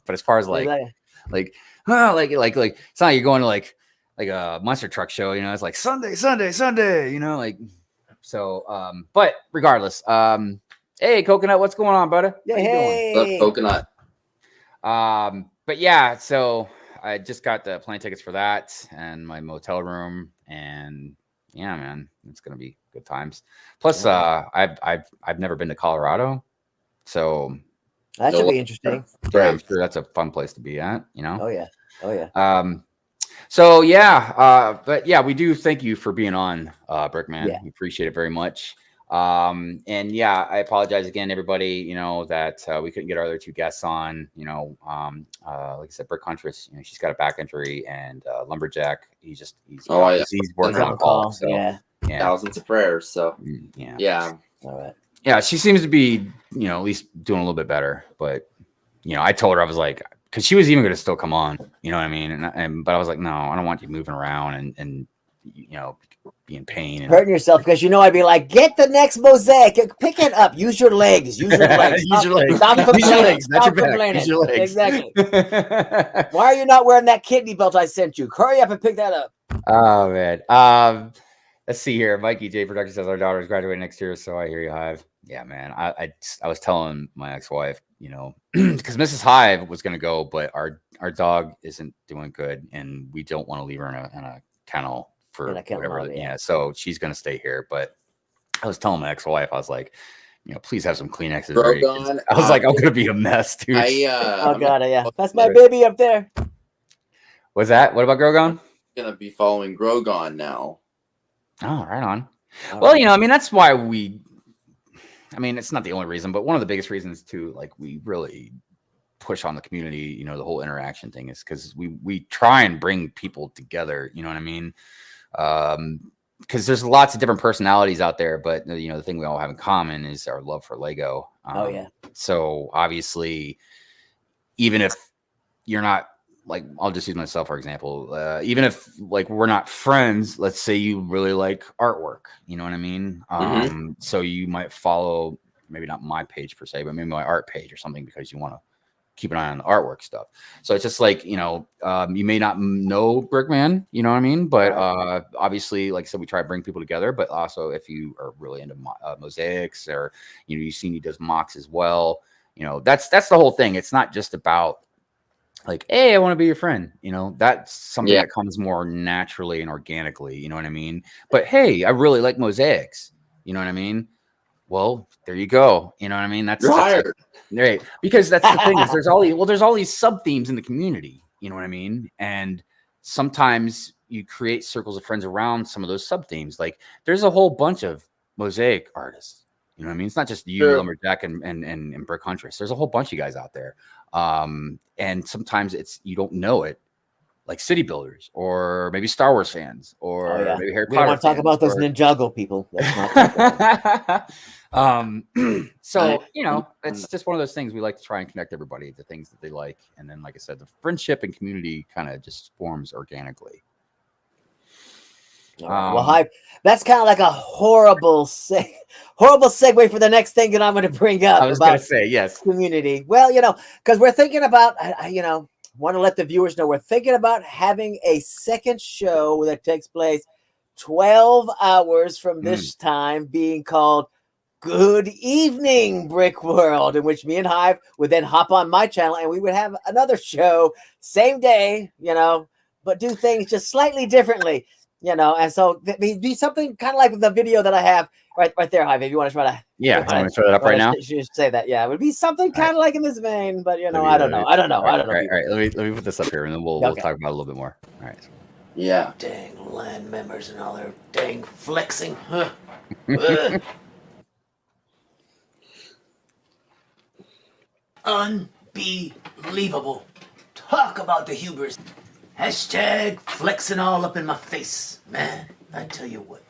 but as far as like it's not like you're going to like a monster truck show. It's like Sunday. Like so. But regardless, hey, Coconut, what's going on, brother? Yeah, hey, Love Coconut. But yeah, so I just got the plane tickets for that and my motel room, and yeah, man, it's gonna be good times. Plus, I've never been to Colorado, so that should be interesting. Yeah, I'm sure that's a fun place to be at. Oh yeah. So yeah, but yeah, we do thank you for being on, BrickMan. Yeah. We appreciate it very much. And yeah, I apologize again, everybody, you know, that we couldn't get our other two guests on, you know, like I said, Brick Huntress, you know, she's got a back injury, and Lumberjack, he's working on call. So yeah. Thousands of prayers. So yeah. All right. Yeah, she seems to be, you know, at least doing a little bit better. But, you know, I told her, I was like, because she was even going to still come on, you know what I mean? But I was like, no, I don't want you moving around and you know, be in pain. And hurting yourself, because you know I'd be like, get the next mosaic, pick it up, use your legs, use your legs. Use your legs. Stop Use your legs, not your Stop back. complaining. Use your legs. Exactly. Why are you not wearing that kidney belt I sent you? Hurry up and pick that up. Oh, man. Let's see here. Mikey J Productions says our daughter is graduating next year, so I hear you, Hive. Yeah, man. I was telling my ex-wife, you know, because Mrs. Hive was going to go, but our dog isn't doing good, and we don't want to leave her in a kennel for whatever. Yeah, so she's going to stay here. But I was telling my ex-wife, I was like, you know, please have some Kleenexes ready. I was like, I'm going to be a mess, dude. Oh god, yeah, that's my baby up there. What's that? What about Grogon? Gonna be following Grogon now. Oh, right on. Well, you know, I mean, that's why I mean, it's not the only reason, but one of the biggest reasons too, like we really push on the community, you know, the whole interaction thing is because we try and bring people together, you know what I mean? Because there's lots of different personalities out there, but you know, the thing we all have in common is our love for Lego. Oh yeah. So obviously, even if you're not, like, I'll just use myself for example. Even if like we're not friends, let's say you really like artwork, you know what I mean? So you might follow, maybe not my page per se, but maybe my art page or something, because you want to keep an eye on the artwork stuff. So it's just like, you know, you may not know BrickMan, you know what I mean? But obviously, like I said, we try to bring people together. But also, if you are really into mosaics, or you know, you've seen he does mocks as well, you know, that's the whole thing. It's not just about like, hey, I want to be your friend. You know, that's something that comes more naturally and organically. You know what I mean? But hey, I really like mosaics. You know what I mean? Well, there you go. You know what I mean? That's hired. Right. Because that's the thing, is there's all these sub themes in the community. You know what I mean? And sometimes you create circles of friends around some of those sub themes. Like there's a whole bunch of mosaic artists. You know what I mean? It's not just you, Lumberjack, and Brick Huntress. There's a whole bunch of guys out there. And sometimes you don't know it, like city builders, or maybe Star Wars fans, or maybe Harry Potter. We don't want to talk about those Ninjago people. So you know, it's just one of those things. We like to try and connect everybody to things that they like, and then, like I said, the friendship and community kind of just forms organically. Well, Hive, that's kind of like a horrible segue for the next thing that I'm going to bring up. I was going to say, yes, community. Well, you know, because we're thinking about, you know, want to let the viewers know we're thinking about having a second show that takes place 12 hours from this time, being called Good Evening Brick World, in which me and Hive would then hop on my channel and we would have another show, same day, you know, but do things just slightly differently. You know, and so be something kind of like the video that I have right there, Hive. If you want to try to, I'm going to throw that up right now. You should say that, yeah. It would be something kind of like in this vein, but you know, I don't know. All right. Let me put this up here, and then we'll talk about it a little bit more. All right. Yeah. Dang land members and all their dang flexing. Unbelievable. Talk about the hubris. Hashtag flexing all up in my face. Man, I tell you what.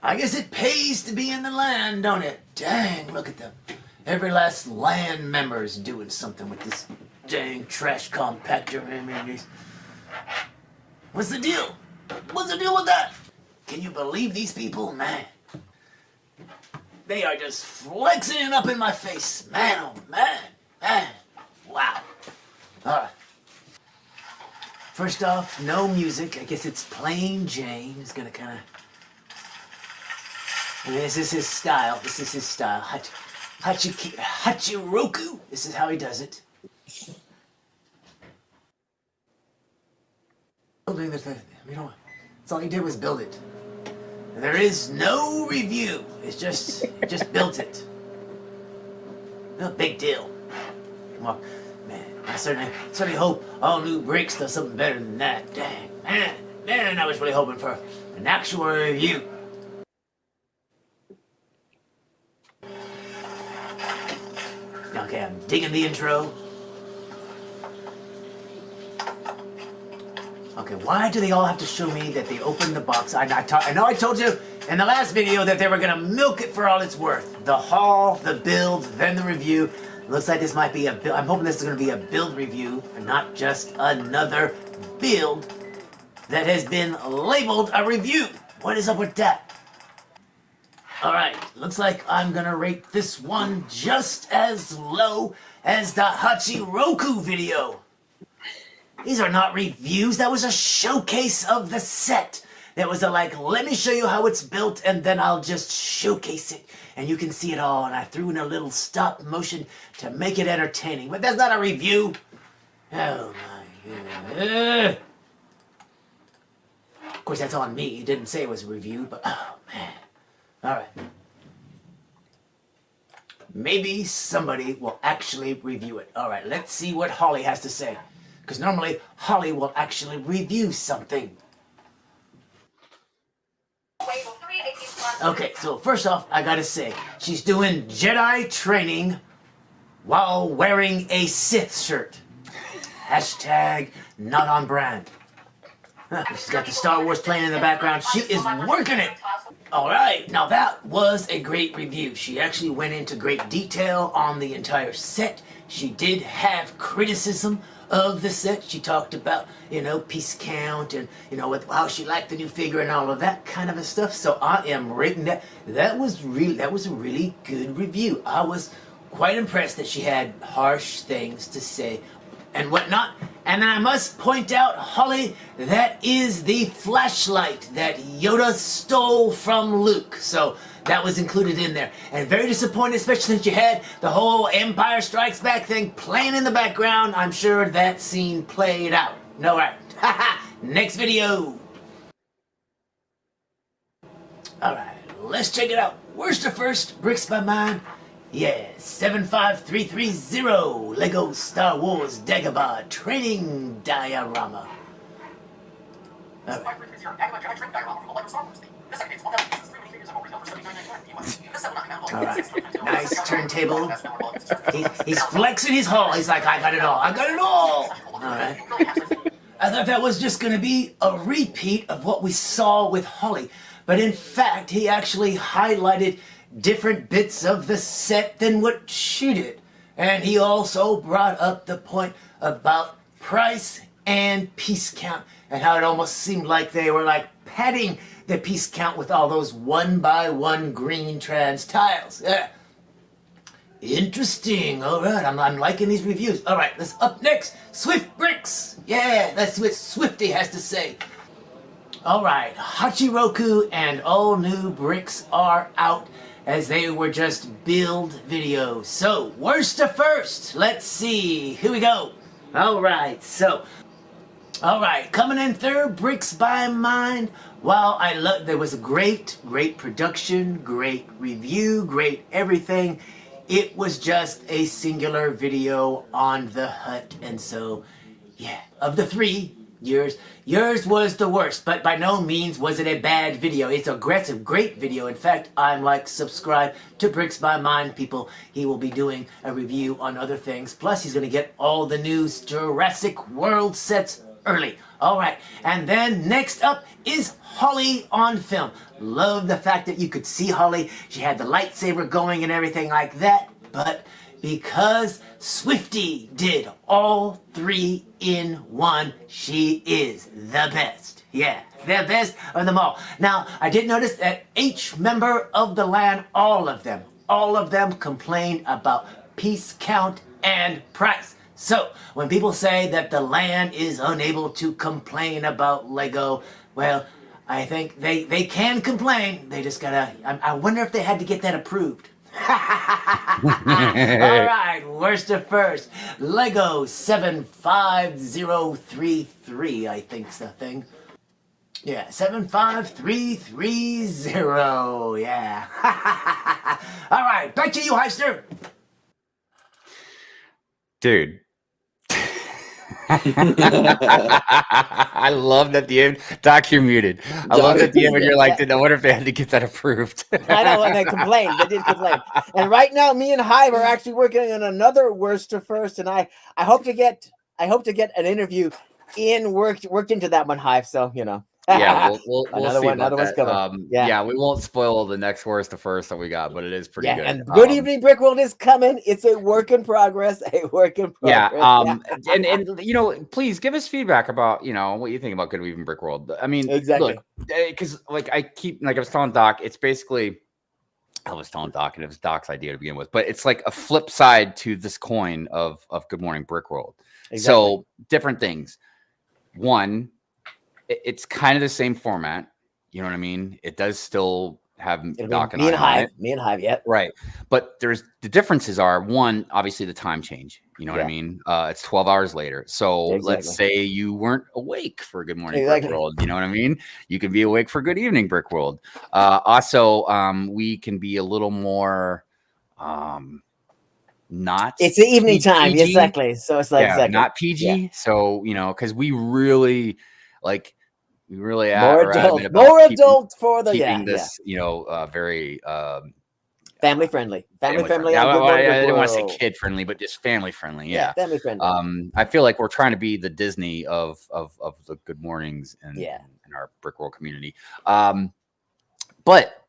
I guess it pays to be in the land, don't it? Dang, look at them. Every last land member is doing something with this dang trash compactor. What's the deal? What's the deal with that? Can you believe these people? Man. They are just flexing it up in my face. Man, oh man. Man. Wow. All right. First off, no music. I guess it's plain Jane. It's gonna kind of. This is his style. This is his style. Hachiroku. This is how he does it. Building the thing. You know, that's all he did was build it. And there is no review. It's just built it. No big deal. Well, man, I certainly hope all new bricks does something better than that. Dang, man, I was really hoping for an actual review. Okay, I'm digging the intro. Okay, why do they all have to show me that they opened the box? I know I told you in the last video that they were gonna milk it for all it's worth. The haul, the build, then the review. Looks like this might be a build. I'm hoping this is gonna be a build review and not just another build that has been labeled a review. What is up with that? All right, looks like I'm gonna rate this one just as low as the Hachiroku video. These are not reviews, that was a showcase of the set. That was a like, let me show you how it's built and then I'll just showcase it and you can see it all. And I threw in a little stop motion to make it entertaining, but that's not a review. Oh my God. Of course, that's on me. It didn't say it was a review, but oh man. All right. Maybe somebody will actually review it. All right, let's see what Holly has to say. Because normally, Holly will actually review something. Okay, so first off, I gotta say, she's doing Jedi training while wearing a Sith shirt. Hashtag not on brand. She's got the Star Wars playing in the background. She is working it. All right, now that was a great review. She actually went into great detail on the entire set. She did have criticism of the set. She talked about, you know, piece count and, you know, how she liked the new figure and all of that kind of stuff. So I am rating that. That was a really good review. I was quite impressed that she had harsh things to say and whatnot. And then I must point out, Holly, that is the flashlight that Yoda stole from Luke. So that was included in there. And very disappointed, especially since you had the whole Empire Strikes Back thing playing in the background. I'm sure that scene played out. No, right. Next video. All right, let's check it out. Worst to first, Bricks by Mine. Yeah, 75330 Lego Star Wars Dagobah Training Diorama. All right. All right, nice turntable. He's flexing his haul. He's like, I got it all. I got it all. All right. I thought that was just going to be a repeat of what we saw with Holly. But in fact, he actually highlighted different bits of the set than what she did. And he also brought up the point about price and piece count and how it almost seemed like they were like padding the piece count with all those 1x1 green trans tiles. Yeah. Interesting. All right, I'm liking these reviews. All right, let's up next. Swift Bricks. Yeah, that's what Swifty has to say. All right, Hachiroku and all new bricks are out as they were just build videos. So, worst to first. Let's see. Here we go. All right, so. All right, coming in third, Bricks by Mine. While there was a great production, great review, great everything. It was just a singular video on the hut. And so, yeah, of the three, yours was the worst, but by no means was it a bad video. It's aggressive, great video. In fact, I'm like subscribed to Bricks by Mine, people. He will be doing a review on other things. Plus, he's going to get all the new Jurassic World sets early. All right, and then next up is Holly on film. Love the fact that you could see Holly. She had the lightsaber going and everything like that, but because Swifty did all three in one, she is the best. Yeah, the best of them all. Now, I did notice that each member of the LAN, all of them complained about piece count and price. So, when people say that the LAN is unable to complain about Lego, well, I think they can complain. They just gotta, I wonder if they had to get that approved. All right, worst to first. Lego 75033, I think's the thing. Yeah, 75330. Yeah. All right, back to you, Heister. Dude. I love that the end. Doc, you're muted. I love that the end when you're like, I wonder if they had to get that approved. I know, and they complained. They did complain. And right now, me and Hive are actually working on another worst to first, and I hope to get an interview worked into that one, Hive. So you know. Yeah, we'll another see one. about Another one's that. coming. Yeah, we won't spoil the next worst to first that we got, but it is pretty good. And Good Evening Brick World is coming. It's a work in progress. Yeah. And you know, please give us feedback about what you think about Good Evening Brick World. I mean, exactly, because like I was telling Doc, it's basically I was telling Doc, and it was Doc's idea to begin with, but it's like a flip side to this coin of Good Morning Brick World. Exactly. So different things. One, it's kind of the same format. You know what I mean? It does still have Doc and Hive. Me and Hive, yeah. Right. But the differences are, one, obviously the time change. You know what I mean? It's 12 hours later. So let's say you weren't awake for Good Morning Brick World. You know what I mean? You can be awake for Good Evening Brick World. Also, we can be a little more not. It's the evening time. PG. Exactly. So it's like not PG. Yeah. So, because we really more adult for the this very family friendly. I didn't want to say kid friendly, but just family friendly. Yeah, family friendly. I feel like we're trying to be the Disney of the Good Mornings in our Brick World community. But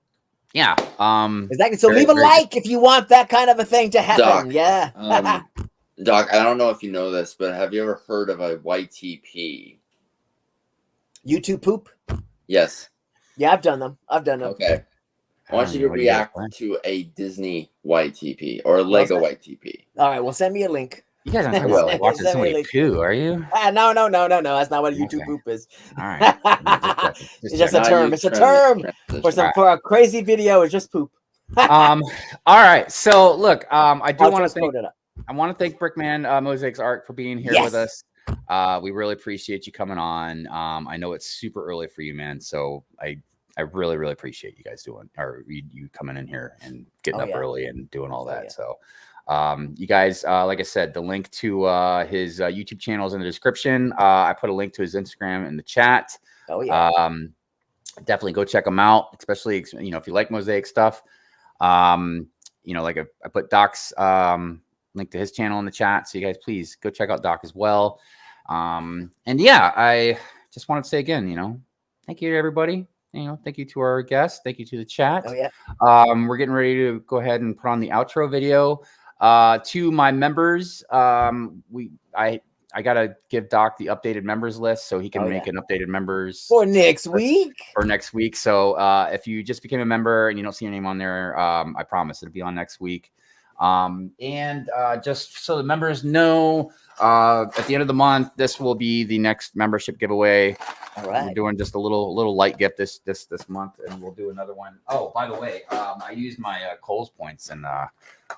yeah, exactly. So leave a like if you want that kind of a thing to happen. Doc, Doc, I don't know if you know this, but have you ever heard of a YTP? YouTube poop? Yes. Yeah, I've done them. Okay. I want you to react to a Disney YTP or a Lego YTP. All right, well, send me a link. You guys aren't talking about watching somebody poo, are you? No. That's not what a YouTube poop is. All right. It's just a term. It's a term for a crazy video. It's just poop. All right. So look, I want to thank BrickMan Mosaicsart for being here with us. We really appreciate you coming on. I know it's super early for you, man. So I really, really appreciate you guys you coming in here and getting up early and doing all that. So you guys, like I said, the link to his YouTube channel is in the description. I put a link to his Instagram in the chat. Definitely go check him out, especially if you like mosaic stuff. Like I put Doc's link to his channel in the chat, so you guys please go check out Doc as well. I just wanted to say again, thank you to everybody. Thank you to our guests. Thank you to the chat. We're getting ready to go ahead and put on the outro video. To my members, I gotta give Doc the updated members list so he can make an updated members for next week. So if you just became a member and you don't see your name on there, I promise it'll be on next week. Just so the members know, at the end of the month, this will be the next membership giveaway. All right. We're doing just a little light gift this month, and we'll do another one. Oh, by the way, I used my Kohl's points and I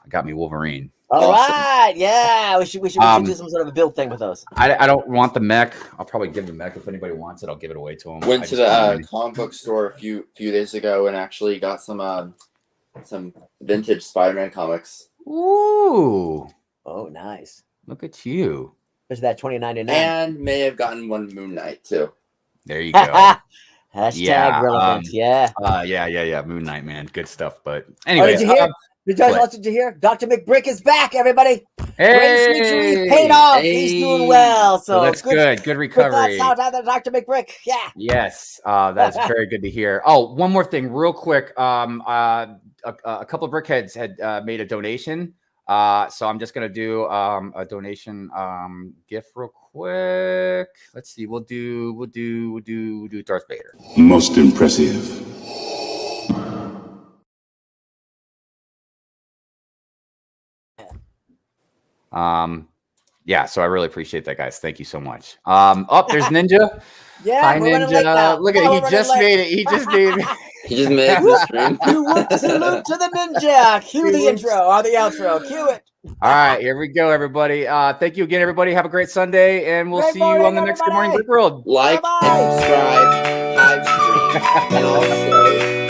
got me Wolverine. All right, yeah, we should do some sort of a build thing with those. I don't want the mech. I'll probably give the mech if anybody wants it. I'll give it away to them. Went to the comic book store a few days ago and actually got some vintage Spider-Man comics. Ooh! Oh, nice. Look at you. There's that $20.99. And may have gotten one Moon Knight too. There you go. Hashtag relevant. Yeah. Moon Knight, man, good stuff. But anyway, did you hear? Did you hear? Dr. McBrick is back, everybody. Hey, Great paid off. He's doing well. So that's good. Good recovery. Good thoughts out, Dr. McBrick. Yeah. Yes, that's very good to hear. Oh, one more thing, real quick. A couple of brickheads had made a donation. So I'm just gonna do a donation gift real quick. Let's see. We'll do Darth Vader. Most impressive. Yeah, so I really appreciate that, guys. Thank you so much. There's Ninja. Yeah, hi Ninja. Look at he just made it. He just made it. He just made the stream. Salute to the Ninja. Cue the intro or the outro. Cue it. All right, here we go, everybody. Thank you again, everybody. Have a great Sunday, and we'll see you on the next Good Morning Brick World. Like and subscribe, live stream, and also